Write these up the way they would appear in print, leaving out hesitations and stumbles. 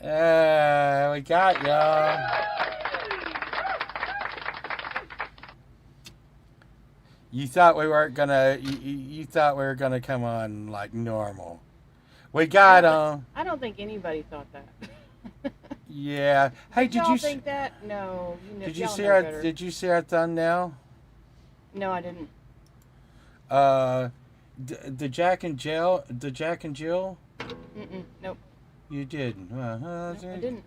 We got y'all. You thought we weren't gonna. You thought we were gonna come on like normal. We I got don't think them. I don't think anybody thought that. Yeah. Hey, Did y'all think that? No, did you y'all see know our better. did you see our thumbnail? No, I didn't. Uh, the Jack and Jill. Nope. You didn't. No, I didn't.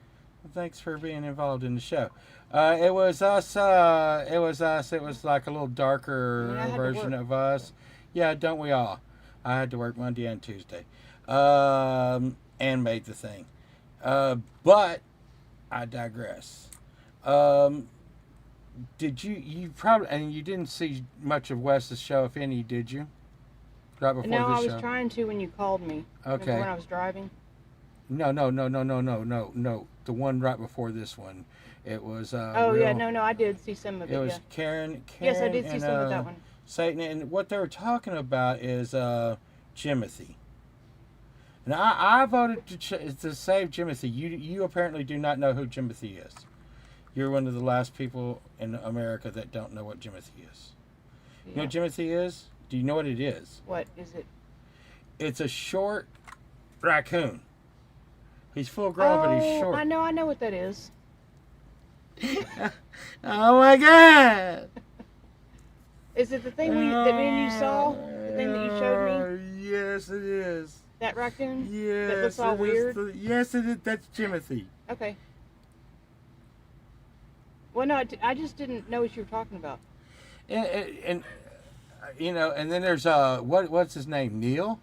Thanks for being involved in the show. It was us. It was us. It was like a little I mean, I darker had to version work. of us. Yeah, don't we all? I had to work Monday and Tuesday, and made the thing. But I digress. Um, did you probably and you didn't see much of Wes's show, if any, did you? Right before No, this I was show. trying to when you called me. Remember Okay. when I was driving? No, no, no, no, no, no, no, no. The one right before this one, it was Oh yeah, real. no, I did see some of It it. Yeah. was Yes, I Karen, did see and some of that one. Satan, and what they were talking about is Jimothy. And I voted to save Jimothy. You apparently do not know who Jimothy is. You're one of the last people in America that don't know what Jimothy is. You know Yeah. what Jimothy is? Do you know what it is? What is it? It's a short raccoon. He's full grown, but he's Oh, short. I know what that is. Oh my god! Is it the thing that me and you saw? The thing that you showed me? Yes, it is. That raccoon that looks Yes, all it is. weird? Yes, it is. That's Timothy. Okay. Well, no, I just didn't know what you were talking about. And and then there's what's his name? Neil.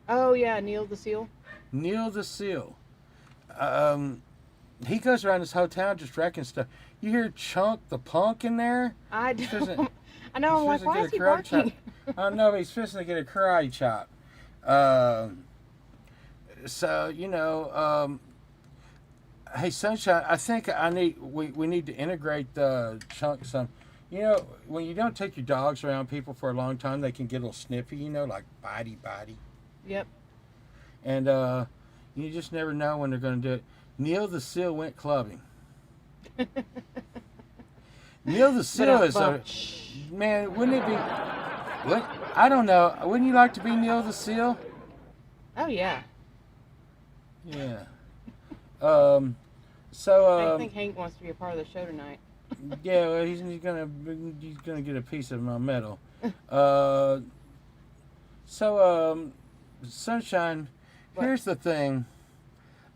Oh yeah, Neil the Seal. Neil the Seal. Um, he goes around this whole town just wrecking stuff. You hear Chunk the Punk in there? I He's fixing, don't. I know. he's I'm like, fixing to why get is a he karate chop. barking? I know he's fixing to get a karate chop. Um, so hey Sunshine, I think we need to integrate the Chunk some. When you don't take your dogs around people for a long time, they can get a little snippy. Like bitey. Yep. And you just never know when they're going to do it. Neil the Seal went clubbing. Neil the But Seal is a man. Wouldn't it be? What? I don't know. Wouldn't you like to be Neil the Seal? Oh yeah. Yeah. Um. So I think Hank wants to be a part of the show tonight. yeah. Well, he's gonna get a piece of my medal. Uh. So Sunshine. What? Here's the thing.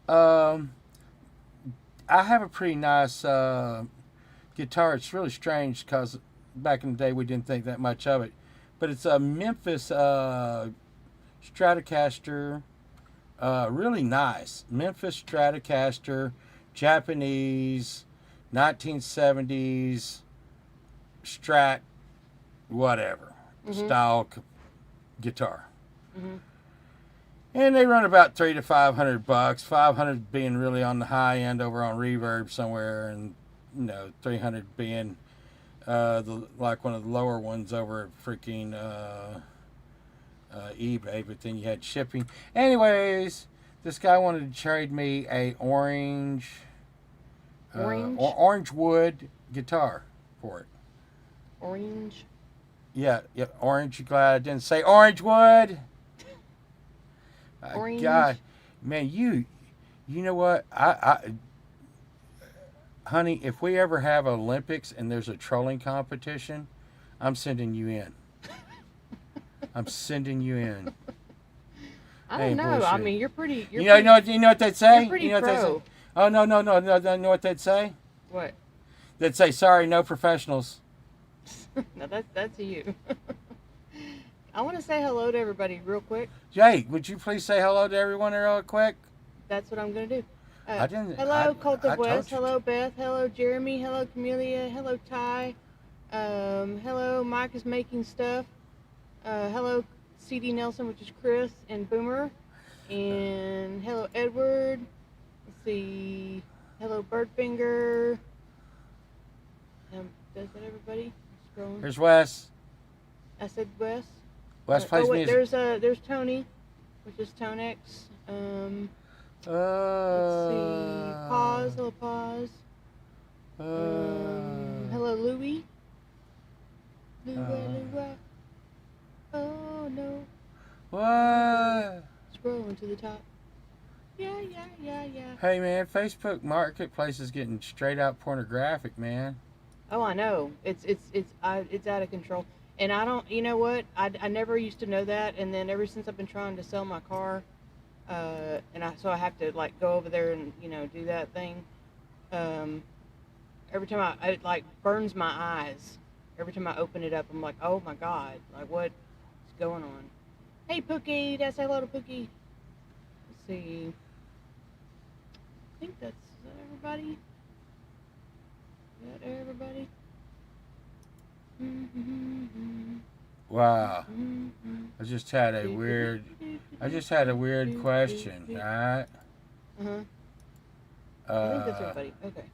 Um. I have a pretty nice guitar. It's really strange because back in the day we didn't think that much of it, but it's a Memphis Stratocaster, really nice Memphis Stratocaster, Japanese, 1970s Strat, whatever style guitar. Mm-hmm. And they run about $300 to $500. 500 being really on the high end over on Reverb somewhere, and 300 being like one of the lower ones over at freaking eBay. But then you had shipping. Anyways, this guy wanted to trade me a orange orange wood guitar for it. Orange. Yeah, orange. You glad I didn't say orange wood? Orange. God, man, you know what? Honey, if we ever have Olympics and there's a trolling competition, I'm sending you in. I'm sending you in. I don't know. Bullshit. I mean, you're pretty. You know what they'd say? You're pretty you know what they'd say? pro. Oh no. You know what they'd say? What? They'd say, "Sorry, no professionals." No, that's you. I want to say hello to everybody real quick. Jay, would you please say hello to everyone real quick? That's what I'm gonna do. I didn't. Hello, Cult I of told West. you. Hello, Beth. Hello, Jeremy. Hello, Camellia. Hello, Ty. Hello, Mike is making stuff. Hello, CD Nelson, which is Chris and Boomer. And hello, Edward. Let's see. Hello, Birdfinger. Does that everybody? Scrolling. Here's Wes. I said Wes. Wes plays wait, music. there's Tony, which is Tonex. Let's see. Pause. Little pause. Hello, Louie. Louie. Oh no. What? Scrolling to the top. Yeah. Hey man, Facebook Marketplace is getting straight out pornographic, man. Oh, I know. It's out of control. And I don't. You know what? I never used to know that. And then ever since I've been trying to sell my car, so I have to like go over there and do that thing. Every time it like burns my eyes. Every time I open it up, I'm like, oh my god, like what's going on? Hey Pookie, that's hello to Pookie. Let's see. I think that's everybody. Is that everybody? Wow. I just had a weird question, right? I think that's everybody. Okay.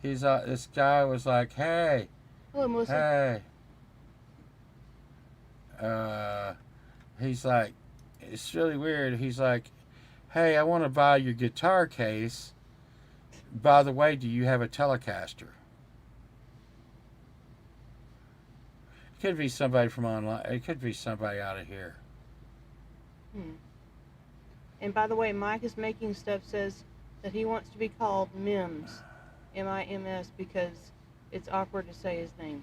This guy was like, hey. Hello, Melissa. Hey. He's like, it's really weird. He's like, hey, I want to buy your guitar case. By the way, do you have a Telecaster? It could be somebody from online. It could be somebody out of here. And by the way, Mike is making stuff says that he wants to be called Mims, M-I-M-S, because it's awkward to say his name.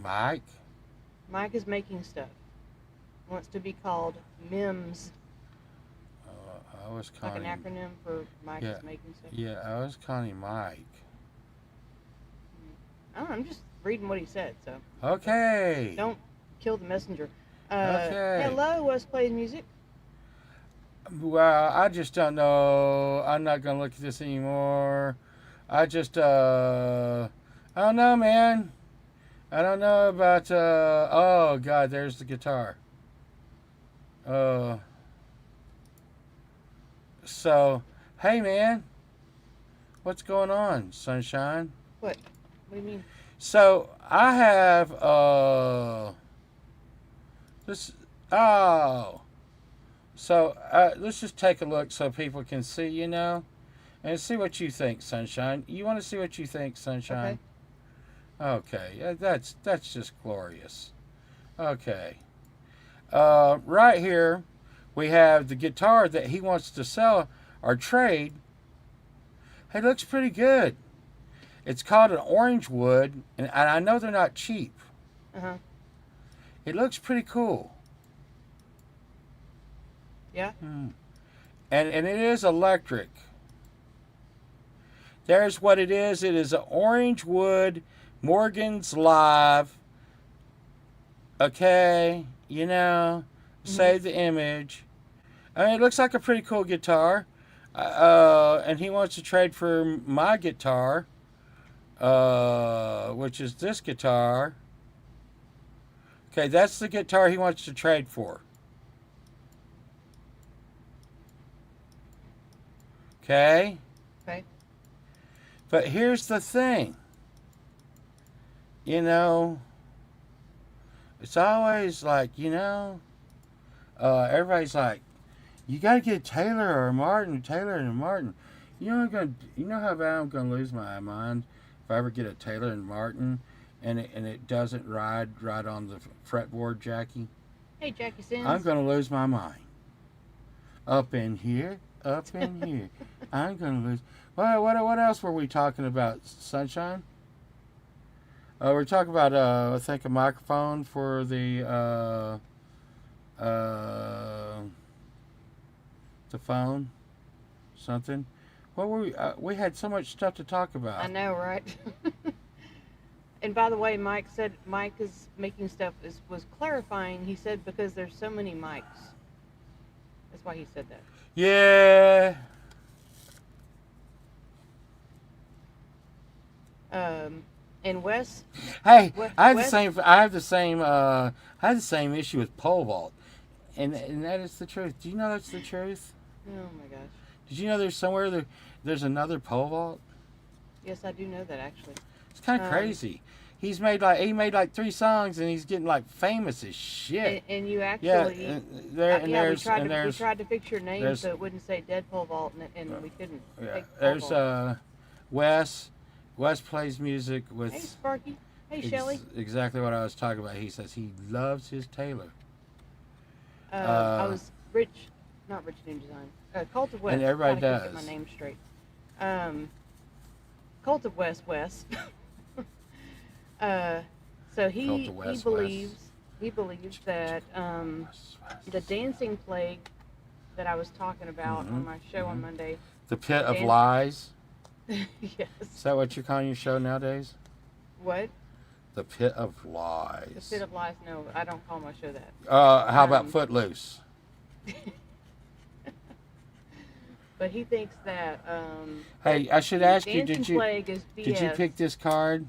Mike? Mike is making stuff. Wants to be called Mims. I was calling like an acronym for Mike is making stuff. Yeah, I was calling him Mike. I don't know, I'm just reading what he said, so. Okay. Don't kill the messenger. Okay. Hello, West Plays Music. Well, I just don't know. I'm not going to look at this anymore. I just, I don't know, man. I don't know about, oh, God, there's the guitar. So, hey, man. What's going on, Sunshine? What? What do you mean? So, I have, So, let's just take a look so people can see, and see what you think, Sunshine. You want to see what you think, Sunshine? Okay. Yeah, that's just glorious. Okay. Right here, we have the guitar that he wants to sell or trade. It looks pretty good. It's called an orange wood, and I know they're not cheap. It looks pretty cool. Yeah. And it is electric. There's what it is. It is an orange wood Morgan's Live. Okay, save the image. I mean, it looks like a pretty cool guitar. And he wants to trade for my guitar, which is this guitar. Okay, that's the guitar he wants to trade for. Okay? Okay. But here's the thing. It's always like, everybody's like, you got to get Taylor or Martin, Taylor and Martin. You know how bad I'm going to lose my mind if I ever get a Taylor and Martin and it doesn't ride right on the fretboard, Jackie? Hey, Jackie Sims. I'm going to lose my mind. Up in here. I'm going to lose. What else were we talking about, Sunshine? We're talking about, I think, a microphone for the phone. Something. What were we? We had so much stuff to talk about. I know, right? And by the way, Mike said Mike is making stuff was clarifying. He said because there's so many mics. That's why he said that. Yeah. And Wes. Hey, I have the same issue with pole vault, and that is the truth. Do you know that's the truth? Oh my gosh. Did you know there's another pole vault? Yes, I do know that actually. It's kind of crazy. He's made like 3 songs, and he's getting like famous as shit. And you Yeah, actually, and we tried to there's fix your name there's so it wouldn't say Dead Pole Vault, and we couldn't. yeah, Take Pole there's Vault. Wes. Wes plays music with Hey, Sparky. Hey, Shelly. exactly what I was talking about. He says he loves his Taylor. I was not Rich New Design. Cult of West. And everybody Gotta does. Get my name straight. Cult of West. So he believes that the dancing plague that I was talking about on my show on Monday. The Pit of Lies. Yes. Is that what you're calling your show nowadays? What? The Pit of Lies. The Pit of Lies? No, I don't call my show that. How about Footloose? But he thinks that. Hey, I should ask you, dancing plague is BS. did you pick this card?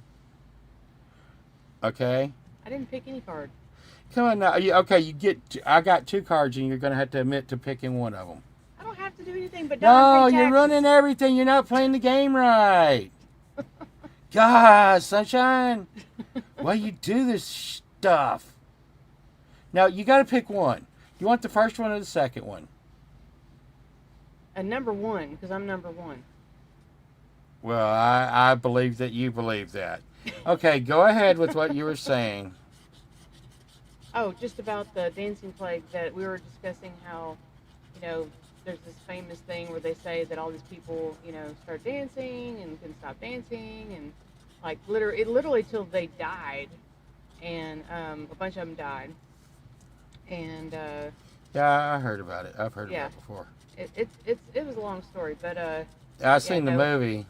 Okay. I didn't pick any card. Come on now. I got 2 cards, and you're going to have to admit to picking one of them. I don't have to do anything but No, you're running everything. You're not playing the game right. God, Sunshine. Why you do this stuff? Now, you got to pick one. You want the first one or the second one? Number 1, because I'm number 1. Well, I believe that you believe that. Okay, go ahead with what you were saying. Oh, just about the dancing plague that we were discussing how, there's this famous thing where they say that all these people, start dancing and couldn't stop dancing, and like literally till they died, and a bunch of them died. And yeah, I heard about it. I've heard about it before. It was a long story, but I've seen the movie.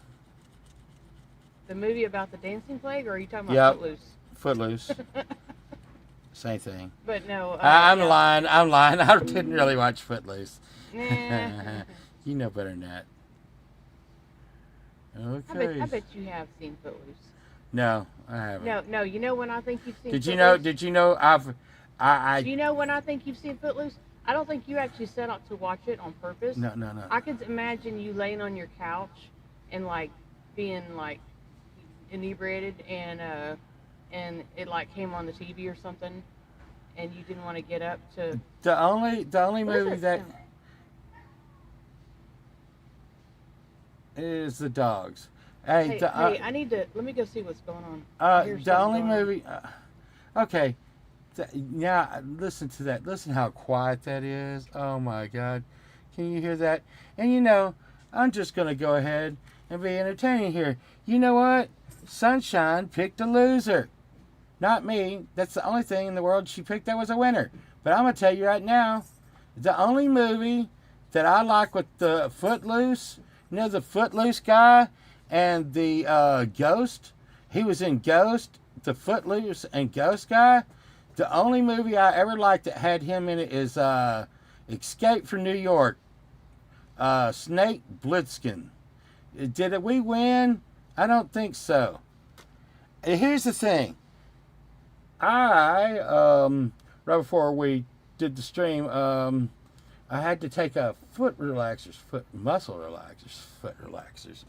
The movie about the dancing plague, or are you talking about Footloose? Same thing. But no. I'm lying. I didn't really watch Footloose. Nah. You know better than that. Okay. I bet you have seen Footloose. No, I haven't. No. You know when I think you've seen Footloose? Did you know Do you know when I think you've seen Footloose? I don't think you actually set out to watch it on purpose. No. I could imagine you laying on your couch and like being like inebriated, and it like came on the TV or something, and you didn't want to get up to. The only movie that is the dogs. Hey, I need to let me go see what's going on. The only movie. Okay. Now listen to that. Listen how quiet that is. Oh my God, can you hear that? And I'm just gonna go ahead and be entertaining here. You know what? Sunshine picked a loser, not me. That's the only thing in the world she picked that was a winner. But I'm gonna tell you right now, the only movie that I like with the Footloose, the Footloose guy and the Ghost. He was in Ghost, the Footloose and Ghost guy. The only movie I ever liked that had him in it is Escape from New York. Snake Plissken. Did we win? I don't think so. Here's the thing. Right before we did the stream, I had to take a foot muscle relaxers.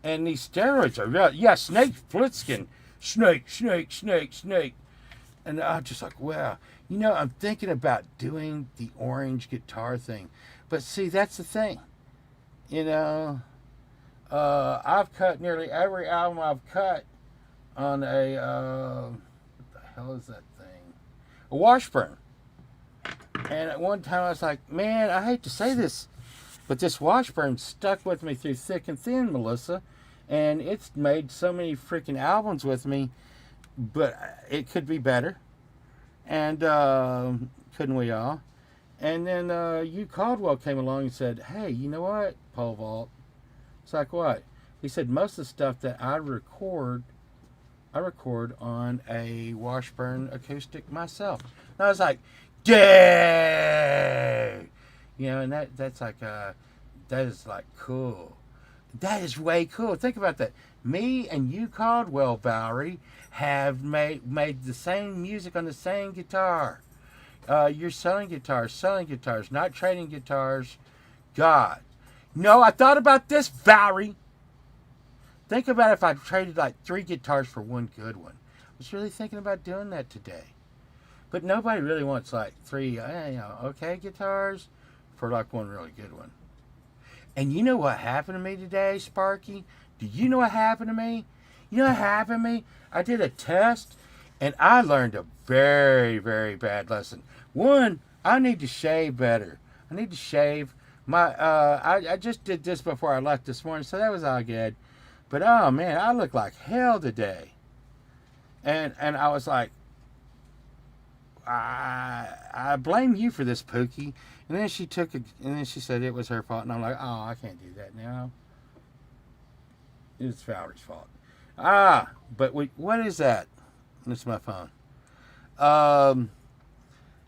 And these steroids are real. Yeah, Snake Plissken. Snake. And I'm just like, wow. I'm thinking about doing the orange guitar thing. But see, that's the thing. I've cut nearly every album I've cut on what the hell is that thing? A Washburn. And at one time I was like, man, I hate to say this, but this Washburn stuck with me through thick and thin, Melissa. And it's made so many freaking albums with me, but it could be better. And couldn't we all? And then Hugh Caldwell came along and said, hey, you know what, Pole Vault? It's like, what? He said, most of the stuff that I record on a Washburn acoustic myself. And I was like, dude! And that's like, that is like cool. That is way cool. Think about that. Me and you, Caldwell, Bowery, have made the same music on the same guitar. You're selling guitars, not trading guitars. God. No, I thought about this, Bowery. Think about if I traded like 3 guitars for one good one. was really thinking about doing that today. But nobody really wants like three, okay guitars for like one really good one. And you know what happened to me today, Sparky? Do you know what happened to me? You know what happened to me? I did a test and I learned a very, very bad lesson. One, I need to shave better. I need to shave. I just did this before I left this morning, so that was all good. But oh man, I look like hell today. And I was like, I blame you for this, Pookie. And then she took it, and then she said it was her fault. And I'm like, oh, I can't do that now. It's Valerie's fault. But what is that? It's my phone.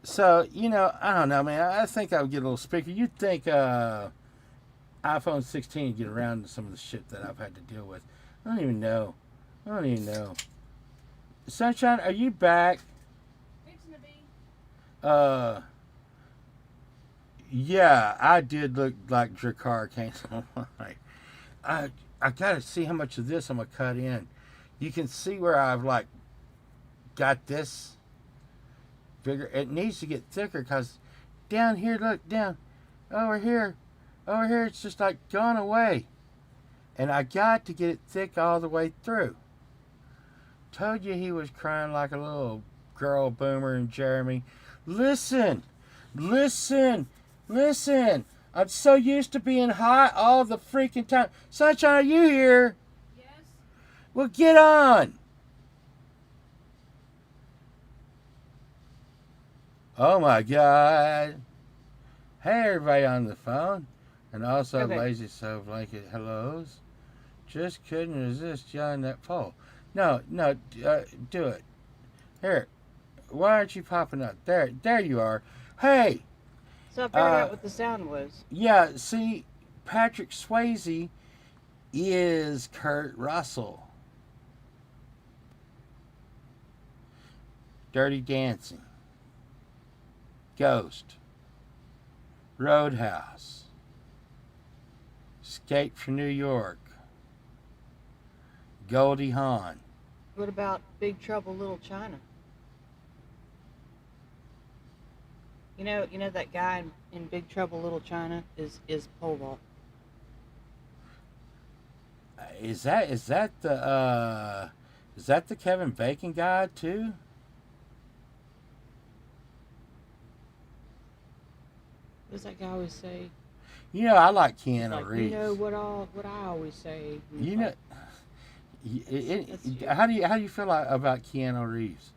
So, I don't know, man. I think I would get a little speaker. You'd think iPhone 16 would get around to some of the shit that I've had to deal with. I don't even know. Sunshine, are you back? Fixing to be. Yeah, I did look like Drakkar came. I gotta see how much of this I'm gonna cut in. You can see where I've like got this bigger. It needs to get thicker because down here, look down over here, it's just like gone away, and I got to get it thick all the way through. Told you he was crying like a little girl, Boomer and Jeremy. Listen. I'm so used to being hot all the freaking time. Sunshine, are you here? Yes. Well, get on. Oh my God. Hey, everybody on the phone. And also Okay. Lazy So Blanket hellos. Just couldn't resist yelling that poll. No, do it. Here. Why aren't you popping up? There you are. Hey. So I figured out what the sound was. Yeah, see, Patrick Swayze is Kurt Russell. Dirty Dancing. Ghost. Roadhouse. Escape from New York. Goldie Hawn. What about Big Trouble Little China? You know that guy in Big Trouble Little China is pole vault. Is that the Kevin Bacon guy too? What does that guy always say? I like Keanu Like, Reeves. you know what I always say. How do you feel about Keanu Reeves?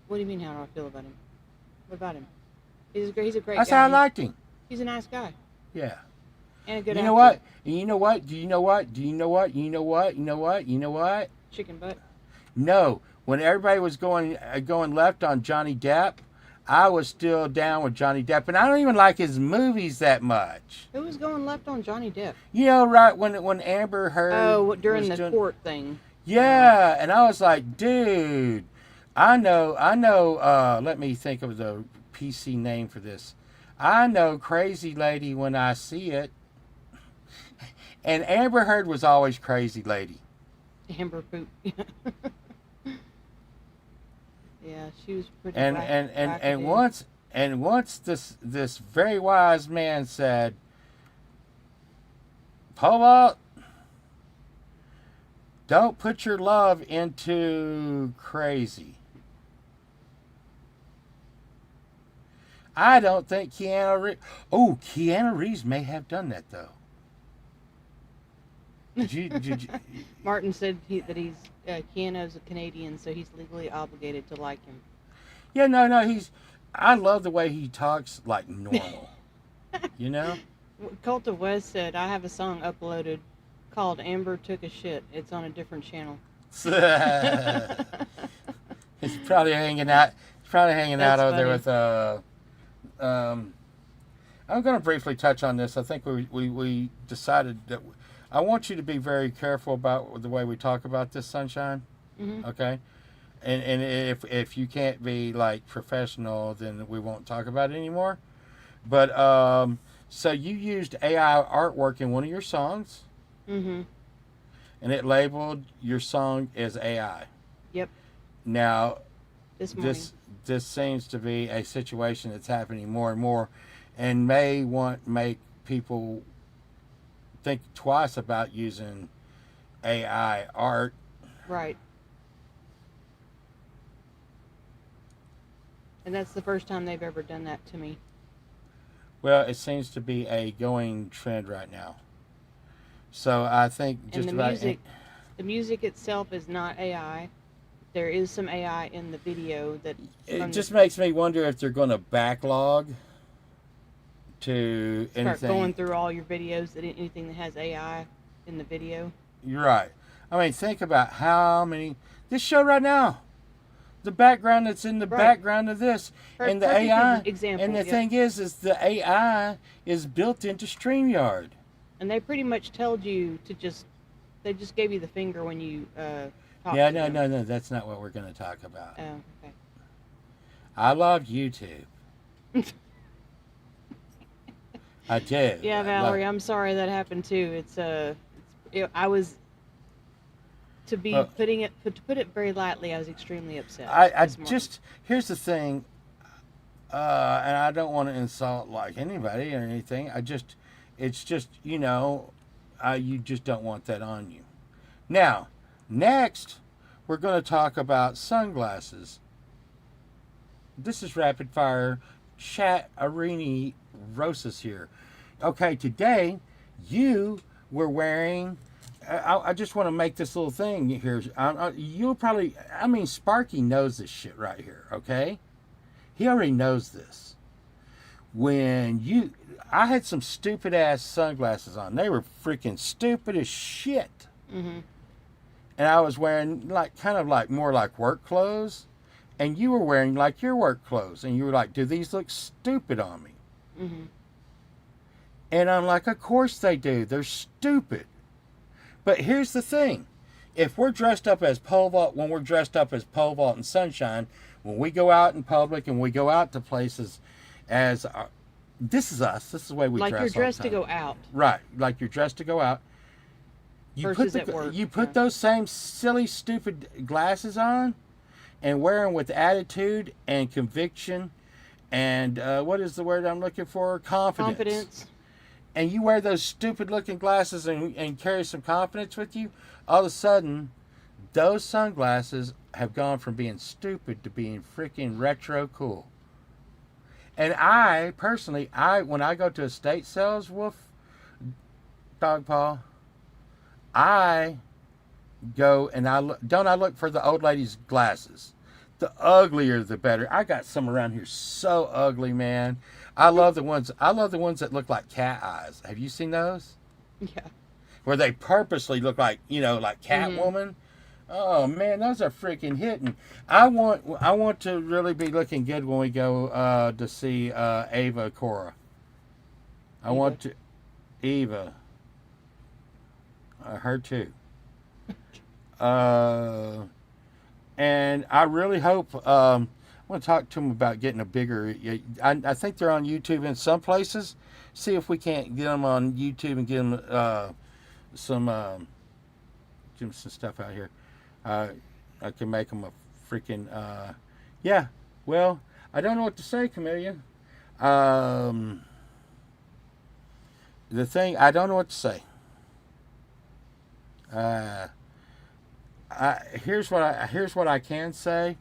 What do you mean? How do I feel about him? What about him? He's a great guy. That's how I liked him. He's a nice guy Yeah. and a good. You actor. know what? You know what? Do you know what? You know what? Chicken butt. No. When everybody was going left on Johnny Depp, I was still down with Johnny Depp, and I don't even like his movies that much. Who was going left on Johnny Depp? Right when Amber Heard. Oh, during the court thing. Yeah, and I was like, dude, I know. Let me think of the PC name for this. I know Crazy Lady when I see it. And Amber Heard was always Crazy Lady. Amber poop. Yeah, she was pretty. And once this very wise man said, Paula, don't put your love into crazy. I don't think Keanu Reeves may have done that though. Did you Martin said Keanu's a Canadian, so he's legally obligated to like him. Yeah, no, I love the way he talks like normal. You know? Cult of West said, I have a song uploaded called Amber Took a Shit. It's on a different channel. He's probably hanging out That's over there funny. with I'm going to briefly touch on this. I think we decided that I want you to be very careful about the way we talk about this, Sunshine. Mm-hmm. Okay? And if you can't be like professional, then we won't talk about it anymore. But so you used AI artwork in one of your songs, Mm-hmm. and it labeled your song as AI. Yep. Now, This morning. this seems to be a situation that's happening more and more, and may make people think twice about using AI art. Right. And that's the first time they've ever done that to me. Well, it seems to be a going trend right now. So I think And just the about music itself is not AI. There is some AI in the video that it just makes me wonder if they're going to backlog to start anything. going through all your videos, that anything that has AI in the video. You're right. I mean, think about how many this show right now, the background that's in the Right. background of this, and the Perfect AI. example. And the Yep. thing is the AI is built into StreamYard. And they pretty much told you to they just gave you the finger when you talked Yeah, to no, them. no, no. That's not what we're going to talk about. Oh, okay. I love YouTube. I do. Yeah, Valerie, I'm sorry that happened too. I was to be to put it very lightly, I was extremely upset. I this morning. just here's the thing, and I don't want to insult like anybody or anything. It's just you just don't want that on you. Now, next, we're going to talk about sunglasses. This is rapid fire chat arena Rosas here. Okay, today you were wearing. I just want to make this little thing here. You'll probably. I mean, Sparky knows this shit right here. Okay, he already knows this. I had some stupid ass sunglasses on. They were freaking stupid as shit. Mm-hmm. And I was wearing kind of more like work clothes, and you were wearing like your work clothes, and you were like, "Do these look stupid on me?" Mm-hmm. And I'm like, "Of course they do. They're stupid." But here's the thing: if we're dressed up as pole vault, when we're dressed up as pole vault and sunshine, when we go out in public and we go out to places, this is us. This is the way we like dress. Like you're dressed to go out. Right, like you're dressed to go out. Versus at work. You put those same silly, stupid glasses on, and wear them with attitude and conviction, and what is the word I'm looking for? Confidence. And you wear those stupid-looking glasses and carry some confidence with you. All of a sudden, those sunglasses have gone from being stupid to being freaking retro cool. And I personally, when I go to estate sales, dog paw, I go and I look for the old lady's glasses. The uglier the better. I got some around here so ugly, man. I love the ones that look like cat eyes. Have you seen those? Yeah. Where they purposely look like, like Catwoman. Mm-hmm. Oh man, those are freaking hitting. I want to really be looking good when we go to see Ava Cora. I want to Eva. Her too. And I really hope. I want to talk to them about getting a bigger. I think they're on YouTube in some places. See if we can't get them on YouTube and get them some stuff out here. I can make them a freaking. Yeah. Well, I don't know what to say, Chameleon. The thing, I don't know what to say. Here's what I can say.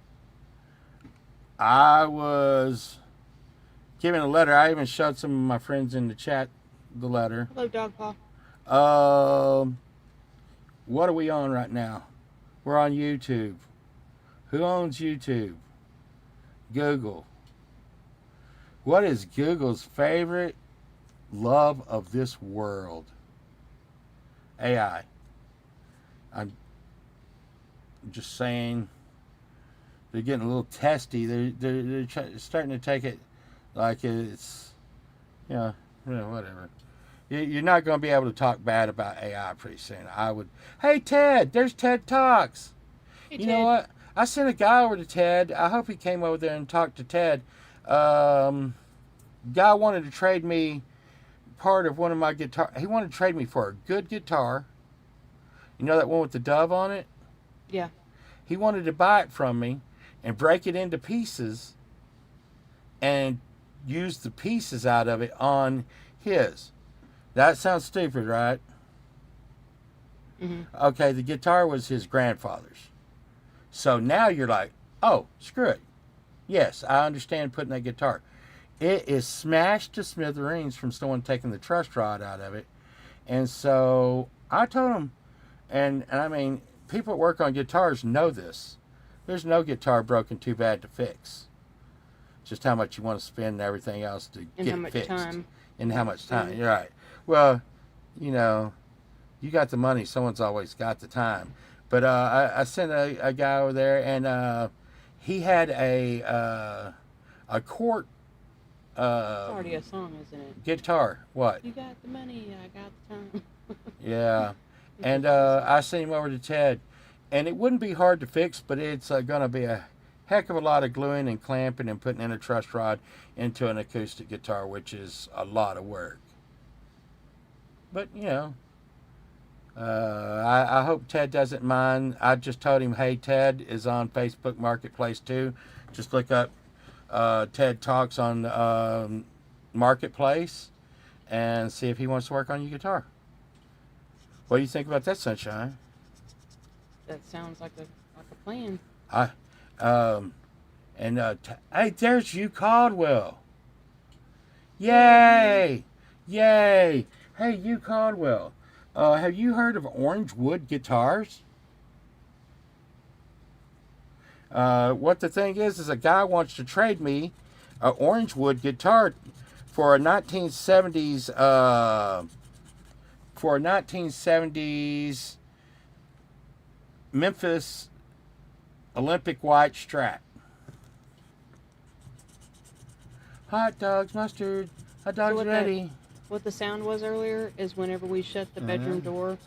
I was given a letter. I even showed some of my friends in the chat the letter. Hello, Dog Paw. What are we on right now? We're on YouTube. Who owns YouTube? Google. What is Google's favorite love of this world? AI. I'm just saying they're getting a little testy. They're starting to take it like it's, whatever. You're not going to be able to talk bad about AI pretty soon. Hey, Ted, there's Ted Talks. Hey, you know what? I sent a guy over to Ted. I hope he came over there and talked to Ted. Guy wanted to trade me part of one of my guitar. He wanted to trade me for a good guitar. You know that one with the dove on it? Yeah. he wanted to buy it from me and break it into pieces and use the pieces out of it on his. That sounds stupid, right? Okay, the guitar was his grandfather's. So now you're like, oh, screw it. Yes, I understand putting that guitar. It is smashed to smithereens from someone taking the truss rod out of it. And so I told him, and I mean, people that work on guitars know this. There's no guitar broken too bad to fix. Just how much you want to spend and everything else to And get how much fixed. time. And how much time. You're right. Well, you know, you got the money. Someone's always got the time. But I sent a guy over there, and he had a Court It's already a song, isn't it? guitar. What? You got the money, I got the time. Yeah. And I sent him over to Ted. And it wouldn't be hard to fix, but it's going to be a heck of a lot of gluing and clamping and putting in a truss rod into an acoustic guitar, which is a lot of work. But, you know, I hope Ted doesn't mind. I just told him, hey, Ted is on Facebook Marketplace too. Just look up Ted Talks on Marketplace and see if he wants to work on your guitar. What do you think about that, Sunshine? That sounds like a plan. Hey, there's you, Caldwell. Yay! Yay! Hey, you, Caldwell. Have you heard of Orange Wood guitars? What the thing is a guy wants to trade me an Orange Wood guitar for a 1970s Memphis Olympic white Strat. Hot dogs, mustard, hot dogs ready. What the sound was earlier is whenever we shut the bedroom door,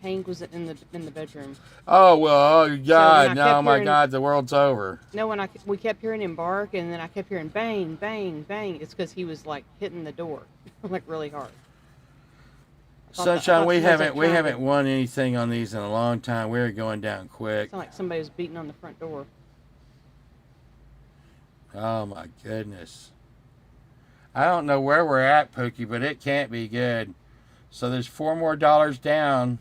Hank was in the bedroom. Oh well, oh God, So no, my God, the world's over. No, we kept hearing him bark, and then I kept hearing bang, bang, bang. It's because he was like hitting the door, like really hard. Sunshine, we haven't won anything on these in a long time. We're going down quick. It's like somebody was beating on the front door. Oh my goodness. I don't know where we're at, Pookie, but it can't be good. So there's $4 more down.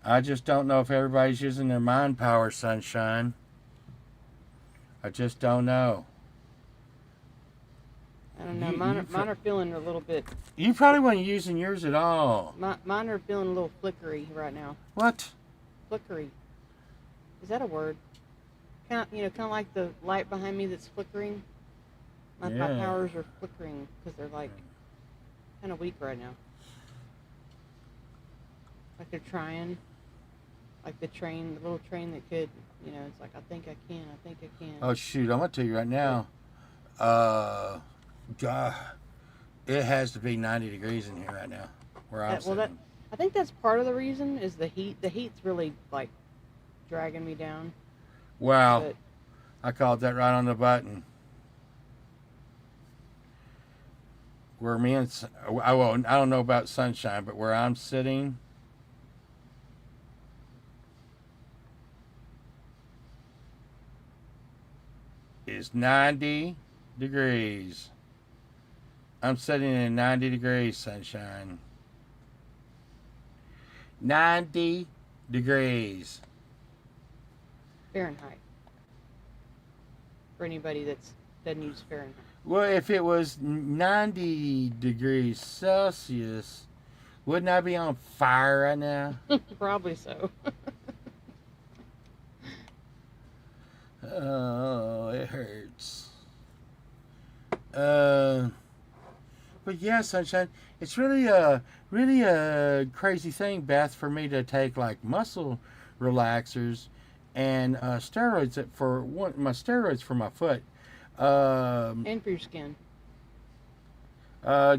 I just don't know if everybody's using their mind power, Sunshine. I just don't know. I don't know. Mine are feeling a little bit. You probably weren't using yours at all. Mine are feeling a little flickery right now. What? Flickery. Is that a word? Kind of like the light behind me that's flickering. My powers are flickering because they're like kind of weak right now. Like they're trying. Like the little train that could, it's like, I think I can. Oh, shoot. I'm going to tell you right now. God, it has to be 90 degrees in here right now where I'm sitting. I think that's part of the reason is the heat. The heat's really, like, dragging me down. Wow. But I called that right on the button. Where I don't know about Sunshine, but where I'm sitting, is 90 degrees. I'm sitting in 90 degrees, Sunshine. 90 degrees. Fahrenheit. For anybody that doesn't use Fahrenheit. Well, if it was 90 degrees Celsius, wouldn't I be on fire right now? Probably so. Oh, it hurts. But yeah, Sunshine, it's really a crazy thing, Beth, for me to take like muscle relaxers and steroids my steroids for my foot. And for your skin.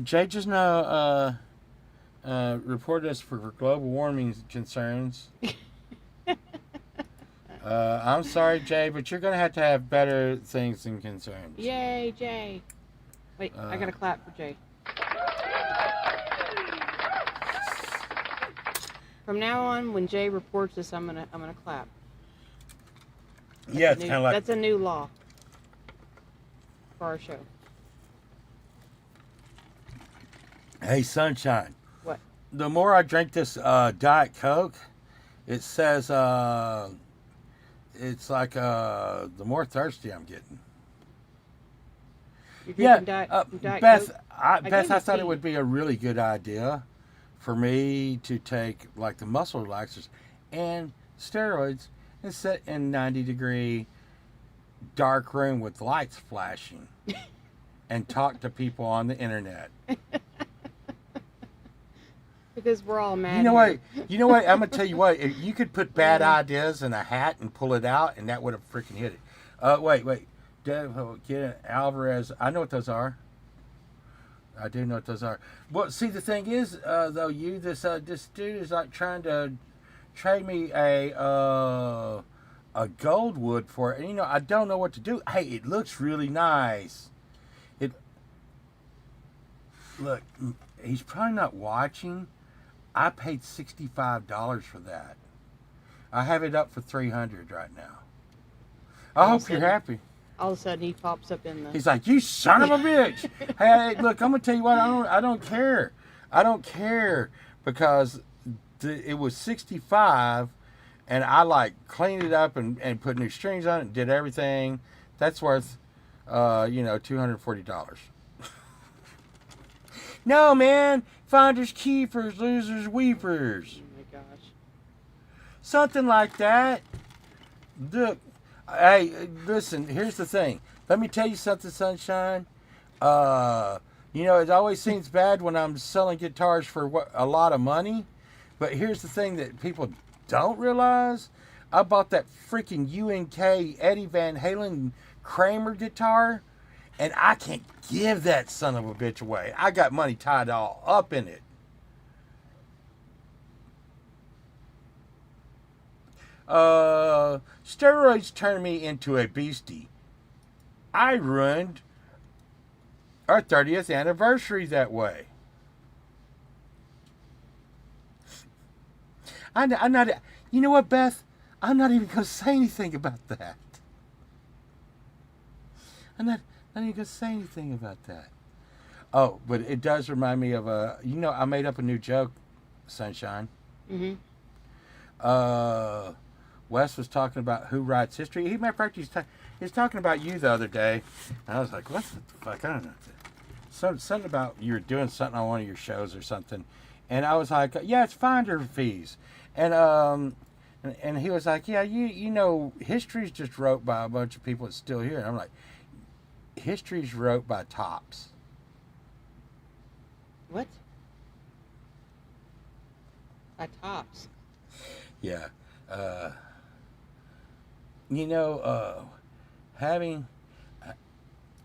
Jay just now reported us for global warming concerns. I'm sorry, Jay, but you're going to have better things than concerns. Yay, Jay. Wait, I got to clap for Jay. From now on, when Jay reports this, I'm gonna clap. Yeah, it's kind of like That's a new law for our show. hey, sunshine. What? The more I drink this Diet Coke, it says it's like the more thirsty I'm getting. You're Yeah, drinking Diet Beth, Coke? Beth, gave I you thought it tea. would be a really good idea for me to take like the muscle relaxers and steroids and sit in 90-degree dark room with lights flashing and talk to people on the internet. Because we're all mad. You know here. what? You know what? I'm gonna tell you what. If you could put bad ideas in a hat and pull it out, and that would have freaking hit it. Wait. Get Alvarez. I know what those are. I do know what those are. Well, see, the thing is, though, this dude is like trying to trade me a Goldwood for it. And, I don't know what to do. Hey, it looks really nice. Look, he's probably not watching. I paid $65 for that. I have it up for $300 right now. I hope you're happy. All of a sudden, he pops up in the. He's like, "You son of a bitch!" Hey, look, I'm gonna tell you what. I don't care. I don't care because it was 65, and I like cleaned it up and put new strings on it and did everything. That's worth, $240. No, man. Finders keepers, losers weepers. Oh my gosh. Something like that. Look, hey, listen, here's the thing. Let me tell you something, Sunshine. It always seems bad when I'm selling guitars for a lot of money. But here's the thing that people don't realize. I bought that freaking UNK Eddie Van Halen Kramer guitar. And I can't give that son of a bitch away. I got money tied all up in it. Steroids turned me into a beastie. I ruined our 30th anniversary that way. I'm not. You know what, Beth? I'm not even going to say anything about that. I'm not even going to say anything about that. Oh, but it does remind me of I made up a new joke, Sunshine. Mm-hmm. Wes was talking about who writes history. Matter of fact, he's talking about you the other day. And I was like, what the fuck? I don't know. Something about you were doing something on one of your shows or something. And I was like, yeah, it's finder fees. And he was like, yeah, history's just wrote by a bunch of people that's still here. And I'm like, history's wrote by tops. What? By tops. Yeah.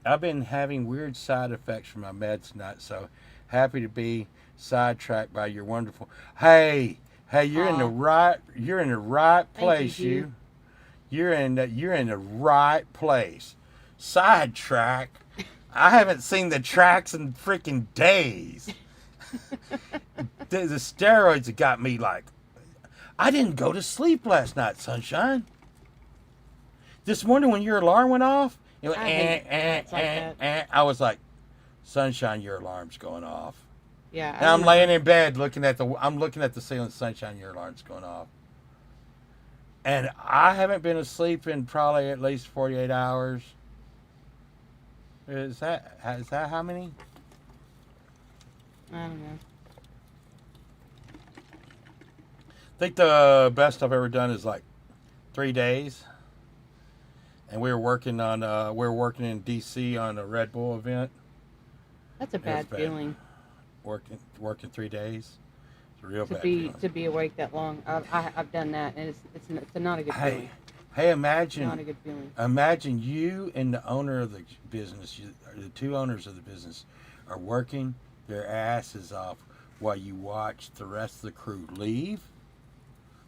I've been having weird side effects from my meds tonight, so happy to be sidetracked by your wonderful. Hey, you're in the right place, you. You're in the right place. Sidetrack. I haven't seen the tracks in freaking days. the steroids have got me like. I didn't go to sleep last night, Sunshine. This morning when your alarm went off, it went, I was like, Sunshine, your alarm's going off. Yeah. And I'm laying in bed looking at the ceiling, Sunshine, your alarm's going off. And I haven't been asleep in probably at least 48 hours. Is that how many? I don't know. I think the best I've ever done is like 3 days. And we were working in DC on a Red Bull event. That's a bad feeling. Working 3 days. It's a real bad feeling. To be awake that long. I've done that, and it's not a good feeling. Hey, imagine. Not a good feeling. Imagine you and the owner of the business, the two owners of the business, are working their asses off while you watch the rest of the crew leave,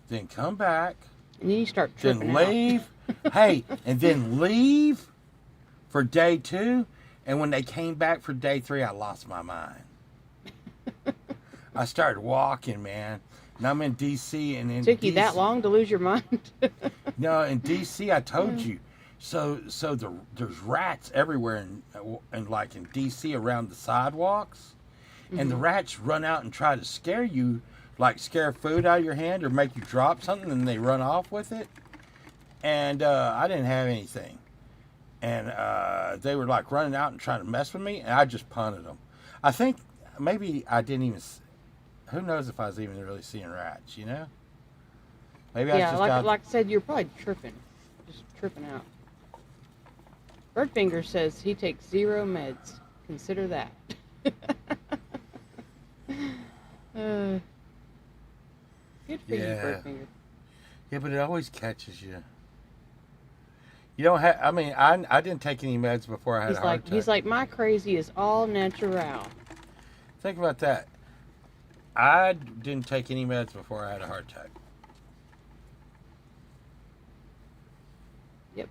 then come back, and then you start tripping then leave. Hey, and then leave for day 2, and when they came back for day 3, I lost my mind. I started walking, man. And I'm in D.C. and in Took you DC, that long to lose your mind? No, in D.C. I told you. There's rats everywhere in like in D.C. around the sidewalks, and the rats run out and try to scare you, like scare food out of your hand or make you drop something, and they run off with it. And I didn't have anything, and they were like running out and trying to mess with me, and I just punted them. I think maybe I didn't even. Who knows if I was even really seeing rats? You know? Maybe I Yeah, just like I said, you're probably tripping. Just tripping out. Birdfinger says he takes 0 meds. Consider that. Good for you, Birdfinger. Yeah, but it always catches you. You don't have. I mean, I didn't take any meds before I had a heart attack. He's like, my crazy is all natural. Think about that. I didn't take any meds before I had a heart attack. Yep.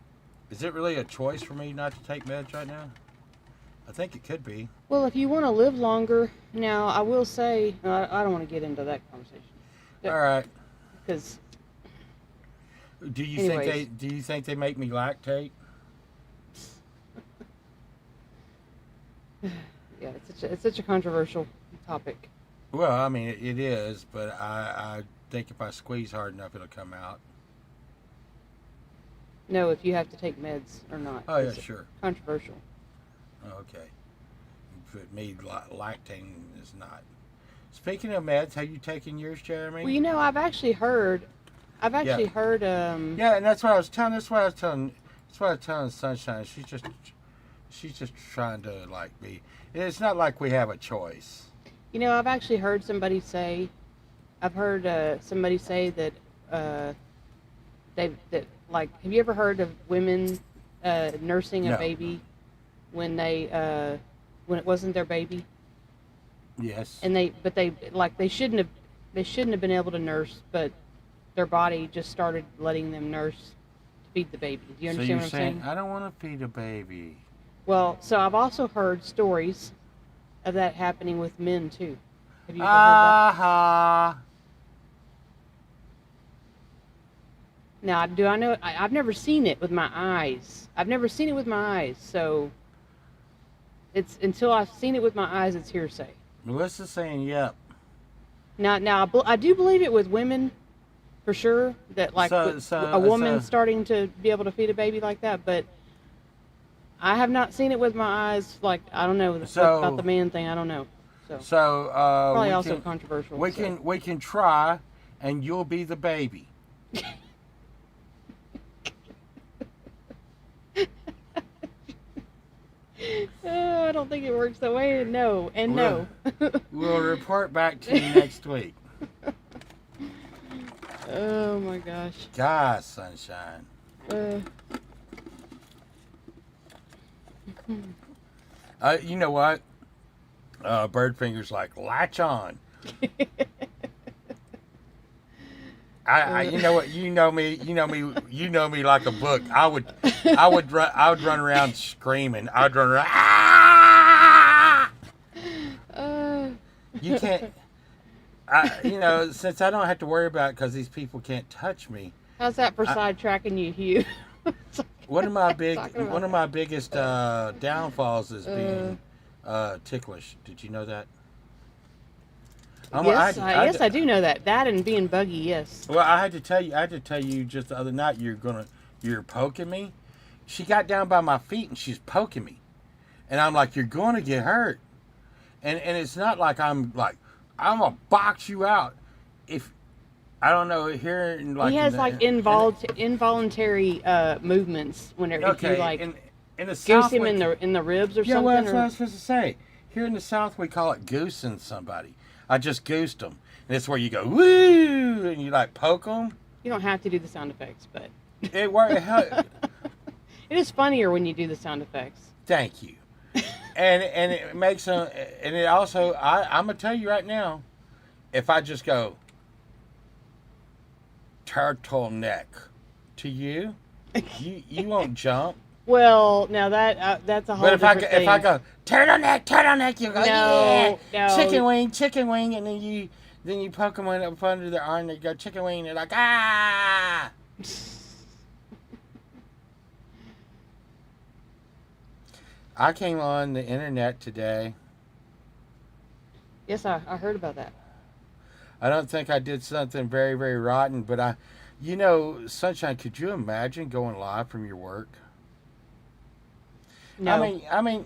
Is it really a choice for me not to take meds right now? I think it could be. Well, if you want to live longer, now I will say, I don't want to get into that conversation. All right. Because. Do you think they make me lactate? Yeah, it's such a controversial topic. Well, I mean, it is, but I think if I squeeze hard enough, it'll come out. No, if you have to take meds or not. Oh, yeah, sure. Controversial. Oh, okay. But me, lactating is not. Speaking of meds, have you taken yours, Jeremy? Well, you know, I've actually heard. Yeah, and that's what I was telling. That's what I was telling Sunshine. She's just trying to like be. It's not like we have a choice. You know, I've actually heard somebody say. I've heard somebody say that like. Have you ever heard of women nursing a baby when it wasn't their baby? Yes. And they shouldn't have been able to nurse, but their body just started letting them nurse to feed the baby. Do you understand what I'm saying? I don't want to feed a baby. Well, so I've also heard stories of that happening with men too. Have you ever heard that? Now, do I know? I've never seen it with my eyes. So it's until I've seen it with my eyes, it's hearsay. Melissa's saying yep. Now I do believe it with women, for sure. That like a woman starting to be able to feed a baby like that, but I have not seen it with my eyes. Like I don't know about the man thing. I don't know. So probably also controversial. We can try, and you'll be the baby. I don't think it works that way. No. We'll report back to you next week. Oh my gosh. God, Sunshine. You know what? Birdfinger's like, latch on. You know what? You know me like a book. I would run around screaming. I'd run around. Ah! You can't. Since I don't have to worry about it because these people can't touch me. How's that for sidetracking you, Hugh? One of my biggest downfalls is being ticklish. Did you know that? Yes, I do know that. That and being buggy, yes. Well, I had to tell you just the other night. You're poking me. She got down by my feet and she's poking me, and I'm like, you're going to get hurt. And it's not like I'm gonna box you out. If I don't know here in like he has involuntary movements whenever if you like in the goose South, him in the ribs or something. Yeah, well, that's what I was supposed to say. Here in the South, we call it goosing somebody. I just goosed them. And it's where you go, woo, and you like poke them. You don't have to do the sound effects, but it worked. It is funnier when you do the sound effects. Thank you. And it makes them, and it also, I'm gonna tell you right now, if I just go turtleneck to you, you won't jump. Well, now that's a whole But different if I thing. go turn on that, you go yeah, No, no. chicken wing, and then you poke them up under their arm. They go chicken wing. They're like ah. I came on the internet today. Yes, I heard about that. I don't think I did something very very rotten, but you know, Sunshine. Could you imagine going live from your work? No, I mean,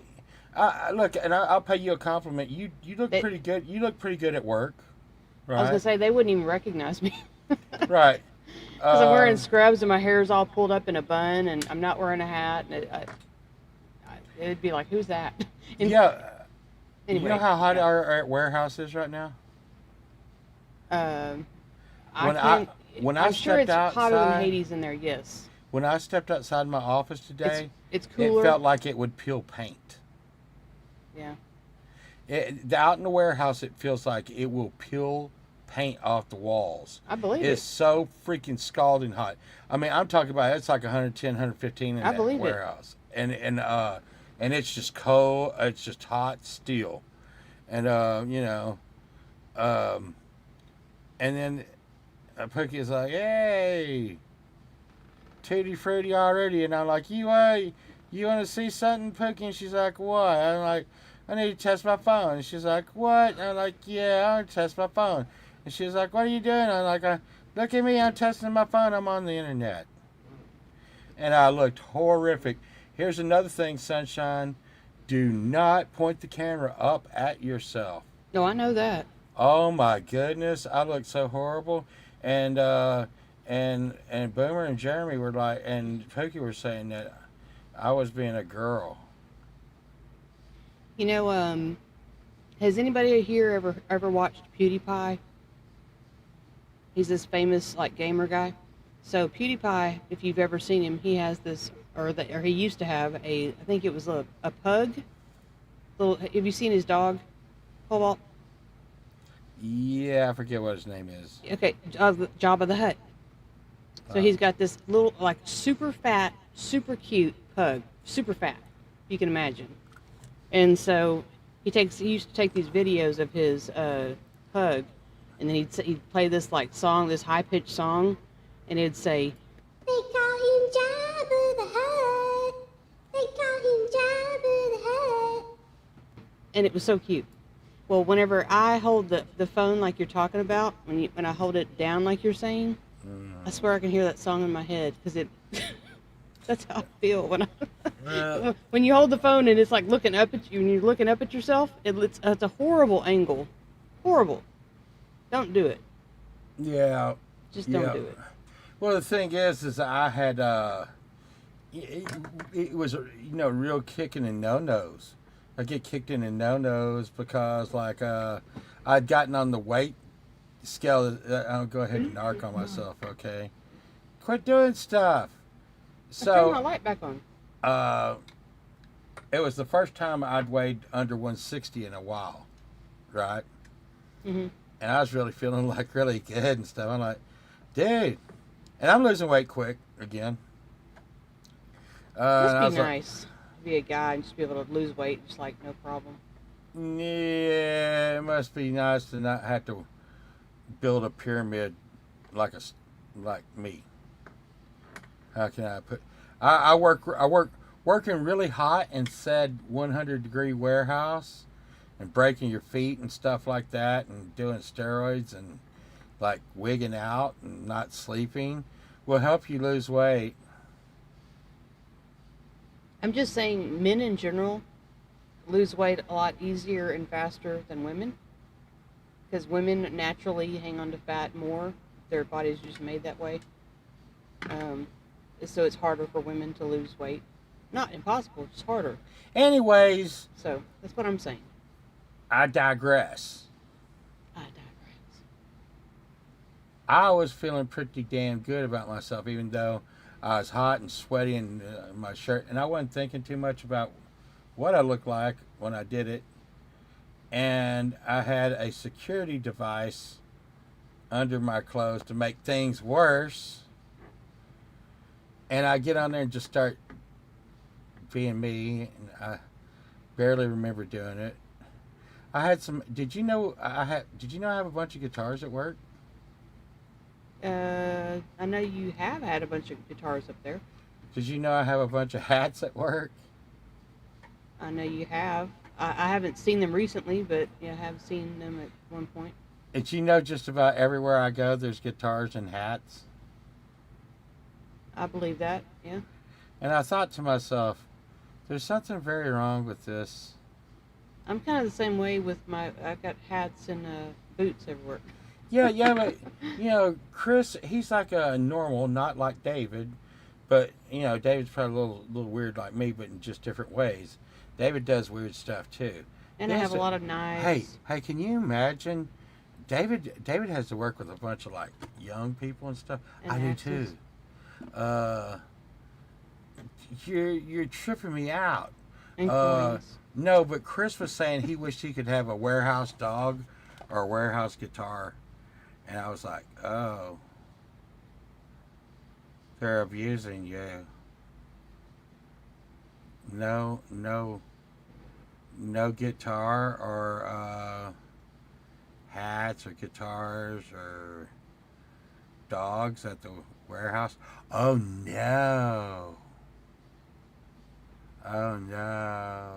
look, and I'll pay you a compliment. You look they, pretty good. You look pretty good at work, I was gonna right? say they wouldn't even recognize me Right. because I'm wearing Um, scrubs and my hair's all pulled up in a bun and I'm not wearing a hat. And it'd be like, who's that? And yeah. You know anyway, how hot yeah. our warehouse is right now? Um, I When I can't. when I I'm sure stepped it's hotter than outside, Hades in there. Yes, when I stepped outside my office it's today, it's it cooler. felt like it would peel paint. Yeah, Out in the warehouse, it feels like it will peel paint off the walls. I believe It's it. so freaking scalding hot. I mean, I'm talking about it's like 110, 115 in I that believe it. warehouse, and it's just cold. It's just hot steel, and you know, um, and then Pookie is like, "Hey, tutti frutti already," and I'm like, you want to see something, Pookie?" And she's like, "What?" I'm like, "I need to test my phone." And she's like, "What?" And I'm like, "Yeah, I want to test my phone." And she's like, "What are you doing?" I'm like, "Look at me, I'm testing my phone. I'm on the internet." And I looked horrific. Here's another thing, Sunshine. Do not point the camera up at yourself. No, I know that. Oh my goodness, I looked so horrible. And and Boomer and Jeremy were like, and Pookie were saying that I was being a girl. You know, has anybody here ever watched PewDiePie? He's this famous like gamer guy. So PewDiePie, if you've ever seen him, he has this, or he used to have I think it was a pug. Little, have you seen his dog, Cobalt? Yeah, I forget what his name is. Okay, Jabba the Hutt. So Uh, he's got this little, like, super fat, super cute pug, super fat, you can imagine. And so he used to take these videos of his pug, and then he'd play this like song, this high pitched song, and it'd say, "They call him Jabba the Hutt. They call him Jabba the Hutt." And it was so cute. Well, whenever I hold the phone like you're talking about, when I hold it down like you're saying, I swear I can hear that song in my head because it. That's how I feel well, when you hold the phone and it's like looking up at you and you're looking up at yourself. It's a horrible angle, horrible. Don't do it. yeah, Just don't yeah. do it. Well, the thing is I had it was real kicking in no nos. I get kicked in the no nos because like I'd gotten on the weight scale. I'll go ahead and narc on myself. Okay, quit doing stuff. I turned my So light back on. uh, it was the first time I'd weighed under 160 in a while, right? Hmm. And I was really feeling like really good and stuff. I'm like, dude, and I'm losing weight quick again. And Must I be was like, nice to be a guy and just be able to lose weight just like no problem. yeah, it must be nice to not have to build a pyramid like me. How can I put? I work working really hot and said 100-degree warehouse and breaking your feet and stuff like that and doing steroids and like wigging out and not sleeping will help you lose weight. I'm just saying, men in general lose weight a lot easier and faster than women because women naturally hang on to fat more. Their bodies are just made that way. Um, so it's harder for women to lose weight. Not impossible, just harder. Anyways, So that's what I'm saying. I digress. I digress. I was feeling pretty damn good about myself, even though I was hot and sweaty in my shirt, and I wasn't thinking too much about what I looked like when I did it. And I had a security device under my clothes to make things worse. And I get on there and just start being me, and I barely remember doing it. I had some. Did you know I had? Did you know I have a bunch of guitars at work? I know you have had a bunch of guitars up there. Did you know I have a bunch of hats at work? I know you have. I haven't seen them recently, but yeah, I have seen them at one point. Did you know just about everywhere I go, there's guitars and hats? I believe that. Yeah. And I thought to myself, there's something very wrong with this. I'm kind of the same way with my. I've got hats and boots everywhere. Yeah, yeah, but Chris, he's like a normal, not like David, but David's probably a little weird like me, but in just different ways. David does weird stuff too. And I have a lot of knives. Hey, can you imagine? David has to work with a bunch of like young people and stuff. And I do axes. too. You're tripping me out. And coins. No, but Chris was saying he wished he could have a warehouse dog or a warehouse guitar. And I was like, oh, they're abusing you. No guitar or hats or guitars or dogs at the warehouse. Oh no. Oh no.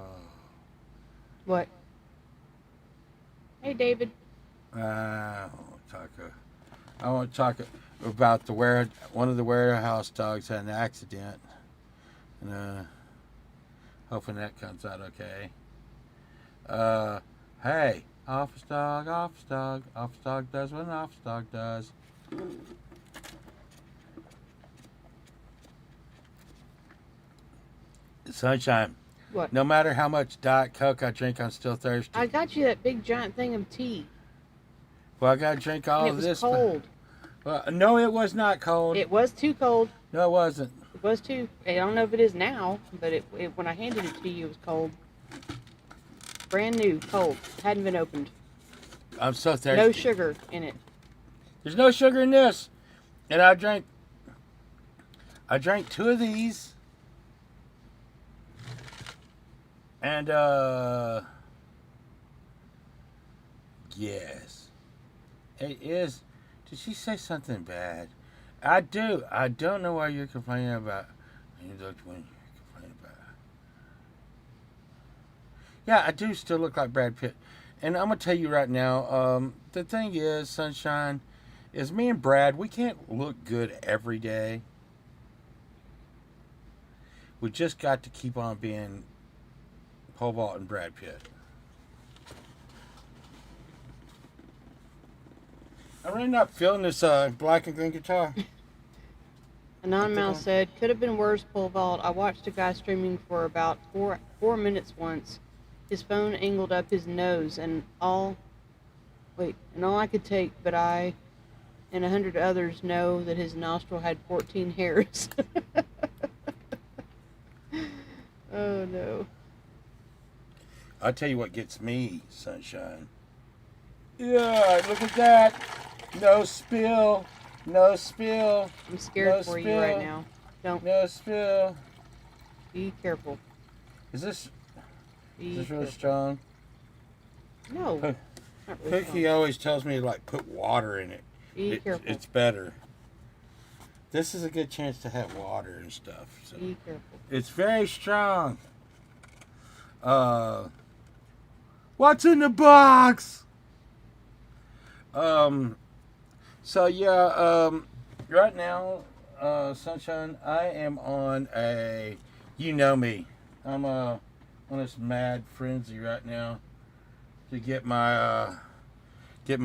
What? Hey, David. I want to talk about one of the warehouse dogs had an accident, and hoping that comes out okay. Hey, office dog does what an office dog does. Sunshine. What? No matter how much Diet Coke I drink, I'm still thirsty. I got you that big giant thing of tea. Well, I gotta drink all And it of was this. cold. Well, no, it was not cold. It was too cold. No, it wasn't. It was too. I don't know if it is now, but when I handed it to you, it was cold. Brand new, cold. Hadn't been opened. I'm so thirsty. No sugar in it. There's no sugar in this. And I drank two of these. And yes. It is. Did she say something bad? I do. I don't know why you're complaining about. You looked when you're complaining about. Yeah, I do still look like Brad Pitt. And I'm gonna tell you right now. The thing is, Sunshine, is me and Brad. We can't look good every day. We just got to keep on being Paul Vault and Brad Pitt. I'm really not feeling this black and green guitar. Anonymous said, could have been worse, pole vault. I watched a guy streaming for about four minutes once. His phone angled up his nose and all I could take, but I and 100 others know that his nostril had 14 hairs. Oh no. I'll tell you what gets me, Sunshine. Yeah, look at that. No spill. No spill. I'm scared for you right now. Don't. No spill. Be careful. Is this Be really careful. strong? No. Not really Cookie strong. always tells me to like put water in it. Be careful. It's better. This is a good chance to have water and stuff. So. Be careful. It's very strong. What's in the box? So yeah, right now, Sunshine, I am on you know me. I'm on this mad frenzy right now to get my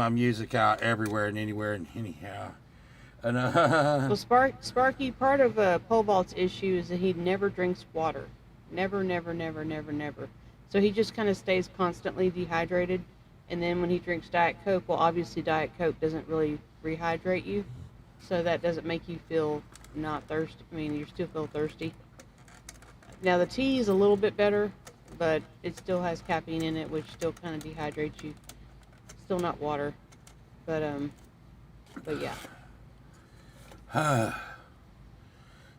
music out everywhere and anywhere and anyhow. And Well, Sparky, part of Pole Vault's issue is that he never drinks water. Never. So he just kind of stays constantly dehydrated. And then when he drinks Diet Coke, well, obviously Diet Coke doesn't really rehydrate you. So that doesn't make you feel not thirsty. I mean, you still feel thirsty. Now, the tea is a little bit better, but it still has caffeine in it, which still kind of dehydrates you. Still not water. But yeah.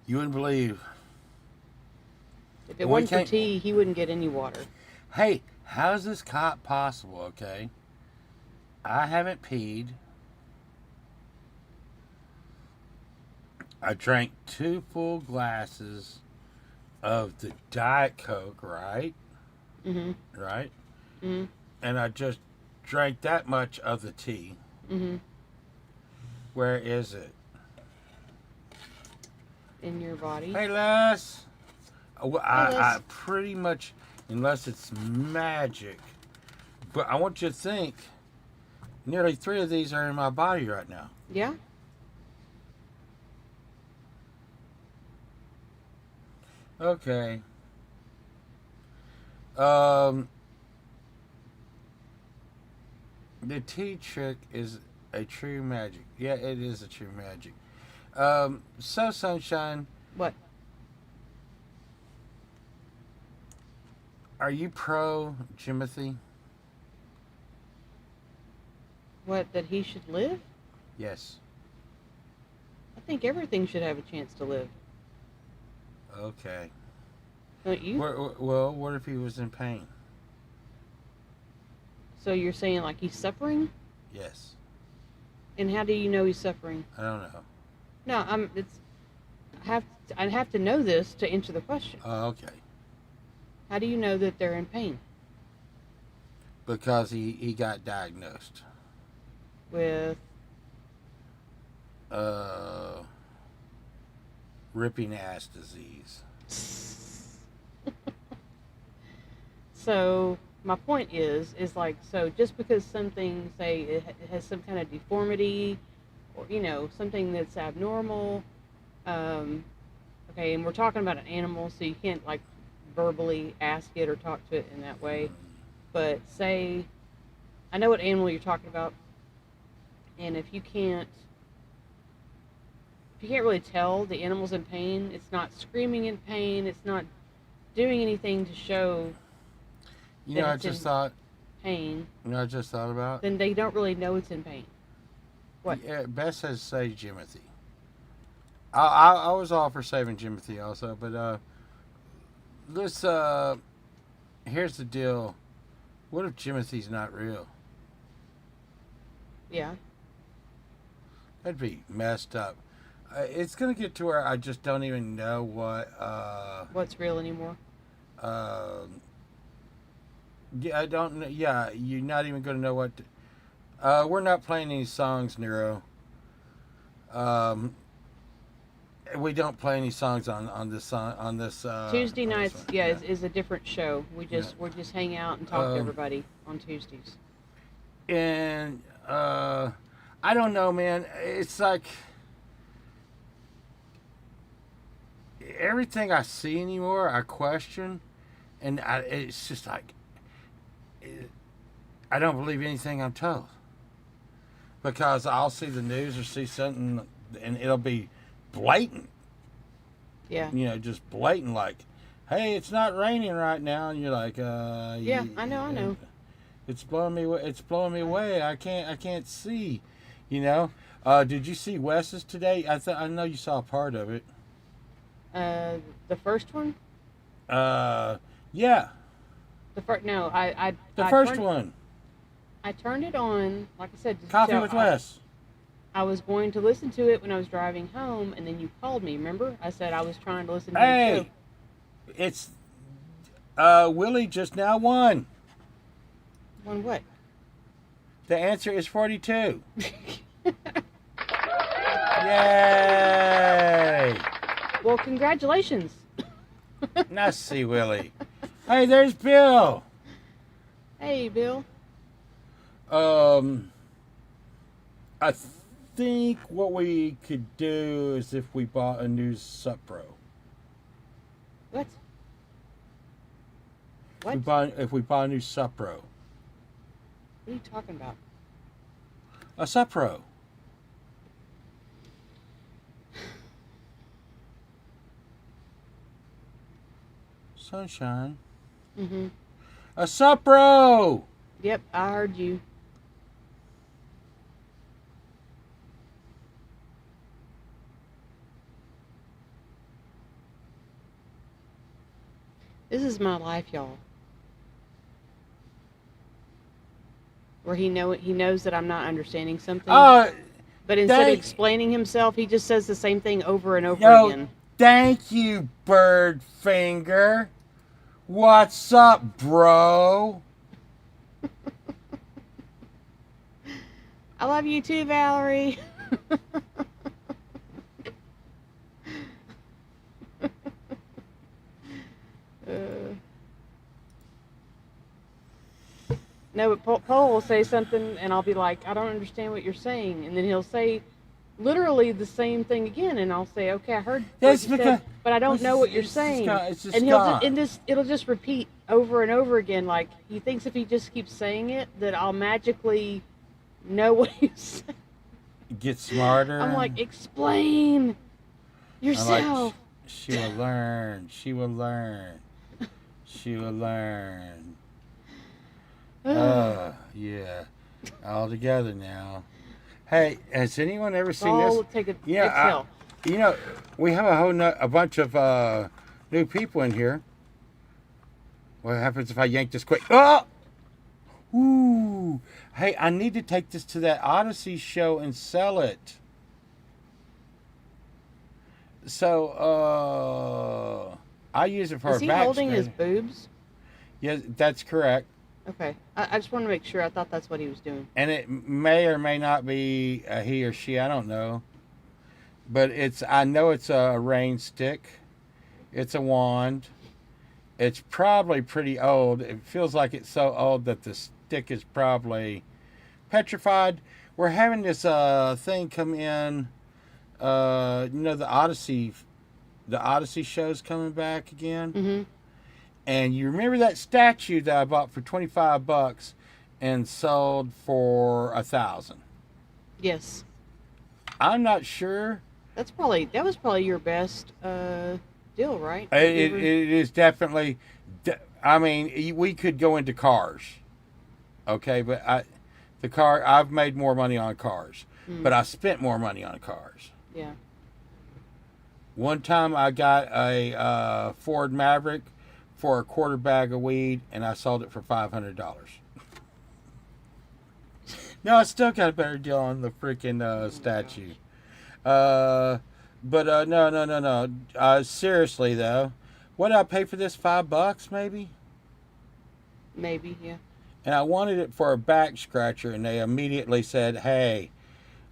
you wouldn't believe If it We wasn't for can't. tea, he wouldn't get any water. Hey, how's this possible? Okay, I haven't peed. I drank 2 full glasses of the Diet Coke, right? Mhm. Right? Mhm. And I just drank that much of the tea. Mhm. Where is it? In your body. Hey, Les. Hey, I Les. pretty much, unless it's magic, but I want you to think nearly 3 of these are in my body right now. Yeah. Okay. Um, the tea trick is a true magic. Yeah, it is a true magic. So Sunshine, What? are you pro Jimothy? What? That he should live? Yes. I think everything should have a chance to live. Okay. Don't you? Well, what if he was in pain? So you're saying like he's suffering? Yes. And how do you know he's suffering? I don't know. No, I'd have to know this to answer the question. Oh, okay. How do you know that they're in pain? Because he got diagnosed. With Ripping ass disease. So my point is like, so just because something, say it has some kind of deformity, or something that's abnormal, okay, and we're talking about an animal, so you can't like verbally ask it or talk to it in that way. But say, I know what animal you're talking about, and if you can't really tell the animal's in pain, it's not screaming in pain, it's not doing anything to show You that know, I it's just in thought. pain, You know, I just thought about. then they don't really know it's in pain. What? Yeah, best says say Jimothy. I was all for saving Jimothy also, but let's here's the deal. What if Jimothy's not real? Yeah. That'd be messed up. It's gonna get to where I just don't even know what. What's real anymore? Yeah, I don't know. Yeah, you're not even gonna know what. We're not playing any songs, Nero. We don't play any songs on this song on this. Tuesday On this nights, one. yeah, is a different show. We're just hang out and talk to Um, everybody on Tuesdays. And I don't know, man. It's like everything I see anymore, I question, and it's just like I don't believe anything I'm told because I'll see the news or see something, and it'll be blatant. Yeah. Just blatant, like, "Hey, it's not raining right now," and you're like, Yeah, I know. It's blowing me. It's blowing me away. I can't see. Did you see Wes's today? I know you saw a part of it. The first one. Yeah, The first. No, the I first turned, one. I turned it on. Like I said, Coffee with Wes. I was going to listen to it when I was driving home, and then you called me. Remember? I said I was trying to listen to your show. Hey, it's Willie just now won. On what? The answer is 42. Yay! Well, congratulations. Nice to see Willie. Hey, there's Bill. Hey, Bill. I think what we could do is if we bought a new Supro. What? If we bought a new Supro. What are you talking about? A Supro. Sunshine. Mm-hmm. A Supro! Yep, I heard you. This is my life, y'all. Where he knows that I'm not understanding something, Oh, but instead of thank explaining himself, he just says the same thing over and over no, again. thank you, Bird Finger. What's up, bro? I love you too, Valerie. uh, no, but Paul will say something, and I'll be like, I don't understand what you're saying, and then he'll say literally the same thing again, and I'll say, okay, I heard what That's you because said, but I don't know what you're saying. it's just And gone. it'll just repeat over and over again. Like he thinks if he just keeps saying it, that I'll magically know what he's saying. Get smarter. I'm like, explain I'm like, yourself. she will learn. She will learn. She will learn. Yeah. All together now. Hey, has anyone ever seen this? Take a Yeah, exhale. You know, we have a bunch of new people in here. What happens if I yank this quick? Oh! Ooh. Hey, I need to take this to that Odyssey show and sell it. So, I use it for Is a he back holding his scratch. boobs? Yeah, that's correct. Okay. I just want to make sure. I thought that's what he was doing. And it may or may not be a he or she. I don't know. But I know it's a rain stick. It's a wand. It's probably pretty old. It feels like it's so old that the stick is probably petrified. We're having this thing come in. The Odyssey show's coming back again. Mm-hmm. And you remember that statue that I bought for $25 and sold for $1,000? Yes. I'm not sure. That was probably your best deal, right? It is definitely. I mean, we could go into cars, okay, but I've made more money on cars, but I spent more money on cars. Yeah. One time I got a Ford Maverick for a quarter bag of weed, and I sold it for $500. No, I still got a better deal on the freaking statue. No. Seriously though, what did I pay for this? $5 maybe. Maybe, yeah. And I wanted it for a back scratcher, and they immediately said, "Hey,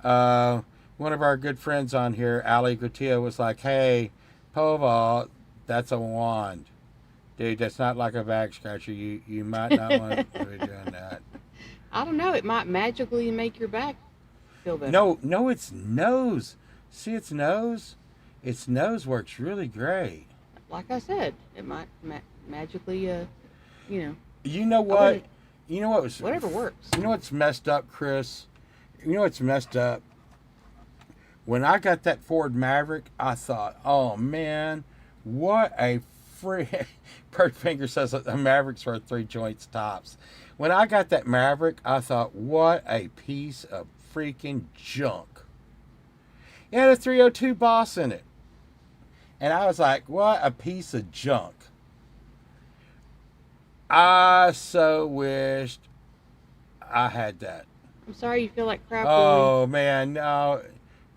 one of our good friends on here, Ali Gratia, was like, hey, Poval, that's a wand, dude. That's not like a back scratcher. You might not want to be doing that." I don't know. It might magically make your back feel better. No, it's nose. See its nose? Its nose works really great. Like I said, it might magically, You know what? You know what was whatever works. You know what's messed up, Chris? You know what's messed up? When I got that Ford Maverick, I thought, oh man, what a free. Bird Finger says that the Mavericks are 3 joints tops. When I got that Maverick, I thought, what a piece of freaking junk. It had a 302 Boss in it. And I was like, what a piece of junk. I so wished I had that. I'm sorry you feel like crap. Oh, Willie. Man,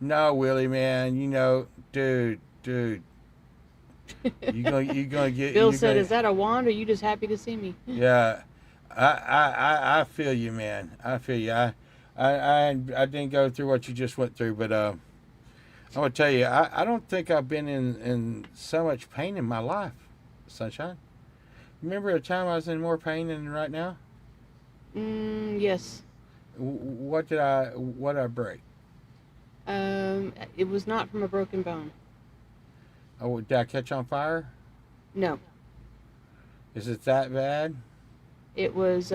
no, Willie, man. Dude. You gonna get. Bill said, "Is that a wand, or are you just happy to see me?" Yeah, I feel you, man. I feel you. I didn't go through what you just went through, but I'm gonna tell you, I don't think I've been in so much pain in my life, Sunshine. Remember a time I was in more pain than right now? Yes. What did I break? It was not from a broken bone. Oh, did I catch on fire? No. Is it that bad? It was,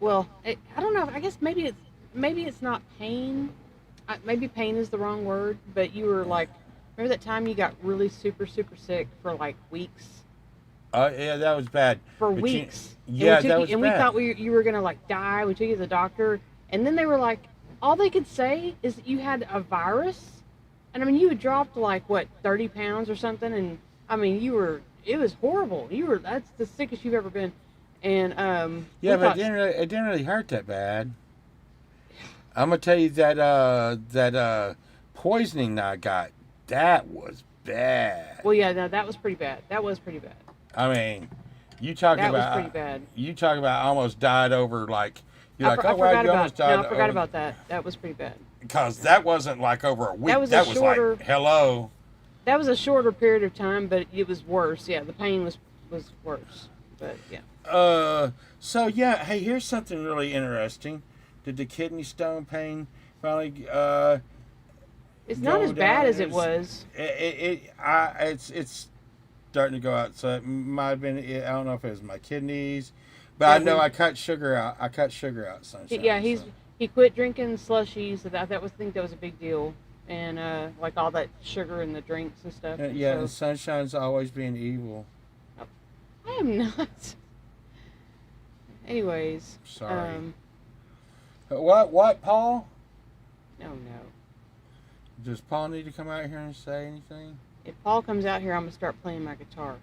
well, I don't know. I guess maybe it's not pain. Maybe pain is the wrong word, but you were like, remember that time you got really super, super sick for like weeks? Yeah, that was bad. For weeks. That was bad. And we thought you were going to like die. We took you to the doctor. And then they were like, all they could say is that you had a virus. And I mean, you had dropped like, what, 30 pounds or something? And I mean, It was horrible. That's the sickest you've ever been. And Yeah, we but thought, it didn't really hurt that bad. I'm gonna tell you that poisoning that I got, that was bad. well, yeah, no, that was pretty bad. That was pretty bad. I mean, you talk That was pretty about bad. almost died over like you're like, I oh wow, forgot you almost about died no, I forgot over about that. That was pretty bad. because that wasn't like over a week. That was That a was shorter. like hello. That was a shorter period of time, but it was worse. Yeah, the pain was worse. But yeah. So yeah, hey, here's something really interesting. Did the kidney stone pain finally It's go not as bad down? as it was. It's starting to go out. So it might have been. I don't know if it was my kidneys, but Yeah, I know I cut sugar out. I cut sugar out, sunshine. Yeah, so. he quit drinking slushies. So that was I think that was a big deal, and like all that sugar in the drinks and stuff. Yeah, So, and sunshine's always being evil. I am not. Anyways. Sorry. Um, What, Paul? no. Does Paul need to come out here and say anything? If Paul comes out here, I'm gonna start playing my guitar.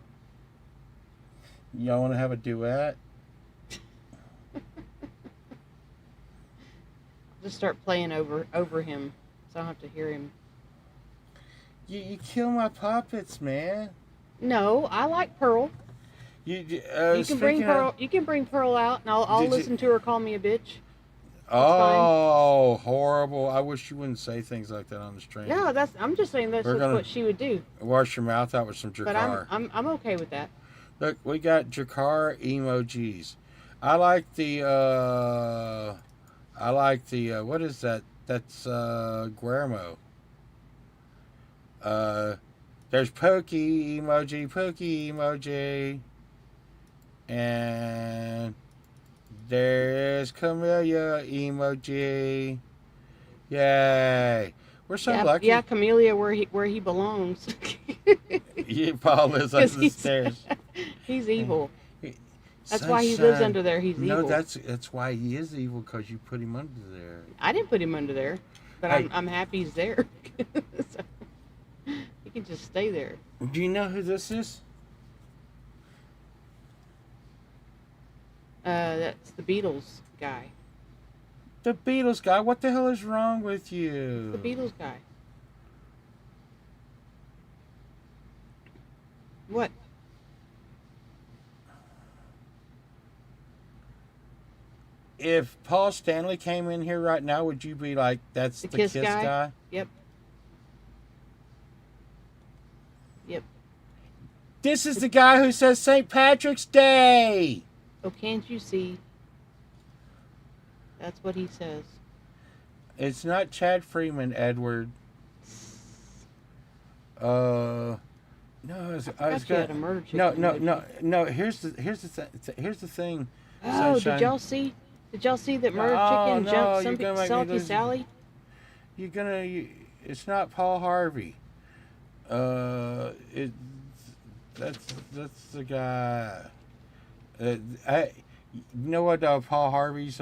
Y'all want to have a duet? Just start playing over him, so I don't have to hear him. You kill my puppets, man. No, I like Pearl. You You can bring Pearl. You can bring Pearl out, and I'll Did you- listen to her call me a bitch. Oh, horrible! I wish you wouldn't say things like that on the stream. No, I'm just saying that's We're just gonna- what she would do. Wash your mouth out with some But Drakkar. I'm okay with that. Look, we got Drakkar emojis. I like the what is that? That's Guillermo. There's Pokey emoji. And there's Camellia emoji. Yay. We're so lucky. Yeah, Camellia, where he belongs. Paul lives under 'Cause the stairs. He's evil. That's why he lives under there. He's No, evil. that's why he is evil, because you put him under there. I didn't put him under there, but Hey. I'm happy he's there. So, he can just stay there. Do you know who this is? That's the Beatles guy. The Beatles guy. What the hell is wrong with you? The Beatles guy. What? If Paul Stanley came in here right now, would you be like, that's the Kiss guy? Yep. Yep. This is the guy who says St. Patrick's Day. Oh, can't you see? That's what he says. It's not Chad Freeman, Edward. No, I was You had a gonna. murder chicken. No. Here's the thing. Oh, Sunshine. did y'all see that murder Oh, chicken no, jumped you're gonna make me Salty lose- Sally? It's not Paul Harvey. That's the guy. You know what Paul Harvey's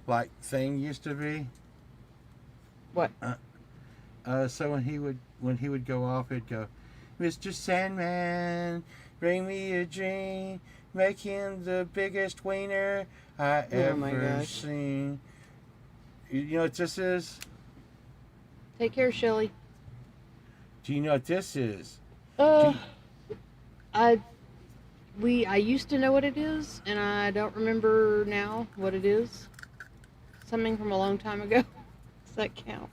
like thing used to be? What? So when he would go off, it'd go, Mr. Sandman, bring me a dream, make him the biggest wiener I Oh my ever gosh. seen. You know what this is? Take care, Shelly. Do you know what this is? I used to know what it is, and I don't remember now what it is. Something from a long time ago. Does that count?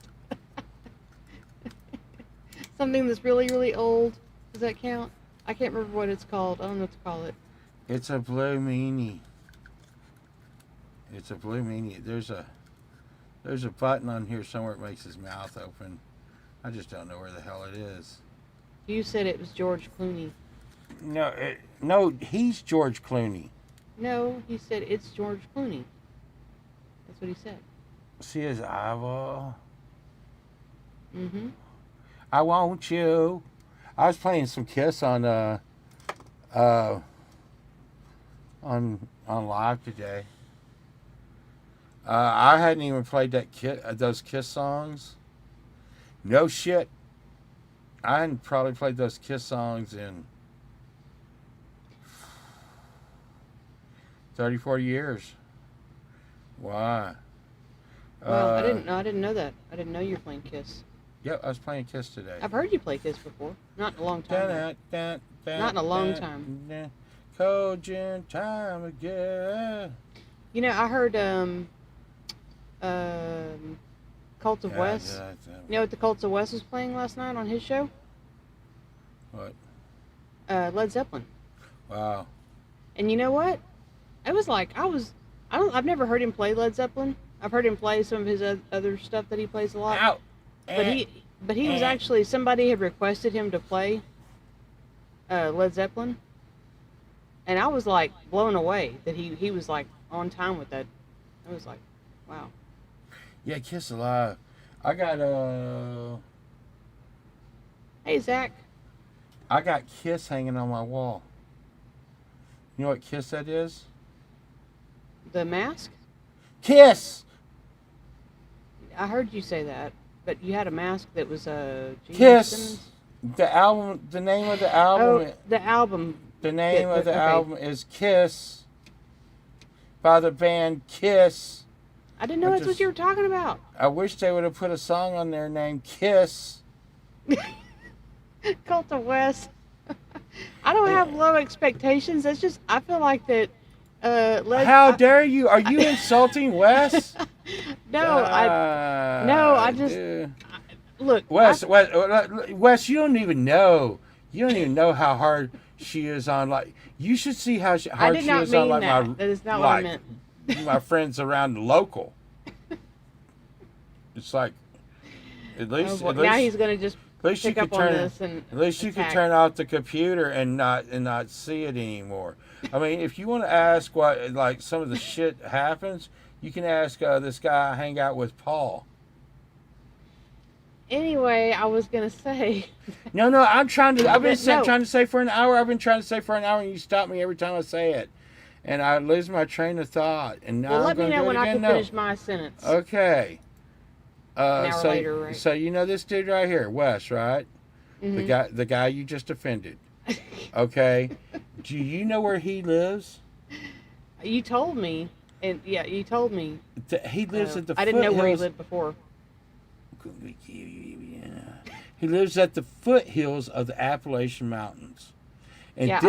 Something that's really, really old. Does that count? I can't remember what it's called. I don't know what to call it. It's a blue meanie. It's a blue meanie. There's a button on here somewhere that makes his mouth open. I just don't know where the hell it is. You said it was George Clooney. No, he's George Clooney. No, he said it's George Clooney. That's what he said. See his eyeball? Mm-hmm. I want you. I was playing some Kiss on live today. I hadn't even played those Kiss songs. No shit. I hadn't probably played those Kiss songs in 30, 40 years. Why? Well, I didn't know that. I didn't know you were playing Kiss. Yep, I was playing Kiss today. I've heard you play Kiss before. Not in a long time. Not in a long time. Cold gin time again. You know, I heard Cult of West. You know what the Cults of West was playing last night on his show? What? Led Zeppelin. Wow. And you know what? It was like I've never heard him play Led Zeppelin. I've heard him play some of his other stuff that he plays a lot. Ow. But he was actually, somebody had requested him to play Led Zeppelin, and I was like blown away that he was like on time with that. I was like, wow. Yeah, Kiss Alive. I got Hey Zach. I got Kiss hanging on my wall. You know what Kiss that is? The Mask? Kiss. I heard you say that, but you had a mask that was Gene Kiss. Simmons? The album. The name of the album. Oh, the album. The name of the okay. album is Kiss by the band Kiss. I didn't know that's what you were talking about. I wish they would have put a song on there named Kiss. Cult of West. I don't have low expectations. That's just, I feel like that. How dare you? Are you insulting Wes? No, I just look. Wes, you don't even know. You don't even know how hard she is on. Like, you should see how hard she is on. Like that is not what I meant. My friends around the local. It's like, at least now he's gonna just pick up on this and at least you can turn off the computer and not see it anymore. I mean, if you want to ask what like some of the shit happens, you can ask this guy I hang out with, Paul. Anyway, I was gonna say. No, I'm trying to. I've been trying to say for an hour. I've been trying to say for an hour, and you stop me every time I say it, and I lose my train of thought. And now well, I'm going to do it again. Let me know when I can finish my sentence. Okay. An hour later, right? So you know this dude right here, Wes, right? Mm-hmm. The guy you just offended. Okay. Do you know where he lives? You told me, and yeah, you told me. He lives at the. I didn't know where he lived before. He lives at the foothills of the Appalachian Mountains, and yeah,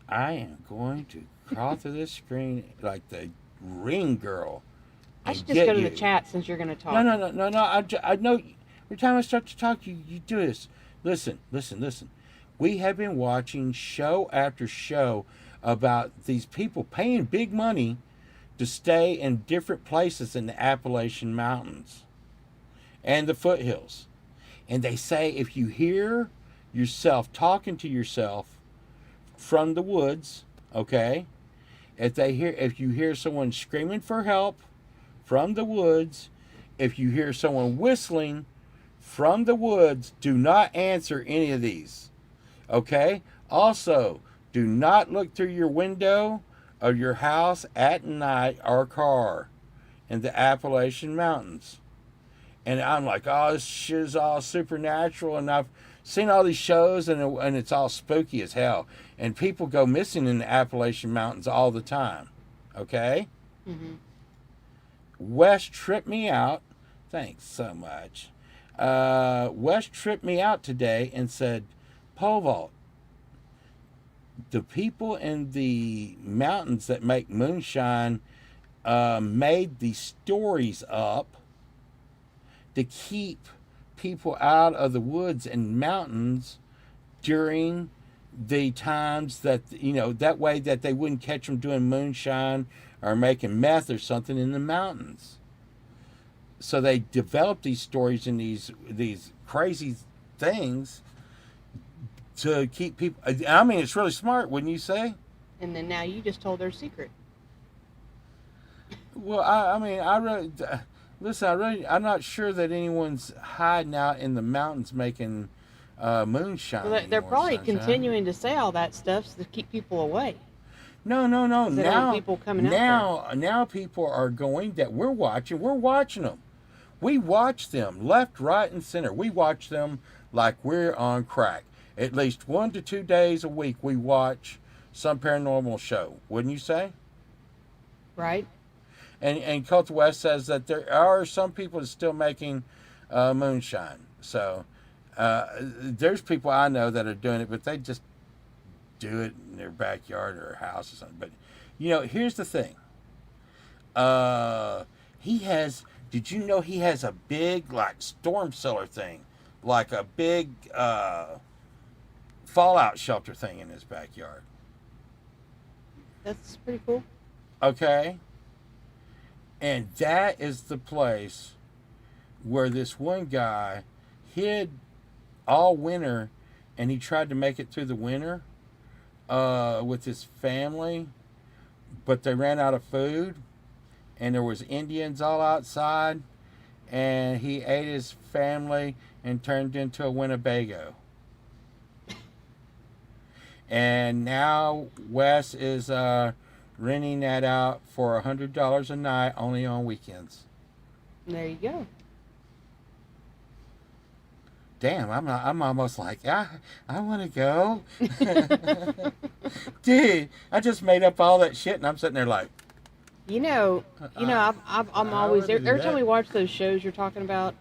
I am going to crawl through this screen like the Ring Girl. I should just go to the chat since you're going to talk. No. I know. Every time I start to talk, you do this. Listen. We have been watching show after show about these people paying big money to stay in different places in the Appalachian Mountains and the foothills. And they say if you hear yourself talking to yourself from the woods, okay, if you hear someone screaming for help from the woods, if you hear someone whistling from the woods, do not answer any of these. Okay? Also, do not look through your window of your house at night or car in the Appalachian Mountains. And I'm like, oh, this shit is all supernatural. And I've seen all these shows and it's all spooky as hell. And people go missing in the Appalachian Mountains all the time. Okay? Mm-hmm. Wes tripped me out. Thanks so much. Wes tripped me out today and said, Pole vault. The people in the mountains that make moonshine made these stories up to keep people out of the woods and mountains during the times that, that way that they wouldn't catch them doing moonshine or making meth or something in the mountains. So they developed these stories and these crazy things to keep people. I mean, it's really smart, wouldn't you say? And then now you just told their secret. Well, I'm not sure that anyone's hiding out in the mountains making moonshine. Well, they're probably continuing to say all that stuff to keep people away. No. Now people coming out now people are going that we're watching them. We watch them left, right, and center. We watch them like we're on crack. At least 1 to 2 days a week we watch some paranormal show, wouldn't you say? Right? And Cult West says that there are some people still making moonshine. So there's people I know that are doing it, but they just do it in their backyard or house or something. But here's the thing. He has. Did you know he has a big like storm cellar thing, like a big fallout shelter thing in his backyard? That's pretty cool. Okay. And that is the place where this one guy hid all winter, and he tried to make it through the winter with his family, but they ran out of food, and there was Indians all outside, and he ate his family and turned into a Winnebago. And now Wes is renting that out for $100 a night, only on weekends. There you go. Damn, I'm almost like I want to go. Dude, I just made up all that shit, and I'm sitting there like, I'm always there. Every time we watch those shows you're talking about,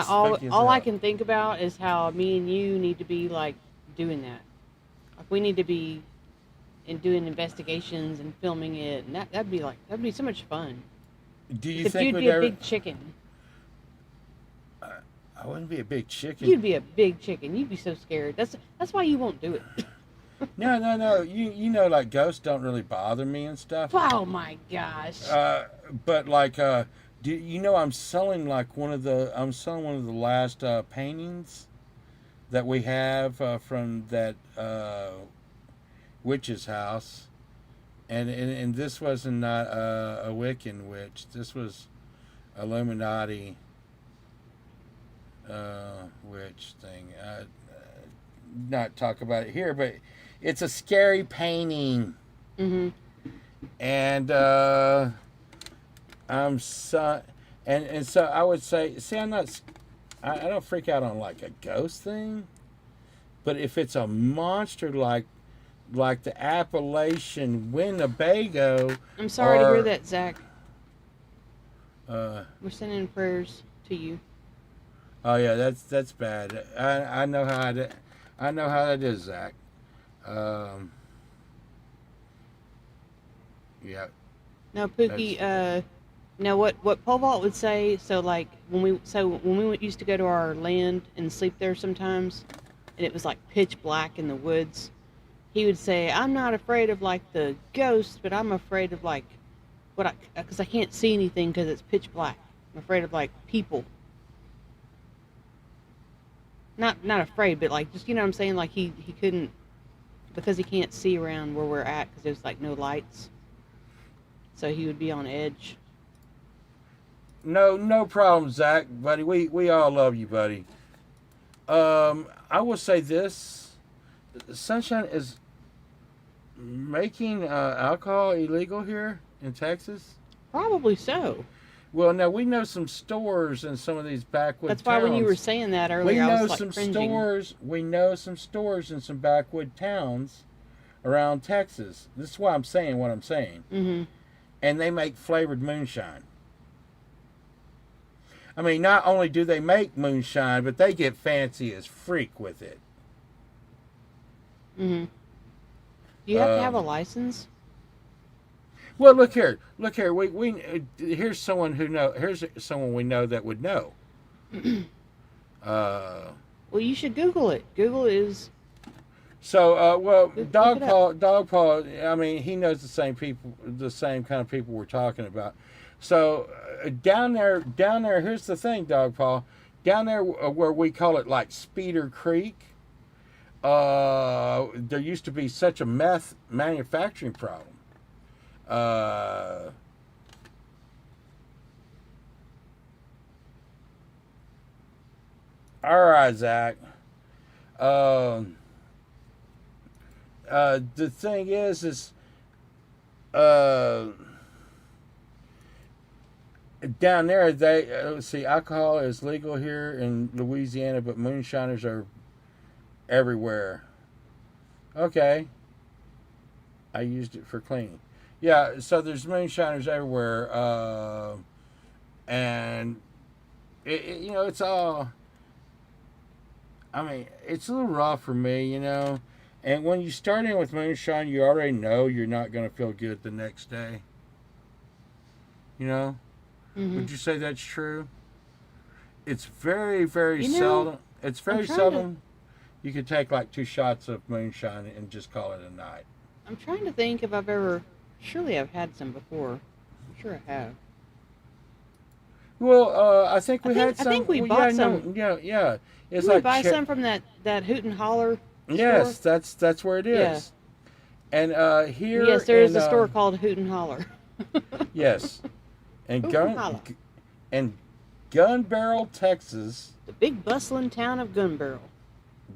all I can think about is how me and you need to be like doing that. Like we need to be doing investigations and filming it, and that'd be so much fun. Do you If think you'd be a big chicken. I wouldn't be a big chicken. You'd be a big chicken. You'd be so scared. That's why you won't do it. No. You know, like ghosts don't really bother me and stuff. Oh my gosh. But like, do you know I'm selling one of the last paintings that we have from that witch's house, and this wasn't not a Wiccan witch. This was Illuminati witch thing. Not talk about it here, but it's a scary painting. Mm-hmm. And I'm so and so I would say, see, I don't freak out on like a ghost thing, but if it's a monster like the Appalachian Winnebago. I'm sorry to hear that, Zach. We're sending prayers to you. Oh yeah, that's bad. I know how that is, Zach. Yeah. Now, Pookie. Now, what Pole Vault would say. So, like when we used to go to our land and sleep there sometimes, and it was like pitch black in the woods. He would say, "I'm not afraid of like the ghosts, but I'm afraid of like because I can't see anything because it's pitch black. I'm afraid of like people." Not afraid, but like just what I'm saying. Like he couldn't because he can't see around where we're at because there's like no lights. So he would be on edge. No problem, Zach, buddy. We all love you, buddy. I will say this: Sunshine is making alcohol illegal here in Texas. Probably so. Well, now we know some stores in some of these backwood towns. That's why when you were saying that earlier, I was like cringing. We know some stores in some backwood towns around Texas. This is why I'm saying what I'm saying. Mm-hmm. And they make flavored moonshine. I mean, not only do they make moonshine, but they get fancy as freak with it. Mm-hmm. Do you have to have a license? Well, look here. Here's someone Here's someone we know that would know. Well, you should Google it. Google is. So, Dog Paw. I mean, he knows the same kind of people we're talking about. So, down there. Here's the thing, Dog Paw. Down there, where we call it like Speeder Creek. There used to be such a meth manufacturing problem. All right, Zach. The thing is down there they see alcohol is legal here in Louisiana, but moonshiners are everywhere. Okay. I used it for cleaning. Yeah, so there's moonshiners everywhere, and it's all. I mean, it's a little rough for me, And when you start in with moonshine, you already know you're not going to feel good the next day. You know? Mhm. Would you say that's true? It's very, very You know, seldom. It's I'm very trying to seldom you can take like 2 shots of moonshine and just call it a night. I'm trying to think if I've ever. Surely I've had some before. I'm sure I have. Well, I think I we think had I think some. we Well, yeah, bought no, some. yeah, yeah. It's Didn't we like buy some from that Hoot and Holler store? yes, that's where it Yeah. is. And here Yes, there is in a store called Hoot and Holler. yes, and Hoot and Holler. and Gun Barrel, Texas, The big bustling town of Gun Barrel.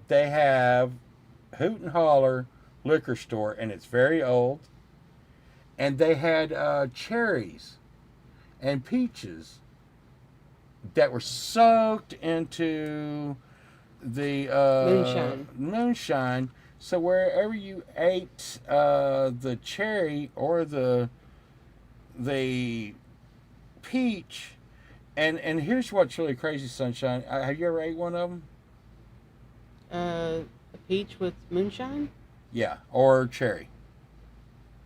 they have Hoot and Holler liquor store, and it's very old. And they had cherries and peaches that were soaked into the Moonshine. moonshine. So wherever you ate the cherry or the peach, and here's what's really crazy, Sunshine. Have you ever ate one of them? A peach with moonshine? Yeah, or cherry.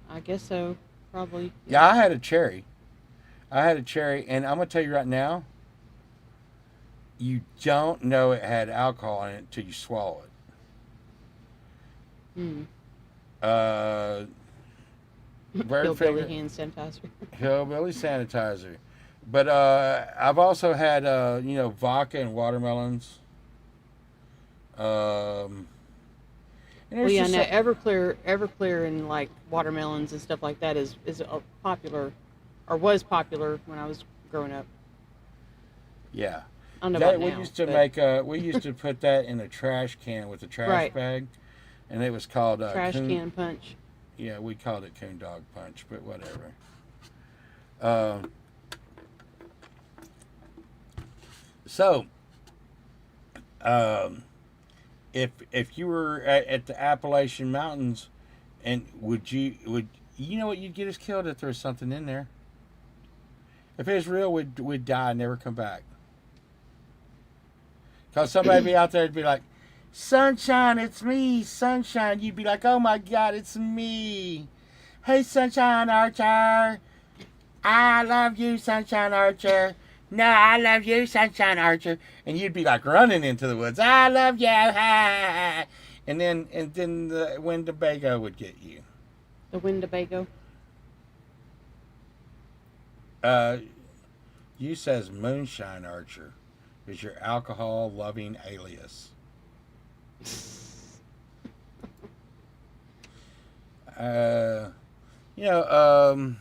I guess so. Probably. Yeah, I had a cherry. And I'm gonna tell you right now, you don't know it had alcohol in it until you swallow Hmm. it. Bird Hillbilly finger, hand sanitizer. hillbilly sanitizer. But I've also had vodka and watermelons. Um, and Well, there's yeah, just now Everclear and like watermelons and stuff like that is popular, or was popular when I was growing up. yeah. I don't know That about we now, used to but make. We used to put that in a trash can with a trash right, bag, and it was called trash coon. can punch. Yeah, we called it coon dog punch, but whatever. Um, so, um, if you were at the Appalachian Mountains, and would you know what you'd get us killed if there was something in there? If it was real, we'd die and never come back. Cause somebody'd be out there and be like, "Sunshine, it's me, Sunshine." You'd be like, "Oh my God, it's me. Hey, Sunshine Archer. I love you, Sunshine Archer. No, I love you, Sunshine Archer." And you'd be like running into the woods. "I love you." Ha. And then the Winnebago would get you. The Winnebago. Uh, you says Moonshine Archer is your alcohol loving alias. Uh, you know,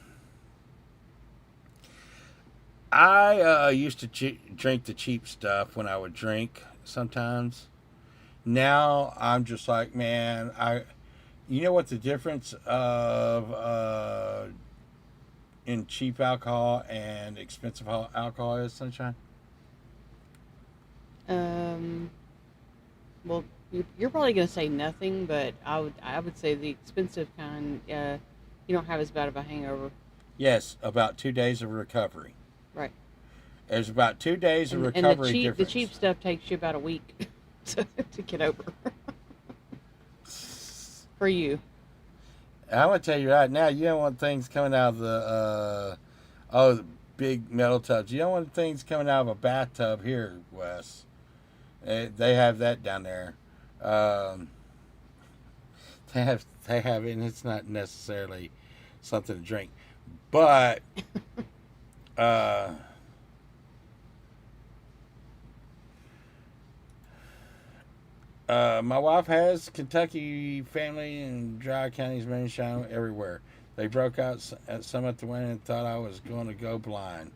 I used to drink the cheap stuff when I would drink sometimes. Now I'm just like, man, you know what the difference of in cheap alcohol and expensive alcohol is, Sunshine? Um. Well, you're probably gonna say nothing, but I would say the expensive kind. You don't have as bad of a hangover. Yes, about 2 days of recovery. Right. There's about 2 days of And the recovery cheap the difference. cheap stuff takes you about a week to get over. For you. I'm gonna tell you right now, you don't want things coming out of the big metal tubs. You don't want things coming out of a bathtub here, Wes. They have that down there. Um, they have, and it's not necessarily something to drink, but uh, my wife has Kentucky family and Dry County's moonshine everywhere. They broke out some at the window and thought I was going to go blind.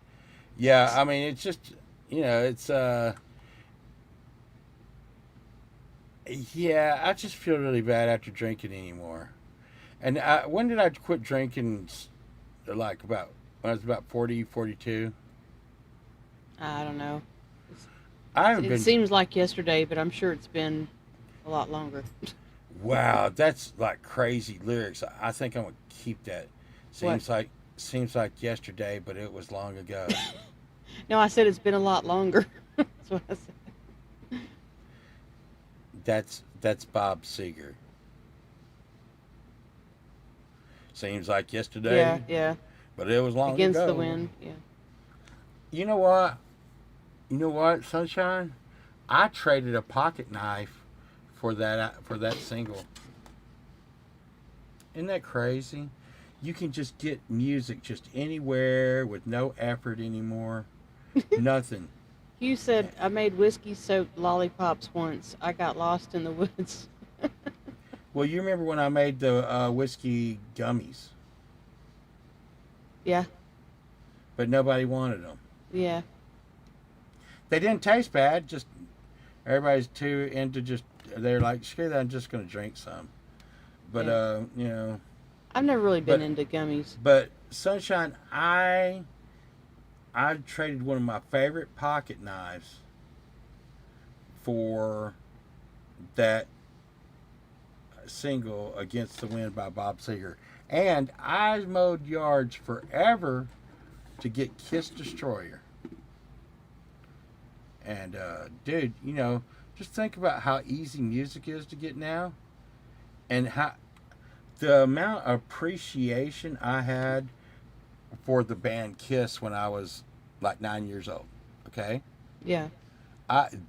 Yeah, I mean it's just it's yeah, I just feel really bad after drinking anymore. And when did I quit drinking? Like about when I was about 40, 42. I don't know. I haven't It been. seems like yesterday, but I'm sure it's been a lot longer. Wow, that's like crazy lyrics. I think I'm gonna keep that. What? Seems like yesterday, but it was long ago. No, I said it's been a lot longer. That's what I said. That's Bob Seger. Seems like Yeah, yesterday, yeah. but it was long Against the ago. wind. Yeah. You know what? You know what, Sunshine? I traded a pocket knife for that single. Isn't that crazy? You can just get music just anywhere with no effort anymore. Nothing. You said I made whiskey soaked lollipops once. I got lost in the woods. Well, you remember when I made the whiskey gummies, Yeah, but nobody wanted them. yeah. They didn't taste bad. Just everybody's too into just. They're like, screw that. I'm just gonna drink some. But Yeah. I've never really been but into gummies. but Sunshine, I traded one of my favorite pocket knives for that single "Against the Wind" by Bob Seger, and I mowed yards forever to get "Kiss Destroyer." And dude, just think about how easy music is to get now, and how the amount of appreciation I had for the band Kiss when I was like 9 years old. Okay, Yeah.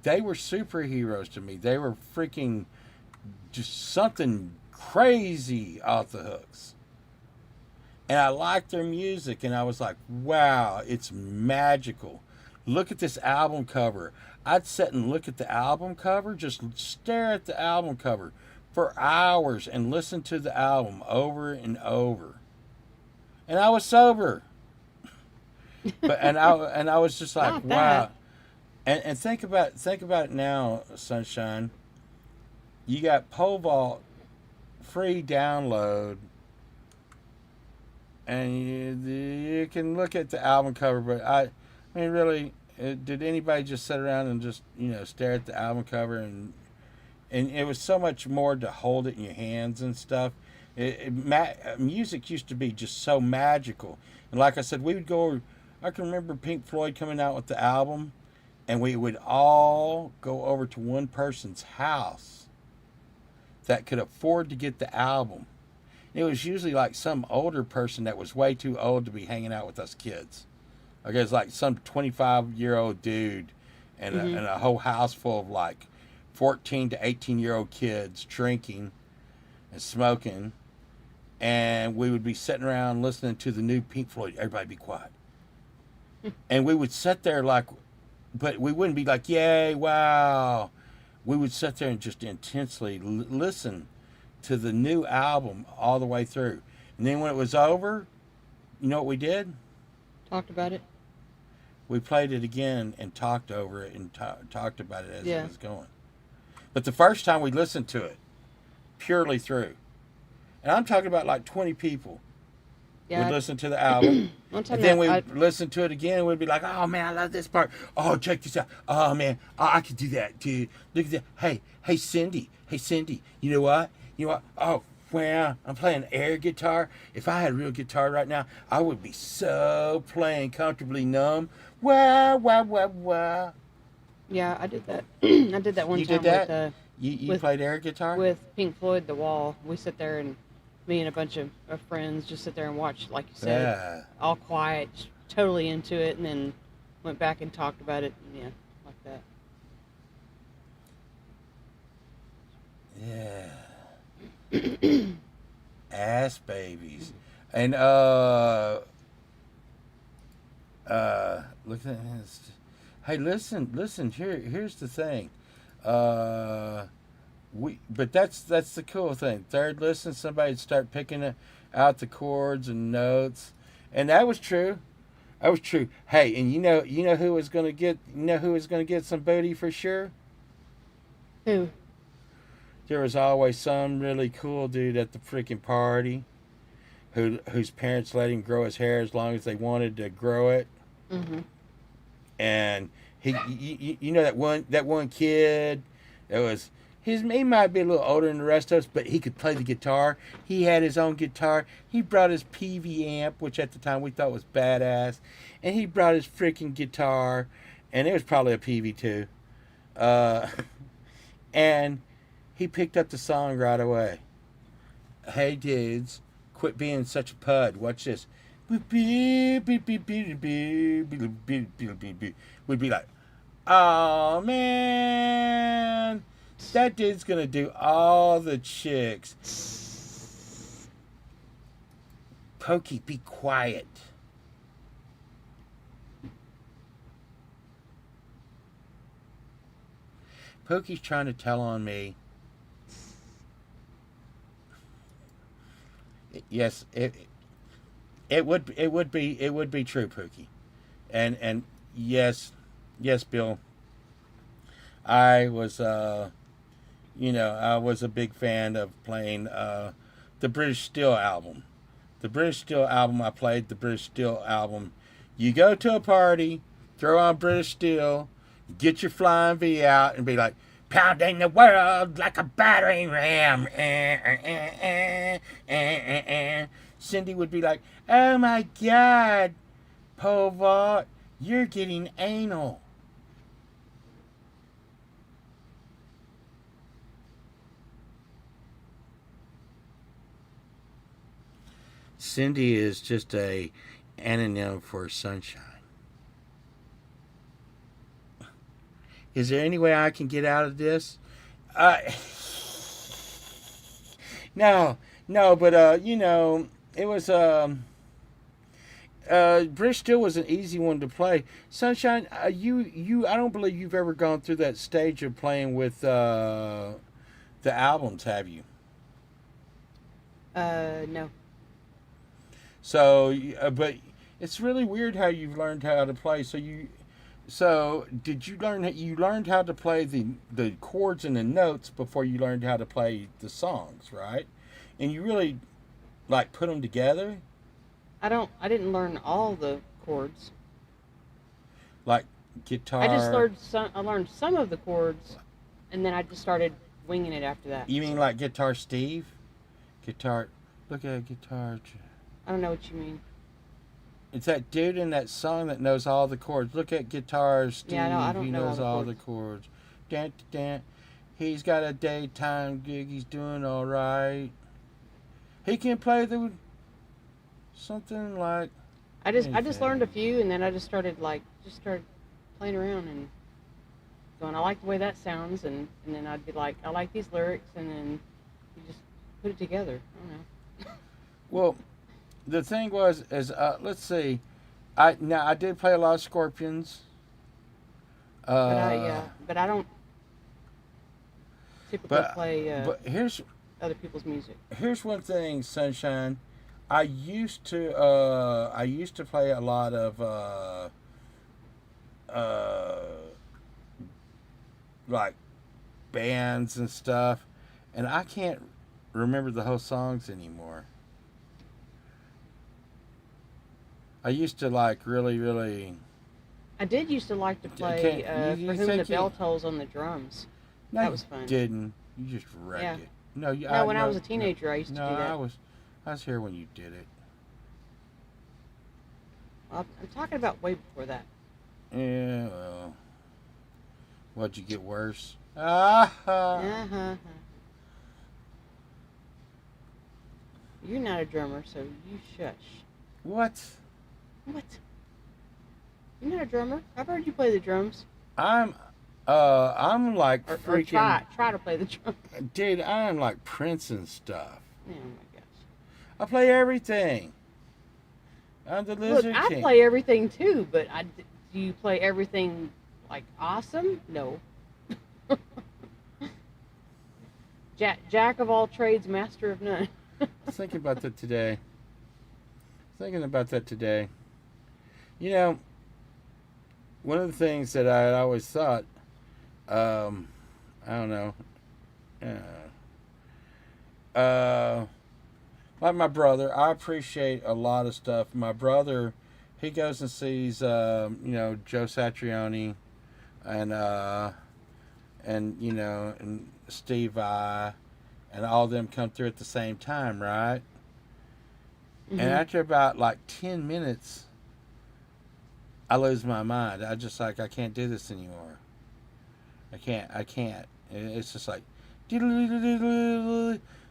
they were superheroes to me. They were freaking just something crazy off the hooks. And I liked their music, and I was like, wow, it's magical. Look at this album cover. I'd sit and look at the album cover, just stare at the album cover for hours and listen to the album over and over. And I was sober. And I was just like, Not that. wow. And think about it now, Sunshine. You got Pole Vault free download, and you can look at the album cover. But I mean, really, did anybody just sit around and just stare at the album cover, and it was so much more to hold it in your hands and stuff. Music used to be just so magical, and like I said, we would go. I can remember Pink Floyd coming out with the album, and we would all go over to one person's house that could afford to get the album. It was usually like some older person that was way too old to be hanging out with us kids. Okay, it's like some 25-year-old dude and a, Mhm. and a whole house full of like 14 to 18-year-old kids drinking and smoking. And we would be sitting around listening to the new Pink Floyd. Everybody be quiet. And we would sit there like, but we wouldn't be like, yay, wow. We would sit there and just intensely listen to the new album all the way through. And then when it was over, you know what we did? Talked about it. We played it again and talked over it and talked about it as Yeah. it was going. But the first time we listened to it purely through, and I'm talking about like 20 people Yeah. would listen to the album. One time And then that we'd listen to it again and we'd be like, oh man, I love this part. Oh, check this out. Oh man, I could do that, dude. Look at that. Hey, Cindy. Hey, Cindy. You know what? Oh, well, I'm playing air guitar. If I had a real guitar right now, I would be so playing comfortably numb. Wah, wah, wah, wah. Yeah, I did that. I did that one You time did that? with You with played air guitar? with Pink Floyd, The Wall. We sit there and me and a bunch of friends just sit there and watch, like you said, Yeah. all quiet, totally into it, and then went back and talked about it. And yeah, like Yeah. Ass babies. And look at this. Hey, listen. Here's the thing. But that's the cool thing. Third listen, somebody'd start picking out the chords and notes, and that was true. That was true. Hey, and you know who was gonna get some booty for sure? that. Who? There was always some really cool dude at the freaking party whose parents let him grow his hair as long as they wanted to grow it. Mhm. And he, you know that one kid that was he might be a little older than the rest of us, but he could play the guitar. He had his own guitar. He brought his PV amp, which at the time we thought was badass, and he brought his freaking guitar, and it was probably a PV too. Uh, and he picked up the song right away. Hey dudes, quit being such a pud. Watch this. We'd be like, oh man, that dude's gonna do all the chicks. Pokey, be quiet. Pokey's trying to tell on me. Yes, it would be true, Pookie, and yes, Bill. I was I was a big fan of playing the British Steel album. The British Steel album, I played the British Steel album. You go to a party, throw on British Steel, get your flying V out, and be like, pounding the world like a battering ram. Cindy would be like, oh my God, Povart, you're getting anal. Cindy is just a anonym for sunshine. Is there any way I can get out of this? No, but it was British Steel was an easy one to play. Sunshine, you I don't believe you've ever gone through that stage of playing with the albums, have you? No. So, but it's really weird how you've learned how to play. So did you learned how to play the chords and the notes before you learned how to play the songs, right? And you really like put them together? I didn't learn all the chords. Like guitar. I learned some of the chords, and then I just started winging it after that. You mean like Guitar Steve? Guitar. Look at Guitar. I don't know what you mean. It's that dude in that song that knows all the chords. Look at Guitar Steve. Yeah, I don't he know knows all the chords. Dan, dan. He's got a daytime gig. He's doing all right. He can play something like. I just learned a few, and then I just started playing around and going, I like the way that sounds, and then I'd be like, I like these lyrics, and then you just put it together. I don't know. Well, the thing was, let's see, I did play a lot of Scorpions. But I don't typically play but here's other people's music. Here's one thing, Sunshine. I used to play a lot of like bands and stuff, and I can't remember the whole songs anymore. I used to like really. I did used to like to play For Whom the Bell Tolls on the drums. No, that was fun. You didn't. You just wrecked it. No, when I was a teenager, I used to do that. I was here when you did it. I'm talking about way before that. Yeah, well. What'd you get worse? You're not a drummer, so you shush. What? You're not a drummer. I've heard you play the drums. I'm like freaking. Or try to play the drums. Dude, I'm like Prince and stuff. Oh my gosh. I play everything. I'm the Lizard King. I play everything too, but do you play everything like awesome? No. Jack of all trades, master of none. I was thinking about that today. You know, one of the things that I had always thought, I don't know, like my brother, I appreciate a lot of stuff. My brother, he goes and sees, Joe Satriani, and Steve Vai, and all of them come through at the same time, right? And Mhm. after about like 10 minutes, I lose my mind. I just like, I can't do this anymore. I can't. It's just like,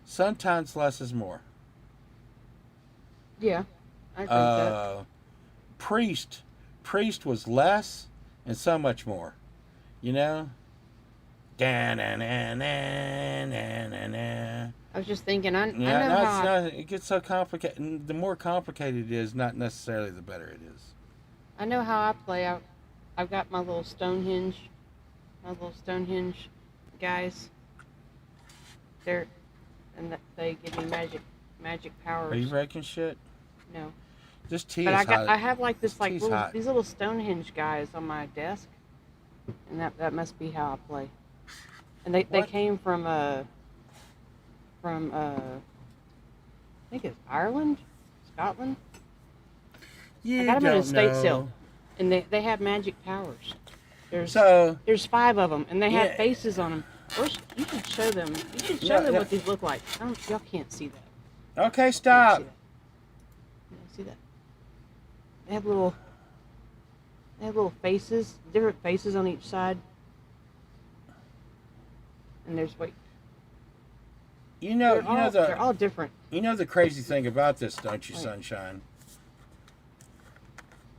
sometimes less is more. Yeah, I agree with that. Uh, Priest, Priest was less and so much more. You know? Yeah, I was just thinking. I know no, how it's not. It gets so complicated. The more complicated it is, not necessarily the better it is. I know how I play. I've got my little Stonehenge guys. They're they give me magic Are you powers. breaking shit? No, This tea but is I hot. have like This this tea's hot. these little Stonehenge guys on my desk, and that must be how I play. And they What? came from I think it's Ireland, Scotland. I You got them at an don't estate sale, know. and they have magic powers. There's So, there's 5 of them, and they have yeah. faces on them. You should show them. You should show No, them no. what these look like. Y'all can't see that. Okay, Y'all can't see stop. that. You don't see that. They have little faces, different faces on each side. And there's wait, they're all different. You know the crazy thing about this, don't you, Wait, Sunshine?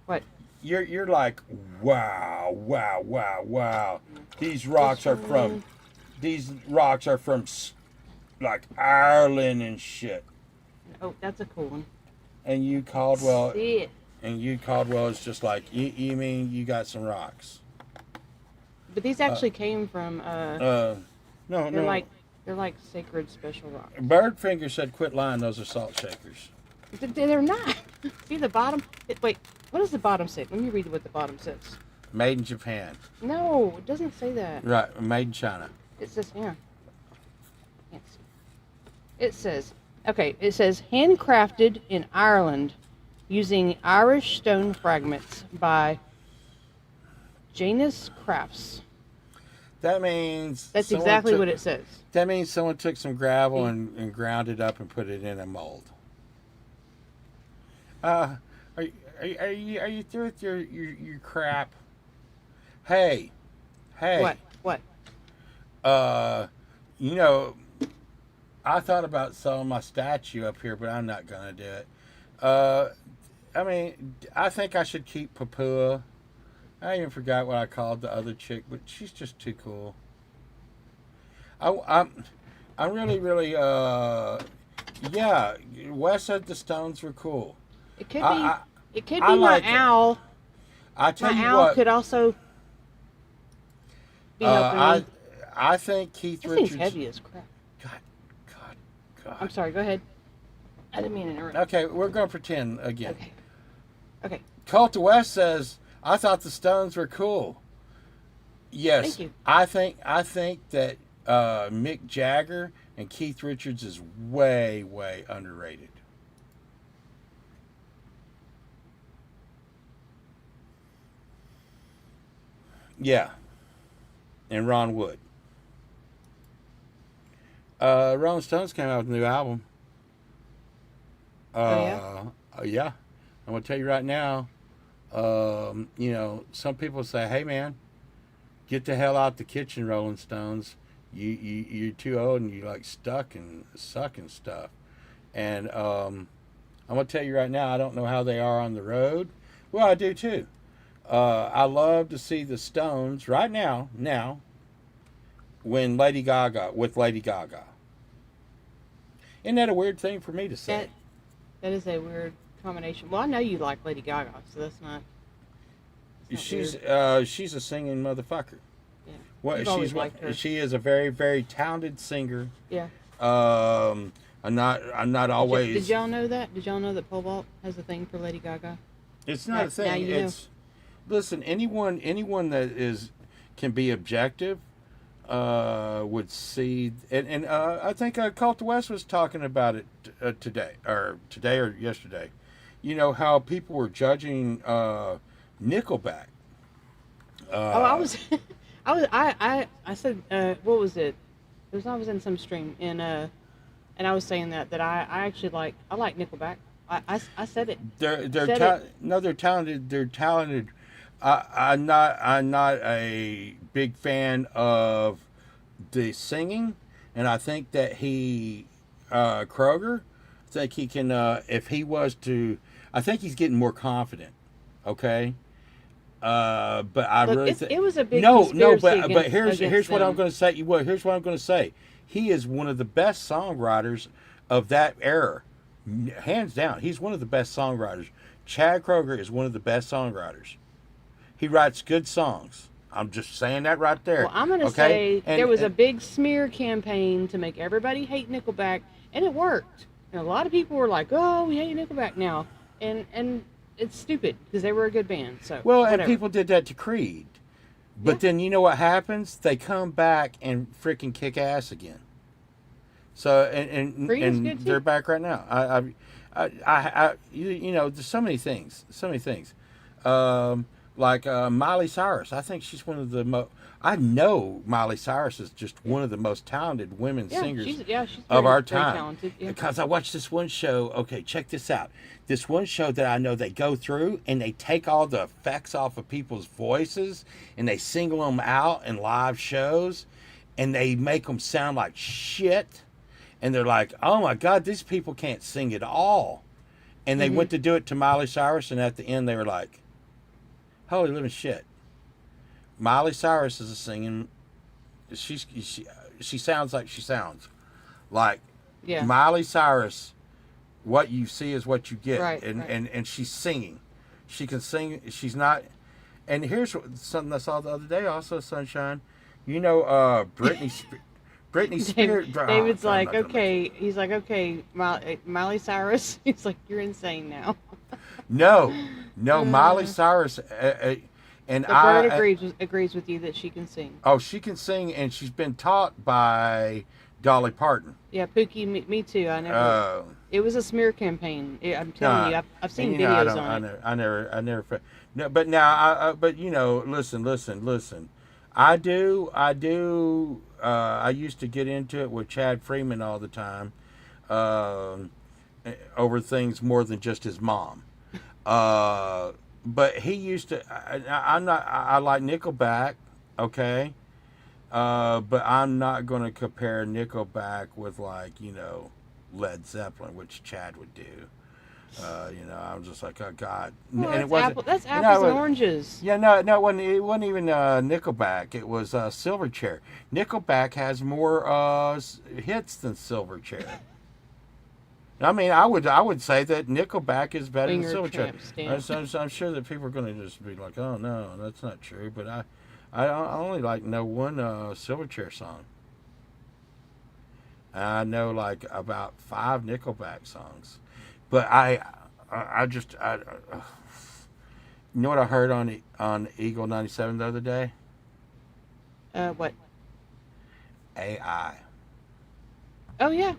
what? You're like, wow, wow, wow, wow. These rocks This are from one. these rocks are from like Ireland and shit. Oh, that's a cool one. And you Caldwell See it. is just like, you mean you got some rocks? But these actually came from No, they're no. like sacred special rocks. Birdfinger said, "Quit lying. Those are salt shakers." They're not. See the bottom? Wait, what does the bottom say? Let me read what the bottom says. Made in Japan. No, it doesn't say that. Right, made in China. It says here. Can't see. It says handcrafted in Ireland using Irish stone fragments by Janus Crafts. That means That's exactly what it says. That means someone took some gravel and ground it up and put it in a mold. Are you through with your crap? Hey. What? You know, I thought about selling my statue up here, but I'm not gonna do it. I mean, I think I should keep Papua. I even forgot what I called the other chick, but she's just too cool. I'm really, yeah. Wes said the Stones were cool. It could I, be. It could I be like my it. owl. I tell My you owl what, could also be helping me. I think Keith This thing's Richards. heavy as crap. God. I'm sorry. Go ahead. I didn't mean to interrupt. Okay, we're gonna pretend again. Okay. Cult of West says, I thought the Stones were cool. Yes, Thank you. I think that Mick Jagger and Keith Richards is way underrated. Yeah, and Ron Wood. Rolling Stones came out with a new album. Yeah. I'm gonna tell you right now. You know, some people say, "Hey, man, get the hell out the kitchen, Rolling Stones. You're too old and you like stuck and sucking stuff." And I'm gonna tell you right now, I don't know how they are on the road. Well, I do too. I love to see the Stones right now. When with Lady Gaga. Isn't that a weird thing for me to say? That is a weird combination. Well, I know you like Lady Gaga, so that's not weird. She's a singing motherfucker. Yeah. Well, You've always liked her. she is a very talented singer. Yeah. I'm not always. Did y'all know that? Did y'all know that Pole Vault has a thing for Lady Gaga? It's not a thing. Now you know. It's listen. Anyone that can be objective would see, and I think Cult West was talking about it today or yesterday. You know how people were judging Nickelback. I said, what was it? It was I was in some stream, and I was saying that I actually I like Nickelback. I said it. They're Said it. no, they're talented. They're talented. I'm not a big fan of the singing, and I think that Kroger, I think he can if he was to, I think he's getting more confident. Okay, but I Look, really think it was a big no, conspiracy but against here's what I'm them. going to say. Well, here's what I'm going to say. He is one of the best songwriters of that era, hands down. He's one of the best songwriters. Chad Kroger is one of the best songwriters. He writes good songs. I'm just saying that right there. Well, I'm gonna Okay, say there was a big smear campaign to make everybody hate Nickelback, and it worked. And a lot of people were like, "Oh, we hate Nickelback now," and it's stupid because they were a good band. So well, and whatever. people did that to Creed, Yeah, but then you know what happens? They come back and freaking kick ass again. So Creed was and good they're too. back right now. You know, there's so many things, so many things. Like Miley Cyrus, I think she's one of the most. I know Miley Cyrus is just one of the most talented women singers She's of very our very time. talented. Yeah. Because I watched this one show. Okay, check this out. This one show that I know they go through and they take all the effects off of people's voices and they single them out in live shows and they make them sound like shit. And they're like, oh my God, these people can't sing at all. And they Mhm. went to do it to Miley Cyrus, and at the end they were like, holy living shit. Miley Cyrus is a singing. She sounds like she sounds. Like Yeah. Miley Cyrus, what you see is what you get. Right. And, Right. and, and she's singing. She can sing. She's not. And here's something I saw the other day also, Sunshine. You know, Britney Spears. David's I'm like, not gonna mention. okay. He's like, okay, Miley Cyrus. He's like, you're insane now. No, no, Miley Uh, Cyrus, and but Bird agrees with you that she can sing. oh, she can sing, and she's been taught by Dolly Parton. Yeah, Pookie, me too. I never. Uh, It was a smear campaign. I'm telling nah, you, I've and seen you know, I videos don't, on it. I never. No, but now, but you know, listen. I do. I used to get into it with Chad Freeman all the time, um, over things more than just his mom. Uh, but he used to. I'm not. I like Nickelback. Okay. But I'm not going to compare Nickelback with like Led Zeppelin, which Chad would do. You know, I was just like, oh God, Well, and it wasn't. That's No, apples and oranges. yeah, no, no, it wasn't even Nickelback. It was Silverchair. Nickelback has more hits than Silverchair. I mean, I would say that Nickelback is better than Winger Silverchair. tramp stamp. I'm sure that people are going to just be like, oh no, that's not true. But I only like know one Silverchair song. I know like about five Nickelback songs, but I just you know what I heard on Eagle 97 the other day? What? AI. Oh yeah.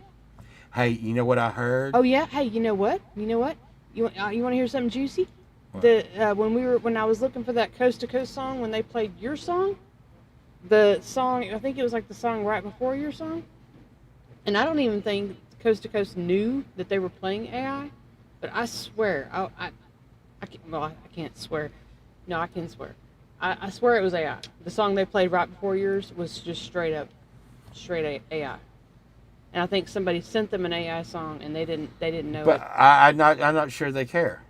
Hey, you know what I heard? Oh yeah. Hey, you know what? You know what? You want to hear something juicy? What? The when I was looking for that Coast to Coast song when they played your song, the song I think it was like the song right before your song, and I don't even think Coast to Coast knew that they were playing AI, but I swear I can't, well I can't swear, no I can swear, I swear it was AI. The song they played right before yours was just straight AI, and I think somebody sent them an AI song and they didn't know But it. I'm not sure they care.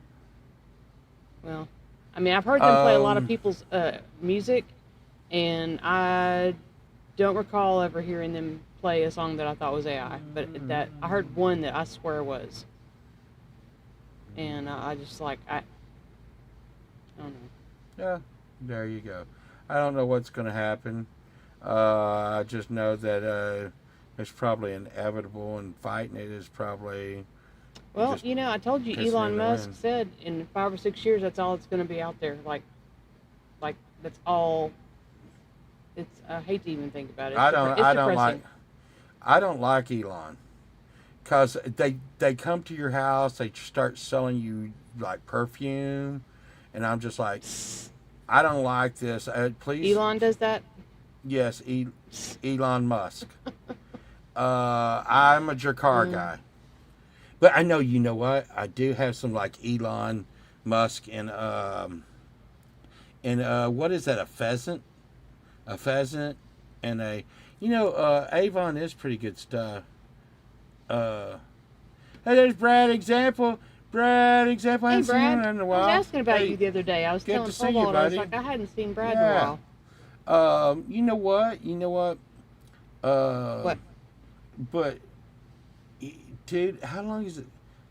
Well, I mean I've heard them play a lot of Um, people's music, and I don't recall ever hearing them play a song that I thought was AI, but that I heard one that I swear was, and I just like I don't know. yeah, there you go. I don't know what's going to happen. I just know that it's probably inevitable, and fighting it is probably Well, just I told you pissing in Elon the Musk wind. said in 5 or 6 years that's all it's going to be out there. Like that's all. It's I hate to even think about it. It's I don't like depressing. Elon because they come to your house, they start selling you like perfume, and I'm just like, I don't like this. Please, Elon does that. Yes, Elon Musk. I'm a Jakar Mm. guy. But I know, you know what? I do have some like Elon Musk and what is that? A pheasant, and Avon is pretty good stuff. Uh, hey, there's Brad example. Brad example. I Hey, haven't seen you Brad. in a I was while. asking about you Hey, the other day. I was good telling to see you, Cobalt, I was buddy. like, I hadn't seen Brad in a Yeah. while. You know what? You know what? Uh, What? but dude, how long is it?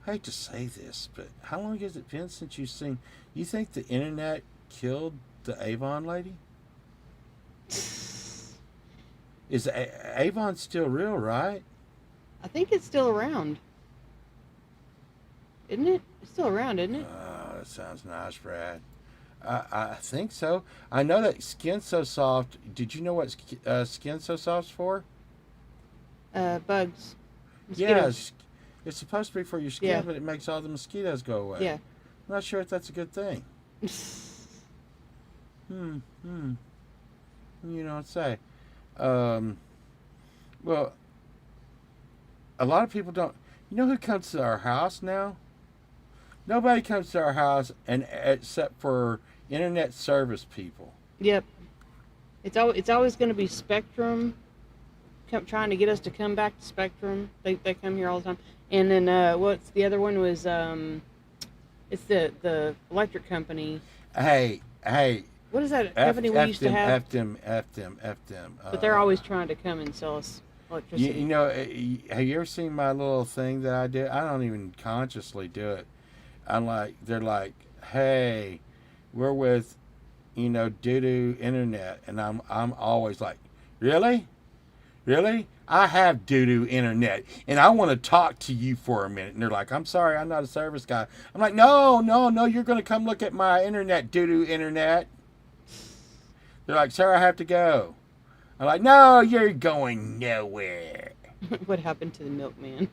I hate to say this, but how long has it been since you've seen? You think the internet killed the Avon lady? Is Avon still real, right? I think it's still around, isn't it? It's still around, isn't it? That sounds nice, Brad. I think so. I know that Skin So Soft. Did you know what Skin So Soft's for? Bugs. Yeah, Mosquitoes. it's supposed to be for your skin, Yeah. but it makes all the mosquitoes go away. Yeah. I'm not sure if that's a good thing. Hmm. You know what to say. Um, well, a lot of people don't. You know who comes to our house now? Nobody comes to our house, and except for internet service people. Yep. It's always going to be Spectrum, trying to get us to come back to Spectrum. They come here all the time. And then what's the other one was it's the electric company. Hey, What is that company we used to have? F them. But they're always trying to come and sell us electricity. You know, have you ever seen my little thing that I do? I don't even consciously do it. They're like, hey, we're with, doo-doo internet. And I'm always like, really? Really? I have doo-doo internet, and I want to talk to you for a minute. And they're like, I'm sorry, I'm not a service guy. I'm like, no, you're going to come look at my internet, doo-doo internet. They're like, sir, I have to go. I'm like, no, you're going nowhere. What happened to the milkman?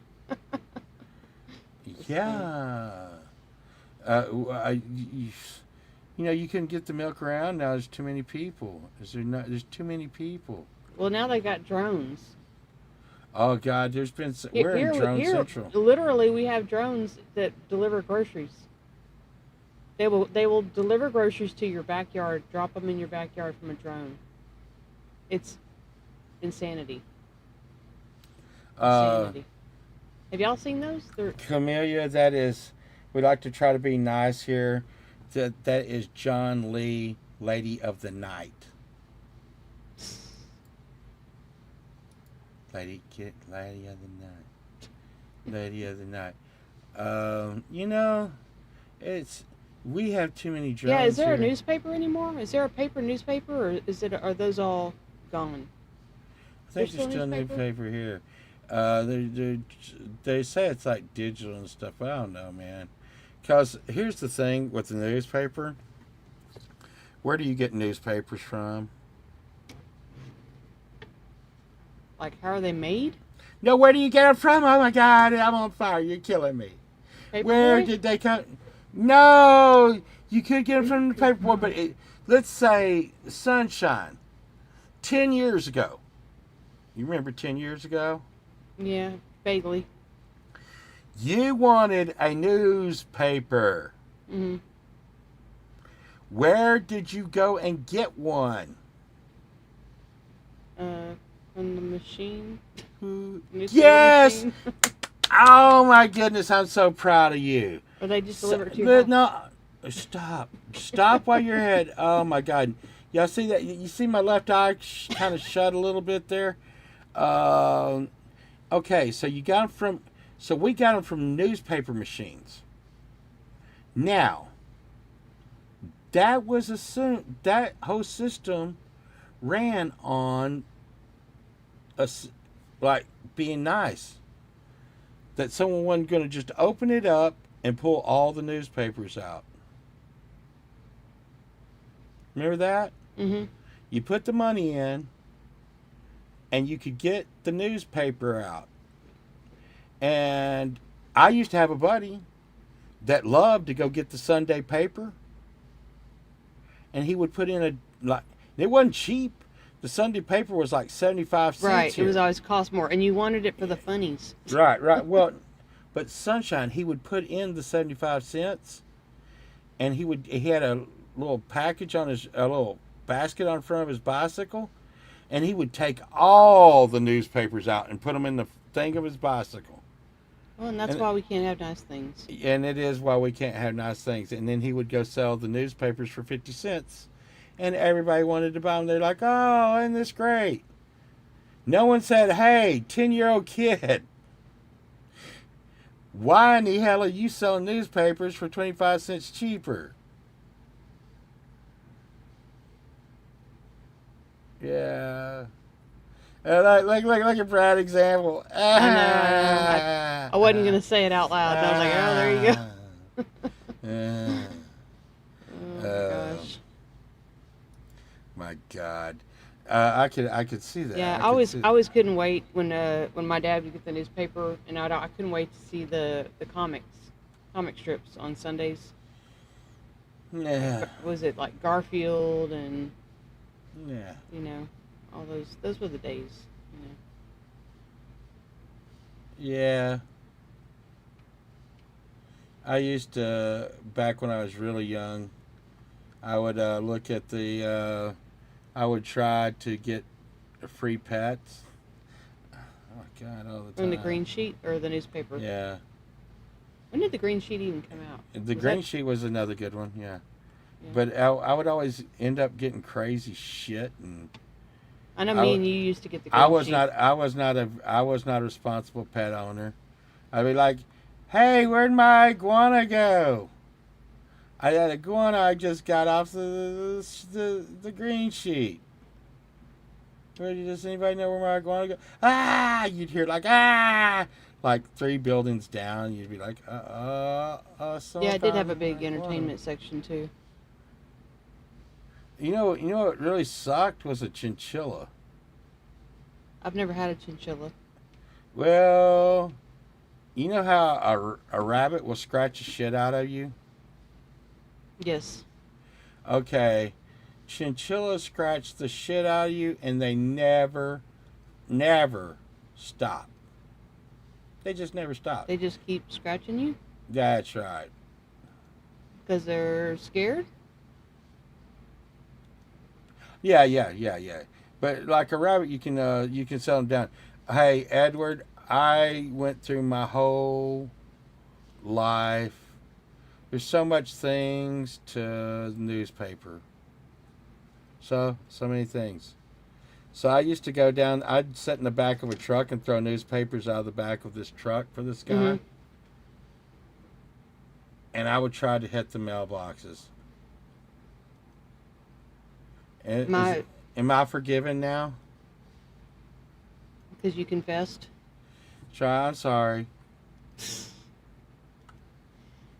Yeah. You couldn't get the milk around now. There's too many people. There's too many people. Well, now they got drones. Oh God, we're in Drone Central. Literally, we have drones that deliver groceries. They will deliver groceries to your backyard, drop them in your backyard from a drone. It's insanity. Insanity. Have y'all seen those? Camellia, we like to try to be nice here. That is John Lee, Lady of the Night. Lady of the Night. Lady of the Night. We have too many drones. Yeah, is there here. a newspaper anymore? Is there a paper newspaper, or are those all gone? I think there's still a newspaper here. They say it's like digital and stuff, but I don't know, man. Because here's the thing with the newspaper. Where do you get newspapers from? Like, how are they made? No, where do you get them from? Oh my God, I'm on fire. You're killing me. Where Paperboy? did they come? No, you could get them from the paperboy, but let's say Sunshine. 10 years ago. You remember 10 years ago? Yeah, vaguely. You wanted a newspaper. Mm-hmm. Where did you go and get one? On the machine. Yes! Machine. Oh my goodness, I'm so proud of you. Or they just deliver it to your house? No, stop while you're ahead. Oh my God. Y'all see that? You see my left eye kind of shut a little bit there? Okay, so we got them from newspaper machines. Now, that whole system ran on being nice. That someone wasn't going to just open it up and pull all the newspapers out. Remember that? Mm-hmm. You put the money in, and you could get the newspaper out. And I used to have a buddy that loved to go get the Sunday paper, and he would put in it wasn't cheap. The Sunday paper was like 75 cents. Right. Here. It was always cost more, and you wanted it for the funnies. Right. Well, but Sunshine, he would put in the 75 cents, and he had a little package on a little basket on front of his bicycle, and he would take all the newspapers out and put them in the thing of his bicycle. Well, and that's why we can't have nice things. And it is why we can't have nice things. And then he would go sell the newspapers for 50 cents. And everybody wanted to buy them. They're like, oh, isn't this great? No one said, hey, 10-year-old kid, why in the hell are you selling newspapers for 25 cents cheaper? Yeah. Like a Brad example. I know. I wasn't going to say it out loud. I was like, oh, there you go. Oh, gosh. My God. I could see that. Yeah, I always couldn't wait when my dad would get the newspaper, and I couldn't wait to see the comic strips on Sundays. Yeah. Was it like Garfield and yeah, all those were the days, Yeah. I used to, back when I was really young, I would look at I would try to get free pets. Oh, God, all the time. On the green sheet or the newspaper? Yeah. When did the green sheet even come out? The green sheet was another good one, yeah. But I would always end up getting crazy shit, and I know me and you used to get the green sheet. I was not a responsible pet owner. I'd be like, hey, where'd my iguana go? I had a iguana I just got off the green sheet. Does anybody know where my iguana go? Ah! You'd hear like, ah! Like 3 buildings down. You'd be like, Yeah, it did have a big entertainment section too. You know what really sucked was a chinchilla. I've never had a chinchilla. Well, you know how a rabbit will scratch the shit out of you? Yes. Okay. Chinchillas scratch the shit out of you, and they never stop. They just never stop. They just keep scratching you? That's right. Because they're scared? Yeah. But like a rabbit, you can settle them down. Hey, Edward, I went through my whole life. There's so much things to the newspaper. So many things. So I used to go down, I'd sit in the back of a truck and throw newspapers out of the back of this truck for this guy. Mm-hmm. And I would try to hit the mailboxes. And am I forgiven now? Because you confessed? I'm sorry.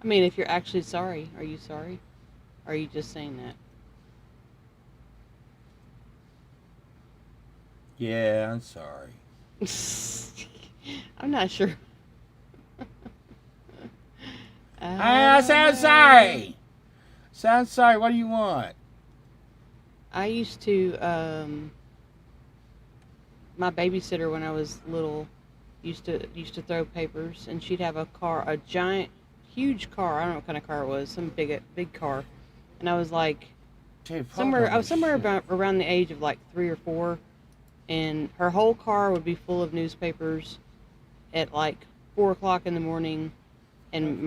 I mean, if you're actually sorry, are you sorry? Or are you just saying that? Yeah, I'm sorry. I'm not sure. I sound sorry. Sound sorry. What do you want? I used to, my babysitter when I was little used to throw papers, and she'd have a giant, huge car. I don't know what kind of car it was, some big car. And I was like, I was somewhere around the age of like 3 or 4, and her whole car would be full of newspapers at like 4 o'clock in the morning. And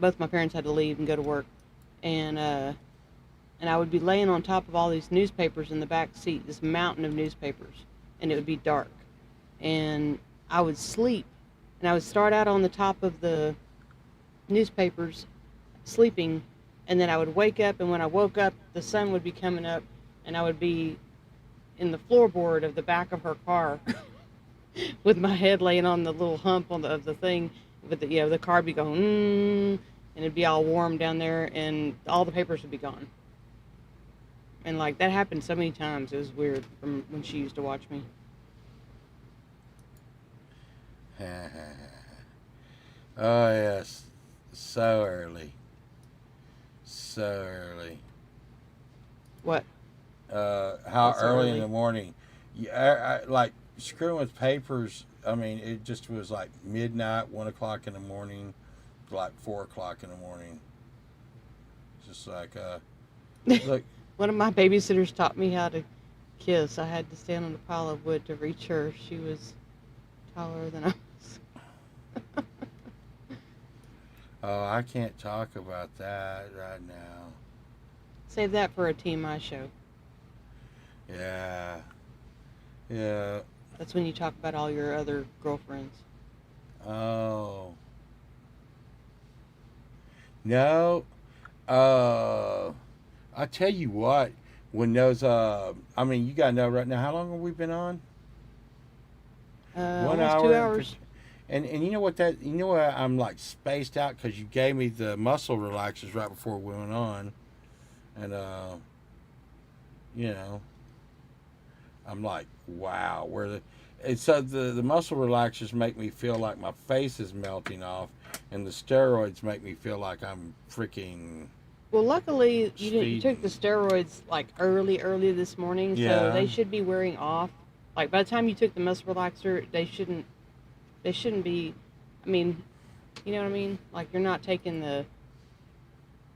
both my parents had to leave and go to work, and I would be laying on top of all these newspapers in the back seat, this mountain of newspapers, and it would be dark, and I would sleep, and I would start out on the top of the newspapers, sleeping, and then I would wake up, and when I woke up, the sun would be coming up, and I would be in the floorboard of the back of her car with my head laying on the little hump of the thing, with the car would be going, and it'd be all warm down there, and all the papers would be gone. And like that happened so many times, it was weird from when she used to watch me. Oh yes, so early. What? How That's early in early. the morning. Yeah, like screwing with papers. I mean, it just was like midnight, 1 o'clock in the morning, like 4 o'clock in the morning. Just like, look, One of my babysitters taught me how to kiss. I had to stand on a pile of wood to reach her. She was taller than I was. oh, I can't talk about that right now. Save that for a TMI show. Yeah, yeah. That's when you talk about all your other girlfriends. Oh, no. Uh, I tell you what, when those, I mean, you gotta know right now, how long have we been on? One Almost two hour and hours. 50. And you know what you know what, I'm like spaced out because you gave me the muscle relaxers right before we went on, and you know, I'm like, wow, where the, and so the muscle relaxers make me feel like my face is melting off, and the steroids make me feel like I'm freaking Well, luckily you didn't. You took the speeding. steroids like early this morning, so Yeah. they should be wearing off. Like by the time you took the muscle relaxer, they shouldn't. They shouldn't be. I mean, you know what I mean? Like you're not taking the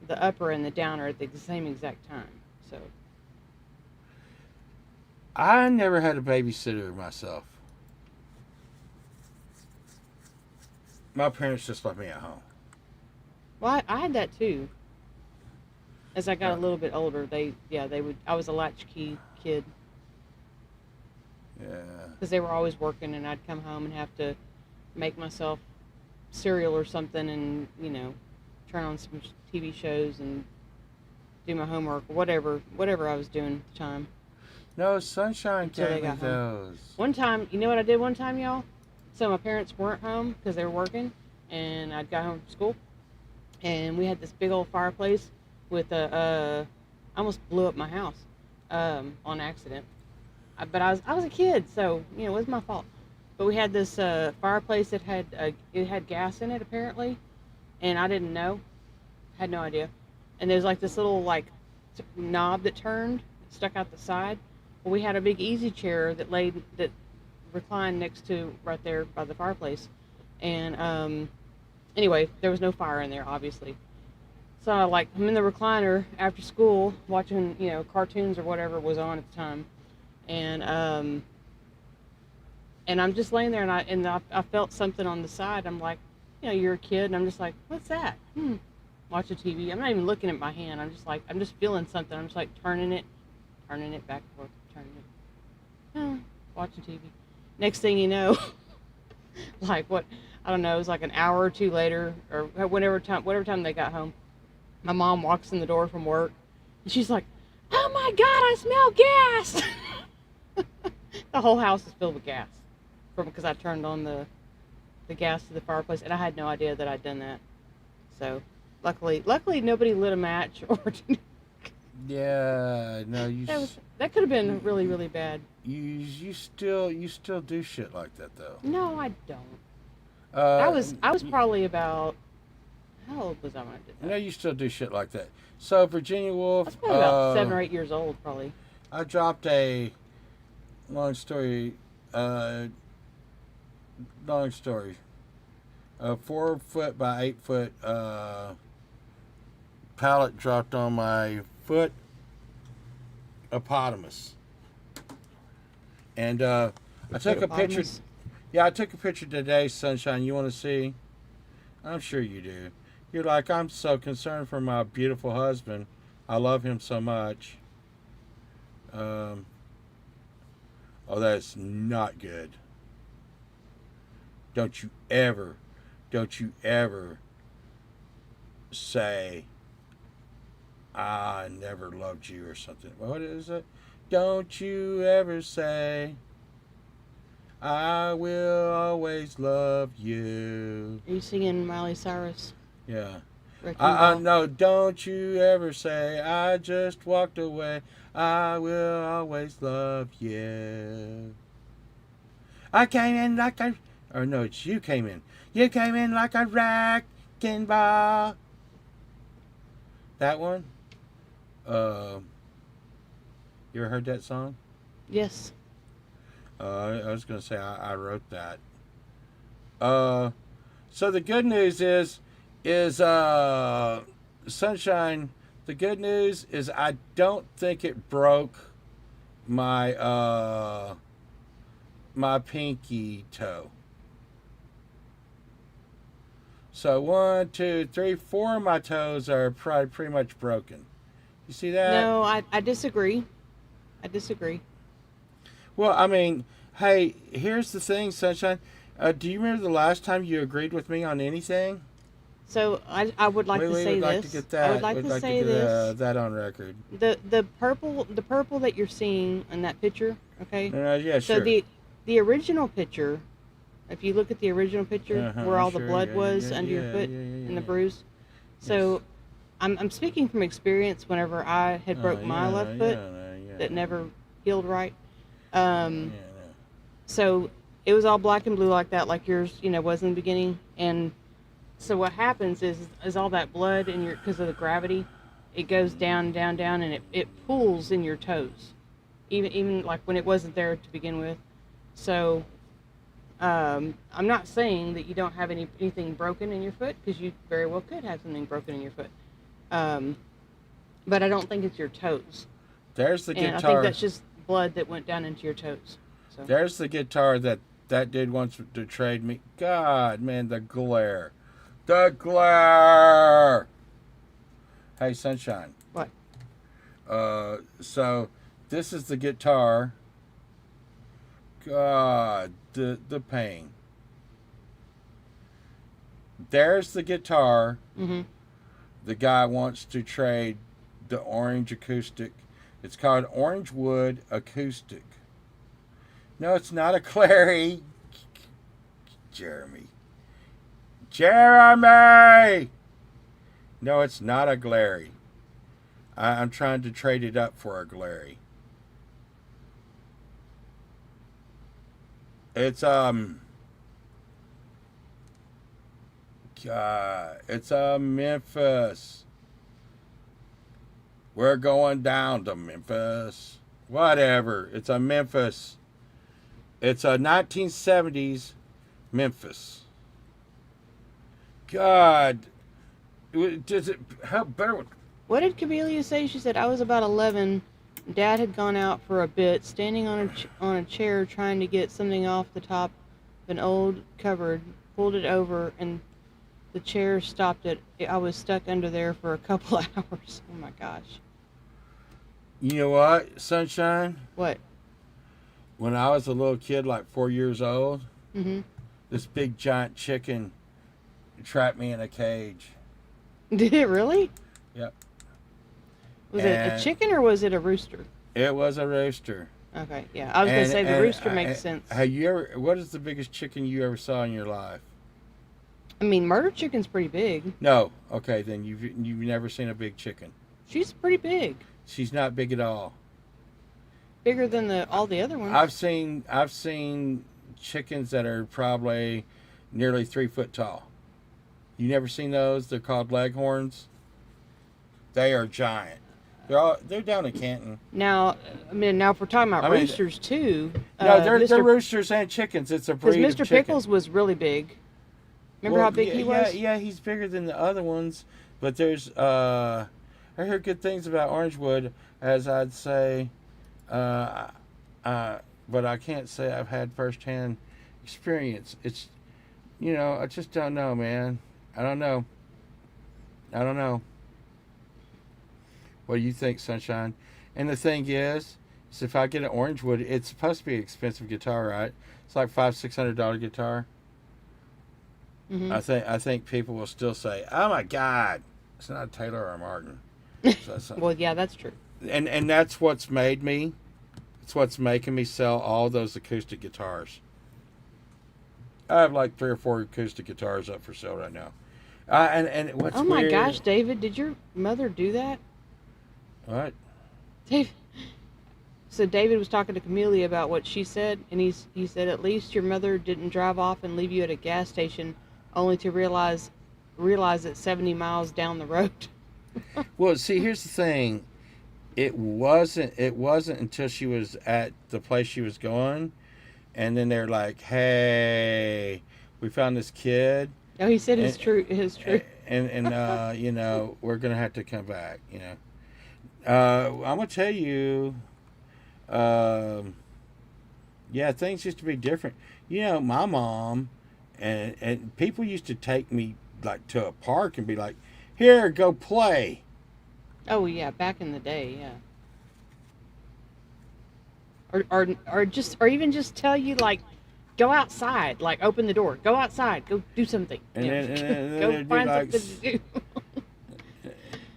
upper and the downer at the same exact time. So I never had a babysitter myself. My parents just left me at home. well, I had that too. As I got Uh, a little bit older, they would. I was a latchkey kid yeah. because they were always working, and I'd come home and have to make myself cereal or something, and turn on some TV shows and do my homework or whatever I was doing at the time No, Sunshine until they gave me got home. those. One time, you know what I did one time, y'all? So my parents weren't home because they were working, and I'd got home from school, and we had this big old fireplace with I almost blew up my house on accident. But I was a kid, so it wasn't my fault. But we had this fireplace that had gas in it apparently, and I didn't know, had no idea. And there's like this little like knob that turned, stuck out the side. Well, we had a big easy chair that reclined next to right there by the fireplace, and anyway, there was no fire in there obviously. So I'm in the recliner after school watching cartoons or whatever was on at the time, and I'm just laying there, and I felt something on the side. I'm like, you're a kid, and I'm just like, what's that? Watching TV. I'm not even looking at my hand. I'm just feeling something. I'm just like turning it back and forth, turning it. Watching TV. Next thing you know, like what? I don't know. It was like an hour or two later, or whatever time they got home. My mom walks in the door from work, and she's like, "Oh my God, I smell gas!" The whole house is filled with gas, because I turned on the gas to the fireplace, and I had no idea that I'd done that. So, luckily nobody lit a match or Yeah, no, that could have been you really really bad. you still do shit like that though. No, I don't. I Uh, was I was probably about, how old was I when I did no, that? you still do shit like that. So Virginia I was Woolf, probably about 7 or 8 years old, probably. I dropped a long story, uh, long story, a 4 foot by 8 foot pallet dropped on my foot, hippopotamus, and I took a picture. Hippopotamus. Yeah, I took a picture today, Sunshine. You want to see? I'm sure you do. You're like, I'm so concerned for my beautiful husband. I love him so much. Um, oh, that's not good. Don't you ever, don't you ever say, I never loved you or something. What is it? Don't you ever say, I will always love you. Are you singing Miley Cyrus? Yeah. Wrecking Ball? No, don't you ever say, I just walked away. I will always love you. I came in like a, or no, it's you came in. You came in like a wrecking ball. That one? Uh, You ever heard that song? Yes. I was gonna say I wrote that. Uh, so the good news is sunshine. The good news is I don't think it broke my my pinky toe. So 1, 2, 3, 4 of my toes are probably pretty much broken. You see that? No, I disagree. I disagree. Well, I mean, hey, here's the thing, sunshine. Do you remember the last time you agreed with me on anything? So I would like to We say would like to this. get that. I would like We'd to like say to get this. that on record. The purple that you're seeing in that picture, okay? Yeah, So sure. the original picture, if you look at the original picture where all the Sure, blood yeah, was yeah, under your yeah, foot yeah, yeah, and the yeah. bruise. So I'm speaking from experience whenever I had broke my left foot that never healed right. Um, so it was all black and blue like that, like yours, was in the beginning. And so what happens is all that blood in your, because of the gravity, it goes down, down, down, and it pools in your toes, even like when it wasn't there to begin with. So I'm not saying that you don't have anything broken in your foot, because you very well could have something broken in your foot. But I don't think it's your toes. There's the And guitar. I think that's just blood that went down into your toes. So. There's the guitar that dude wants to trade me. God, man, the glare. The glare. Hey, sunshine. What? So this is the guitar. God, the pain. There's the guitar. Mm-hmm. The guy wants to trade the orange acoustic. It's called Orange Wood Acoustic. No, it's not a Clary. Jeremy. No, it's not a Glary. I'm trying to trade it up for a Glary. It's it's Memphis. We're going down to Memphis. Whatever. It's a Memphis. It's a 1970s Memphis. God. Does it help better? What did Camellia say? She said, I was about 11. Dad had gone out for a bit, standing on a chair trying to get something off the top of an old cupboard, pulled it over, and the chair stopped it. I was stuck under there for a couple hours. Oh my gosh. You know what, sunshine? What? When I was a little kid, like 4 years old, Mm-hmm. this big giant chicken trapped me in a cage. Did it really? Yep. Was it a chicken or was it a rooster? It was a rooster. Okay, yeah. I was going to say the rooster makes sense. Have you ever? What is the biggest chicken you ever saw in your life? I mean, murder chicken's pretty big. No. Okay, then you've never seen a big chicken. She's pretty big. She's not big at all. Bigger than all the other ones. I've seen chickens that are probably nearly 3 foot tall. You never seen those? They're called leghorns. They are giant. They're down in Canton. Now, if we're talking about roosters too. No, they're roosters and chickens. It's a breed of chicken. Because Mr. Pickles was really big. Remember how big he was? Yeah, he's bigger than the other ones. But there's, I heard good things about Orangewood, as I'd say, but I can't say I've had firsthand experience. It's, I just don't know, man. I don't know. What do you think, Sunshine? And the thing is if I get an Orangewood, it's supposed to be an expensive guitar, right? It's like $500-$600 guitar. Mm-hmm. I think people will still say, "Oh my God, it's not a Taylor or a Martin." Well, yeah, that's true. And that's what's made me. It's what's making me sell all those acoustic guitars. I have like 3 or 4 acoustic guitars up for sale right now. And what's oh my weird, gosh, David, did your mother do that? What? David. So David was talking to Camellia about what she said, and he said, at least your mother didn't drive off and leave you at a gas station, only to realize it's 70 miles down the road. Well, see, here's the thing. it wasn't. It wasn't until she was at the place she was going, and then they're like, "Hey, we found this kid, Oh, he said and his true. you know, we're gonna have to come back." You know, I'm gonna tell you, um, yeah, things used to be different. You know, my mom and people used to take me like to a park and be like, "Here, go play." Oh yeah, back in the day, yeah. Or even just tell you like, go outside, like open the door, go outside, go do something, And you know, then go they'd be find like, something to do.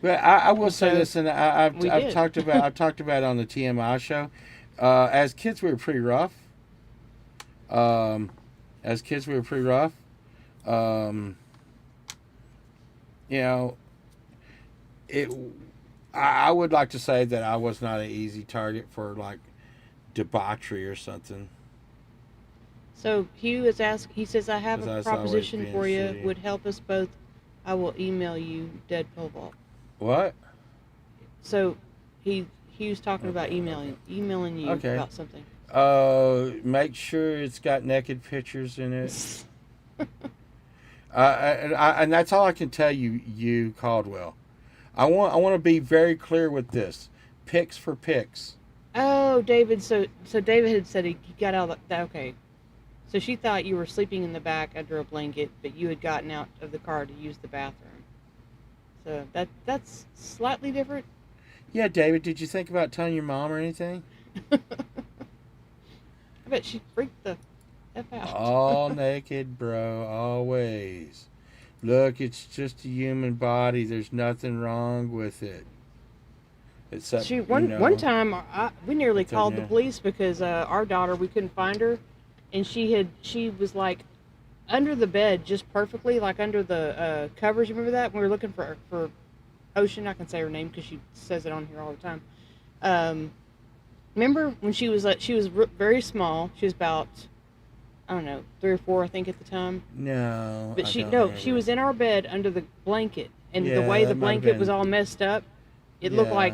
but I will And say so this, and we I've did. talked about it on the TMI show. As kids, we were pretty rough. Um, as kids, we were pretty rough. Um, you know, it. I would like to say that I was not an easy target for like debauchery or something, So he was asked. He says, "I have because a I was always proposition being for you. shitty. Would help us both. I will email you, dead pole vault." What? So he was talking about Okay, okay, emailing you okay. about something. Make sure it's got naked pictures in it. And that's all I can tell you, you Caldwell. I want to be very clear with this. Pics for pics. Oh, David. So David had said he got out of that. Okay. So she thought you were sleeping in the back under a blanket, but you had gotten out of the car to use the bathroom. So that's slightly different. Yeah, David, did you think about telling your mom or anything? I bet she freaked the f out. All naked, bro, always. Look, it's just a human body. There's nothing wrong with it. Except, She you one know, time we nearly it's on called the you. police because our daughter, we couldn't find her, and she was like under the bed just perfectly, like under the covers. You remember that when we were looking for Ocean? I can say her name because she says it on here all the time. Um, Remember when she was very small. She was about, I don't know, 3 or 4 I think at the time. No, But I she don't no, she remember. was in our bed under the blanket, and the Yeah, way the that might have blanket was been. all messed up, it looked Yeah, like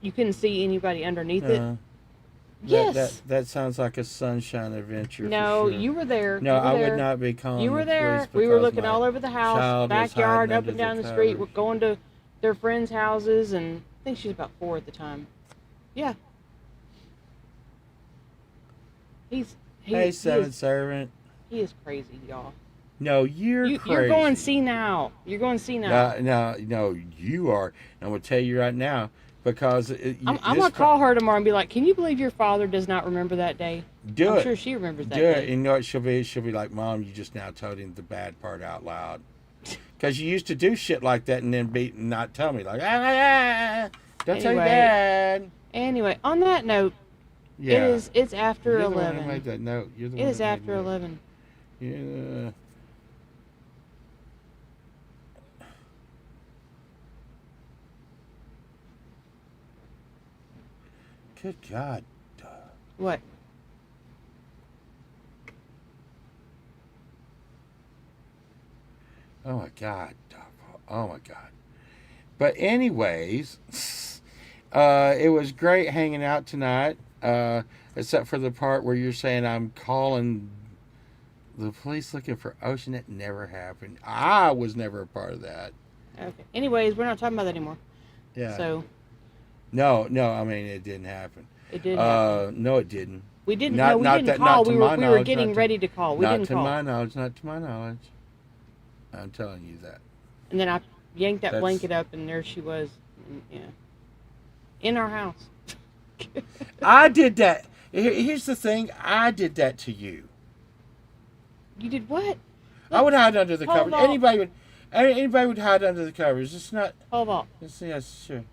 you couldn't see anybody underneath it. no. Yes. That sounds like a sunshine adventure for No, sure. you were there. No, You were I would there. not be You calling the were police there. We were because looking my all over the house, child was backyard, hiding up under and the down the street. We're covers. going to their friends' houses, and I think she was about 4 at the time. Yeah, he's Hey, he seven is servant. he is crazy, y'all. No, you're You're going crazy. senile. You're going senile. No, you are. And I'm gonna tell you right now because I'm gonna call her tomorrow and be like, "Can you believe your father does not remember that day?" do I'm it, sure she remembers do that it. day. And you know what she'll be? She'll be like, "Mom, you just now told him the bad part out loud." Because you used to do shit like that and then not tell me like, don't tell your Anyway, dad. on that note, Yeah, it's after you're the one who 11. made that note. You're the It one is that made after the note. 11. Yeah. Good God. What? Oh my God. Oh my God. But anyways, it was great hanging out tonight. Except for the part where you're saying I'm calling the police looking for Ocean. That never happened. I was never a part of that. Okay. Anyways, we're not talking about that anymore. Yeah. So No, no. I mean, it didn't happen. it did happen. No, it didn't. We didn't. No, Not, we not didn't that. call. Not to my We were knowledge. getting ready to call. We Not didn't to call. my knowledge. Not to my knowledge. I'm telling you that. And then I yanked that That's. blanket up, and there she was. Yeah. In our house. I did that. Here's the thing. I did that to you. You did what? I would hide under the Hold covers. on. Anybody would hide under the covers. It's not. Hold on. Yeah, sure.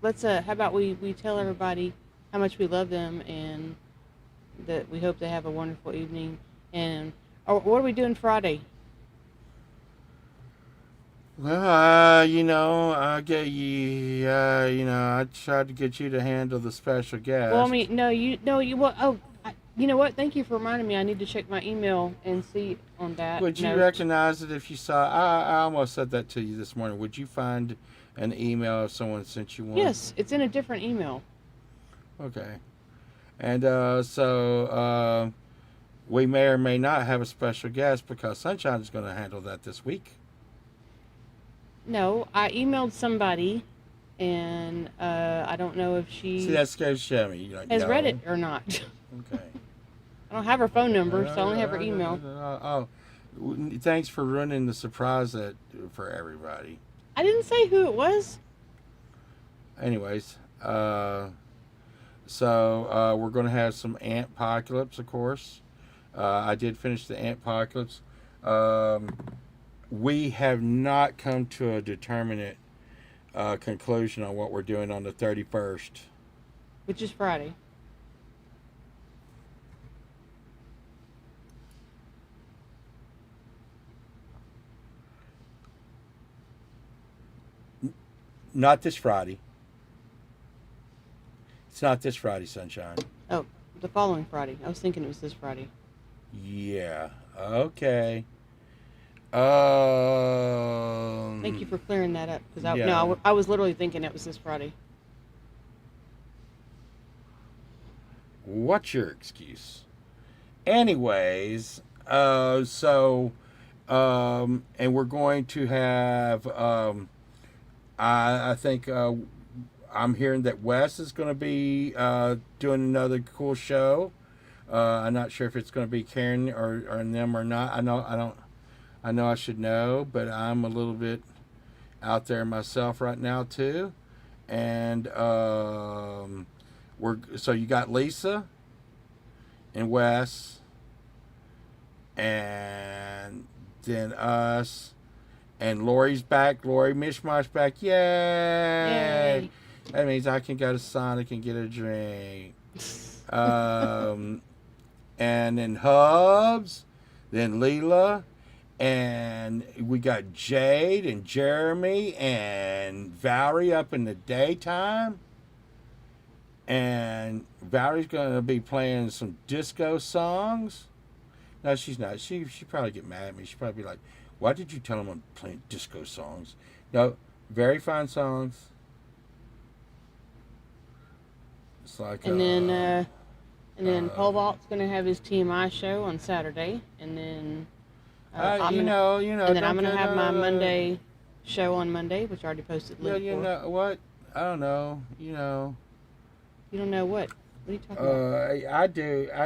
Let's how about we tell everybody how much we love them and that we hope they have a wonderful evening. And what are we doing Friday? Well, I get you. I tried to get you to handle the special guest. Well, I mean, no, you what? Oh, you know what? Thank you for reminding me. I need to check my email and see on that. Would you note. recognize it if you saw? I almost said that to you this morning. Would you find an email if someone sent you one? Yes, it's in a different email. Okay. And we may or may not have a special guest because Sunshine is going to handle that this week. No, I emailed somebody, and I don't know if See, she that scares Shemmy. You're like, has no. read it or not. Okay. I don't have her phone number, so I only have her email. Oh, thanks for ruining the surprise for everybody. I didn't say who it was. Anyways, we're going to have some ant apocalypse, of course. I did finish the ant apocalypse. We have not come to a determinate conclusion on what we're doing on the 31st. Which is Friday. Not this Friday. It's not this Friday, Sunshine. Oh, the following Friday. I was thinking it was this Friday. Yeah. Okay. Thank you for clearing that up, because Yeah. I was literally thinking it was this Friday. What's your excuse? Anyways, and we're going to have, I think, I'm hearing that Wes is going to be doing another cool show. I'm not sure if it's going to be Karen or them or not. I know I should know, but I'm a little bit out there myself right now too. And so you got Lisa and Wes, and then us, and Lori's back. Lori Mishmash back. Yay! Yay. That means I can go to Sonic and get a drink. And then Hubs, then Leela, and we got Jade and Jeremy and Valerie up in the daytime. And Valerie's going to be playing some disco songs. No, she's not. She probably get mad at me. She'd probably be like, why did you tell them I'm playing disco songs? No, very fine songs. It's like... And then Paul Vaught's going to have his TMI show on Saturday, and then and then I'm going to have my Monday show on Monday, which I already posted the link you for. know what? I don't know. You don't know what? What are you talking about? I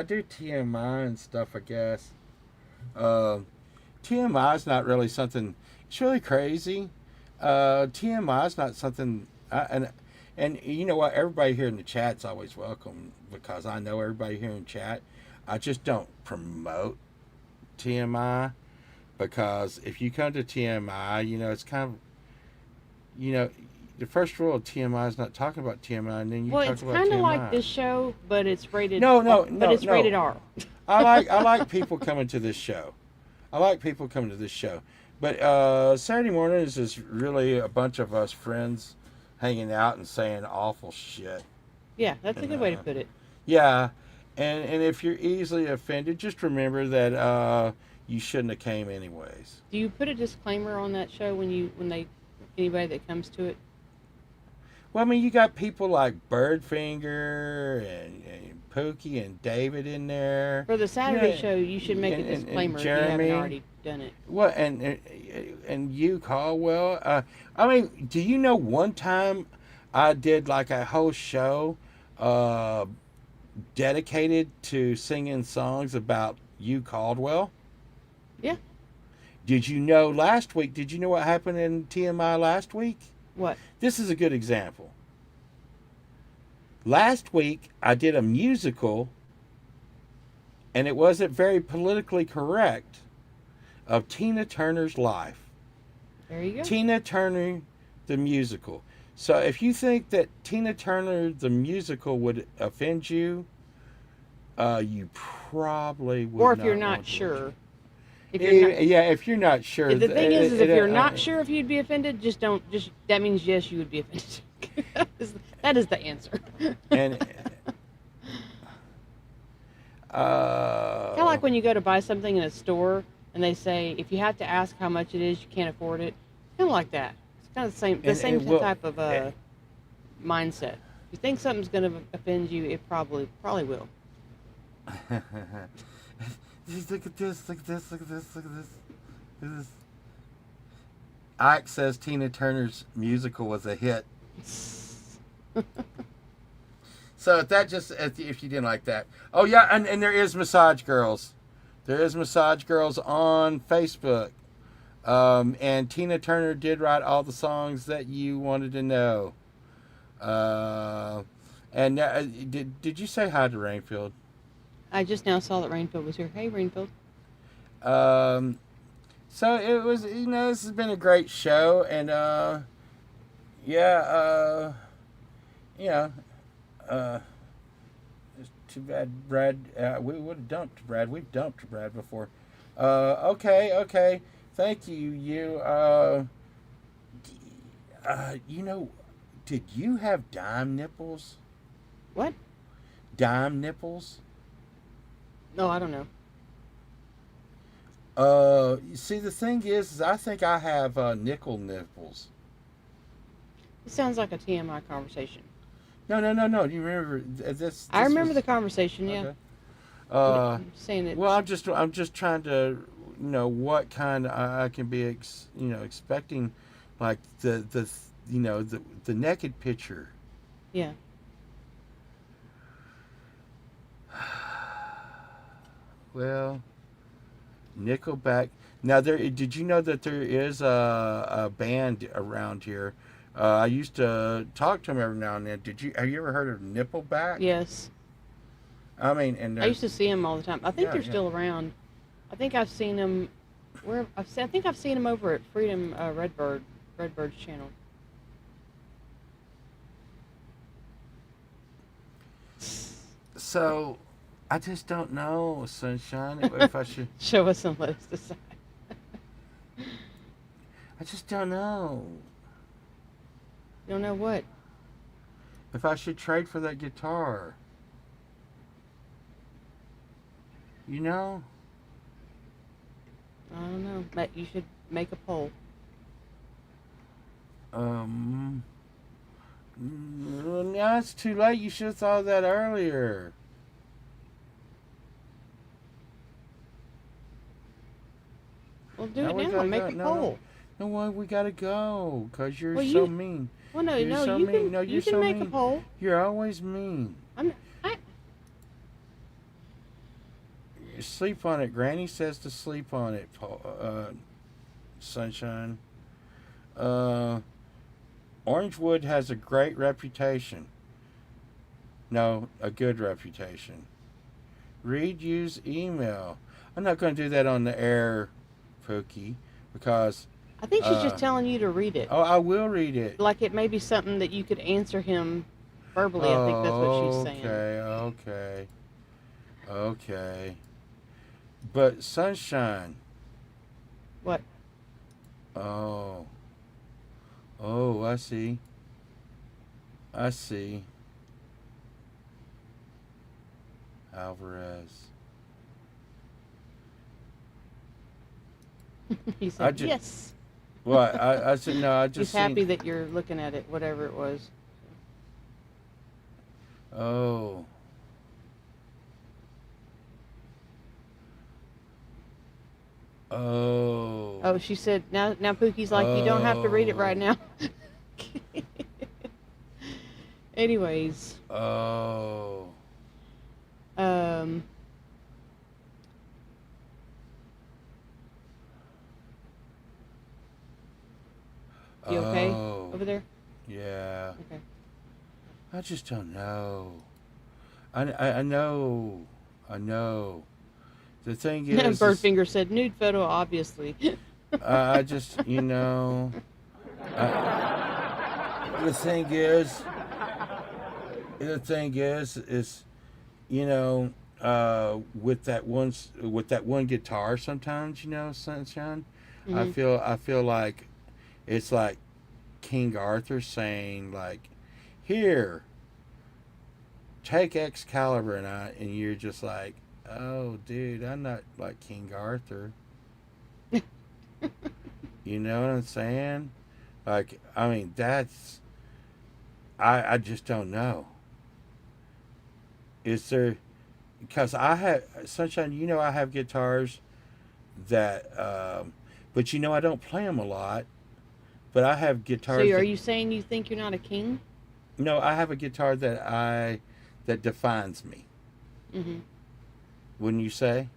do TMI and stuff, I guess. TMI is not really something. It's really crazy. TMI is not something. And you know what? Everybody here in the chat's always welcome, because I know everybody here in chat. I just don't promote TMI, because if you come to TMI, it's kind of, the first rule of TMI is not talking about TMI, and then you talk about TMI. Well, it's kind of like this show, but it's rated. But it's rated R. I like people coming to this show. But Saturday mornings is really a bunch of us friends hanging out and saying awful shit. Yeah, that's a good way to put it. Yeah, and if you're easily offended, just remember that you shouldn't have came anyways. Do you put a disclaimer on that show when anybody that comes to it? Well, I mean, you got people like Birdfinger and Pookie and David in there. For the Saturday show, you should make a disclaimer if you haven't already done it. Well, and you, Caldwell. I mean, do you know one time I did like a whole show dedicated to singing songs about you, Caldwell? Yeah. Did you know last week? Did you know what happened in TMI last week? What? This is a good example. Last week, I did a musical, and it wasn't very politically correct, of Tina Turner's life. There you go. Tina Turner, the musical. So if you think that Tina Turner, the musical, would offend you, you probably would not. Or if you're not sure. If you're not sure. The thing is if you're not sure if you'd be offended, that means yes, you would be offended. That is the answer. And kind of like when you go to buy something in a store and they say if you have to ask how much it is, you can't afford it. Kind of like that. It's kind of the And same it will. type of mindset. If you think something's going to offend you, it probably will. Look at this! Look at this! Look at this! Look at this! Look at this! Ike says Tina Turner's musical was a hit. So if you didn't like that, oh yeah, and there is Massage Girls. There is Massage Girls on Facebook. And Tina Turner did write all the songs that you wanted to know. And did you say hi to Rainfield? I just now saw that Rainfield was here. Hey, Rainfield. So it was, this has been a great show, and yeah, it's too bad Brad. We would have dumped Brad. We've dumped Brad before. Okay. Thank you. Did you have dime nipples? What? Dime nipples? No, I don't know. See, the thing is I think I have nickel nipples. It sounds like a TMI conversation. No. Do you remember this? I remember the conversation. Yeah. Okay. I'm saying it. Well, I'm just trying to what kind I can be expecting, like the naked picture. Yeah. Well, Nickelback. Now, did you know that there is a band around here? I used to talk to them every now and then. Have you ever heard of Nickelback? Yes. I mean, and I used to see them all the time. I think they're yeah. still around. I think I've seen them. I think I've seen them over at Freedom Redbird's channel. So, I just don't know, Sunshine, if I should. Show us and let us decide. I just don't know. You don't know what? If I should trade for that guitar. You know? I don't know. You should make a poll. Now it's too late. You should have thought of that earlier. Well, do it now. Make a poll. No, we gotta go because you're Well, so mean. Well, no, You're so you mean. can. No, You you're can so make a mean. poll. You're always mean. You sleep on it. Granny says to sleep on it, Sunshine. Orangewood has a great reputation. No, a good reputation. Use email. I'm not going to do that on the air, Pookie, because... I think she's just telling you to read it. Oh, I will read it. Like it may be something that you could answer him verbally. I think that's what she's saying. Okay. But Sunshine. What? Oh, I see. Alvarez. He said yes. Well, I said no. I just. He's happy that you're looking at it, whatever it was. Oh. Oh, she said now Pookie's like, you don't have to read it right now. Anyways. Oh. You okay over there? Yeah. Okay. I just don't know. I know. The thing is... Birdfinger said, nude photo, obviously. I just, the thing is, with that one guitar, sometimes, Sunshine, Mm-hmm. I feel like it's like King Arthur saying, like, here, take Excalibur, and you're just like, oh, dude, I'm not like King Arthur. You know what I'm saying? Like, I mean, I just don't know. Is there, because I have, Sunshine, I have guitars that, but I don't play them a lot. But I have So guitars are that, you saying you think you're not a king? no, I have a guitar that defines me. Mm-hmm. Wouldn't you say?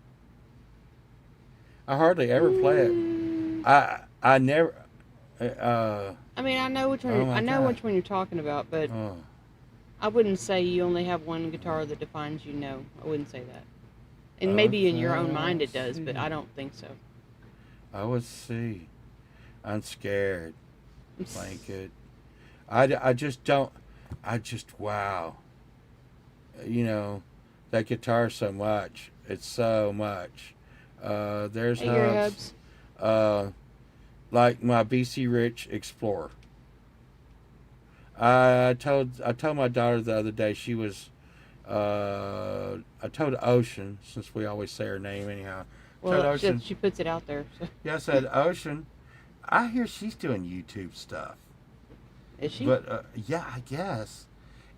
I hardly ever play it. Mm, I never, uh, I mean, I know which one. oh I my know God. which one you're talking about, but Oh, I wouldn't say you only have one guitar that defines you. No, I wouldn't say that. And maybe in your own okay, mind it let's does, but see. I don't think so. I would see. I'm scared. Blanket. I just don't. I just, wow. You know, that guitar so much. It's so much. There's Hey, Gary hubs. Hubs. Uh, like my BC Rich Explorer. I told my daughter the other day she was. I told Ocean, since we always say her name anyhow. Told Well, Ocean. she puts it out there. So. Yeah, I said, Ocean, I hear she's doing YouTube stuff. Is she? But yeah, I guess.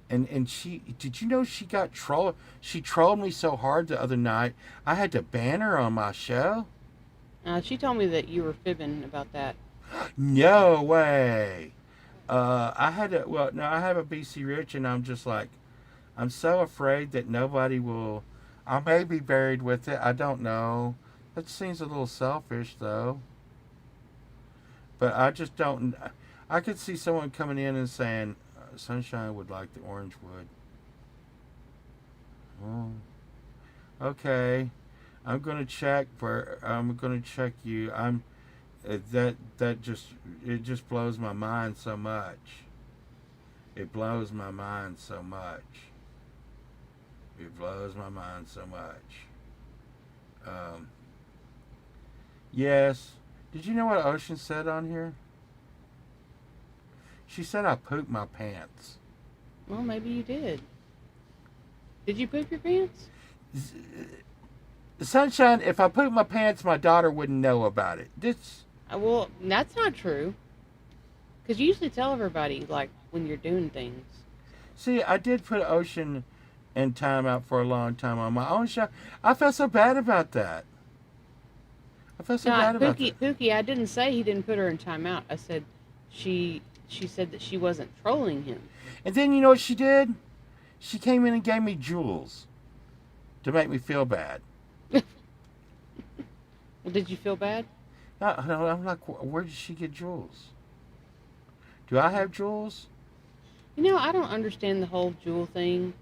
And she, did you know she got trolled? She trolled me so hard the other night. I had to ban her on my show. She told me that you were fibbing about that. No way. I had to. Well, no, I have a BC Rich, and I'm just like, I'm so afraid that nobody will. I may be buried with it. I don't know. That seems a little selfish, though. But I just don't. I could see someone coming in and saying, "Sunshine would like the orange wood." Oh, okay. I'm gonna check for. I'm gonna check you. That just, it just blows my mind so much. It blows my mind so much. It blows my mind so much. Um, yes. Did you know what Ocean said on here? She said I pooped my pants. Well, maybe you did. Did you poop your pants? Sunshine, if I pooped my pants, my daughter wouldn't know about it. This. Well, that's not true. Because you usually tell everybody, like, when you're doing things. See, I did put Ocean in timeout for a long time on my own show. I felt so bad about that. I felt so No, bad about that. Pookie, I didn't say he didn't put her in timeout. I said she said that she wasn't trolling him. And then you know what she did? She came in and gave me jewels to make me feel bad. Well, did you feel bad? No, I'm like, where did she get jewels? Do I have jewels? You know, I don't understand the whole jewel thing,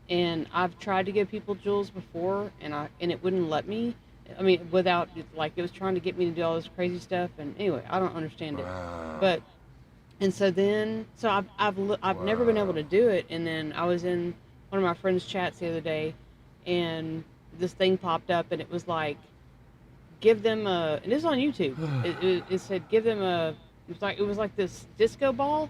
and I've tried to give people jewels before, and it wouldn't let me. I mean, without, like, it was trying to get me to do all this crazy stuff, and anyway, I don't understand it. Wow. But and so then, so I've never been able Wow. to do it, and then I was in one of my friends' chats the other day, and this thing popped up, and it was like, give them a, and this is on YouTube. It said give them a. It was like this disco ball,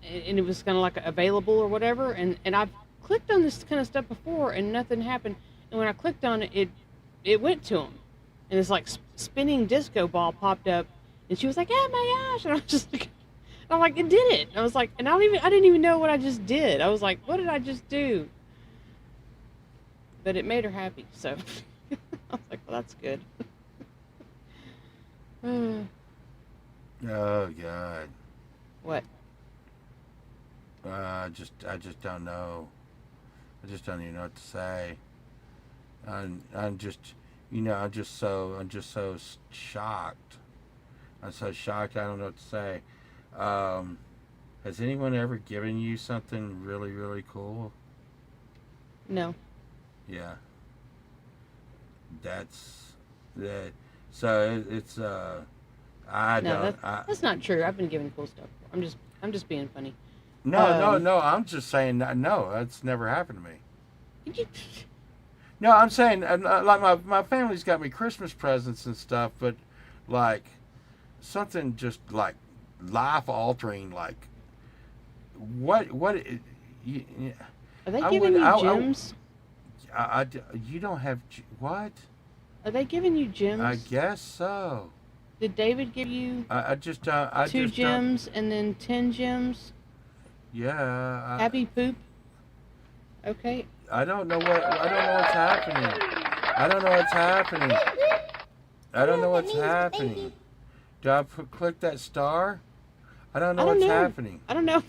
and it was kind of like available or whatever. And I've clicked on this kind of stuff before, and nothing happened. And when I clicked on it, it went to him, and this like spinning disco ball popped up, and she was like, "Oh my gosh!" And I was just like, I'm like, it did it. I was like, and I didn't even know what I just did. I was like, what did I just do? But it made her happy, so I was like, well, that's good. Oh God. What? I just don't know. I just don't even know what to say. I'm just, I'm just so shocked. I'm so shocked. I don't know what to say. Um, has anyone ever given you something really, really cool? No. Yeah. That's that. So it's I No, don't. that's not true. I've been given cool stuff. I'm just being funny. No, no, Um, no. I'm just saying. No, that's never happened to me. did you, No, I'm saying like my family's got me Christmas presents and stuff, but like something just like life altering, like what you, are they I giving would you I, gems? I, you don't have what? Are they giving you I gems? guess so. Did David give you I two just don't. gems and then 10 gems? Yeah, Happy poop. Okay. I don't know what's happening. I don't know what's happening. I I don't don't know know what that what's means, but thank you. happening. Do I click that star? I don't I know don't what's know. happening. I don't know.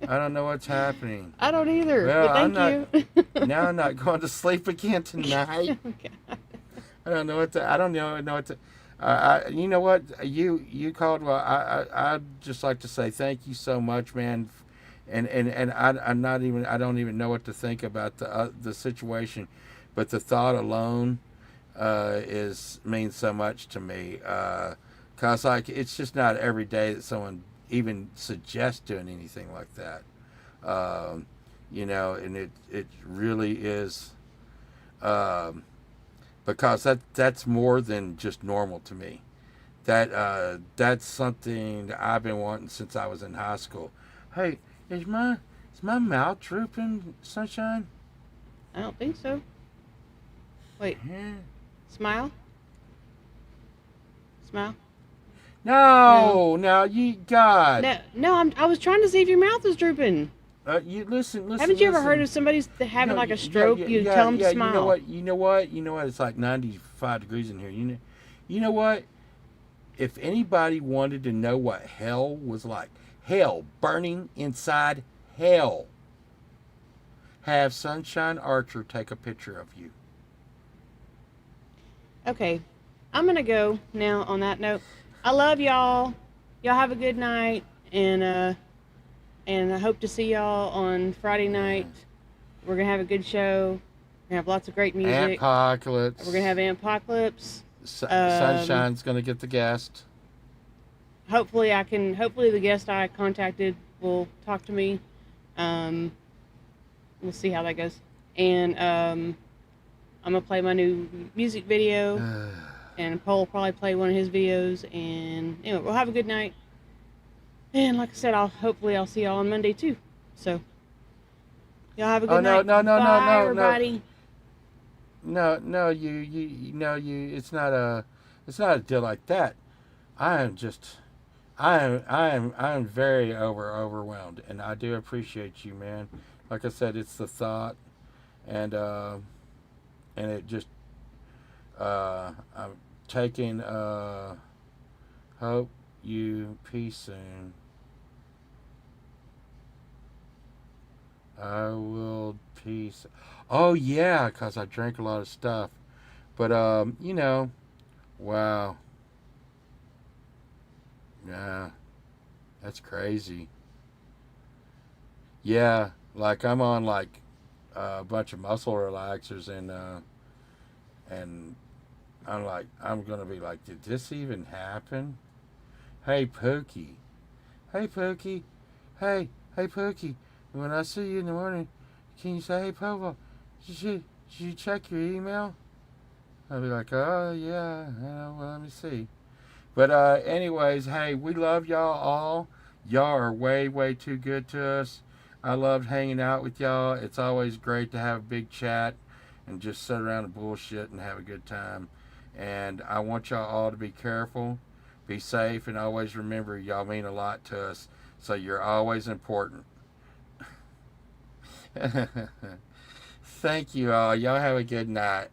I don't know what's happening. I don't either, Well, but I'm thank not. you. Now I'm not going to sleep again tonight. Oh, God. I don't know what to. I don't know what to. You know what? You called. Well, I'd just like to say thank you so much, man. And I'm not even. I don't even know what to think about the situation, but the thought alone is means so much to me. Cause like it's just not every day that someone even suggests doing anything like that. Um, and it really is. Um, because that's more than just normal to me. That's something that I've been wanting since I was in high school. Hey, is my mouth drooping, Sunshine? I don't think so. Wait, Yeah. smile? Smile? No. No, now you God. No, no, I was trying to see if your mouth was drooping. You listen, Haven't you ever heard listen. of somebody having No, like a yeah, stroke? yeah, You yeah, tell them to yeah. You know smile. what? You know what? You know what? It's like 95 degrees in here. You know what? If anybody wanted to know what hell was like, hell burning inside hell, have Sunshine Archer take a picture of you. Okay, I'm gonna go now on that note. I love y'all. Y'all have a good night, and I hope to see y'all on Friday night. Yeah. We're gonna have a good show. We're gonna have lots of great music. We're gonna Apocalypse. have Apocalypse. Um, Sunshine's gonna get the guest. hopefully the guest I contacted will talk to me. Um, we'll see how that goes. And I'm gonna play my new music video, and Paul will probably play one of his videos. And anyway, we'll have a good night. And like I said, I'll see y'all on Monday too. So y'all have a Oh good no night. no no no Bye, no no everybody. no you it's not a deal like that. I am just I am very overwhelmed, and I do appreciate you, man. Like I said, it's the thought, and and it just I'm taking hope you peace soon. I will peace. Oh yeah, cause I drank a lot of stuff, but wow, yeah, that's crazy. Yeah, like I'm on like a bunch of muscle relaxers and I'm gonna be like, did this even happen? Hey Pookie, hey Pookie, hey Pookie. When I see you in the morning, can you say hey Povo? Did you check your email? I'll be like, oh yeah, well let me see. But anyways, hey, we love y'all all. Y'all are way too good to us. I loved hanging out with y'all. It's always great to have a big chat and just sit around and bullshit and have a good time. And I want y'all all to be careful, be safe, and always remember y'all mean a lot to us. So you're always important. Thank you all. Y'all have a good night.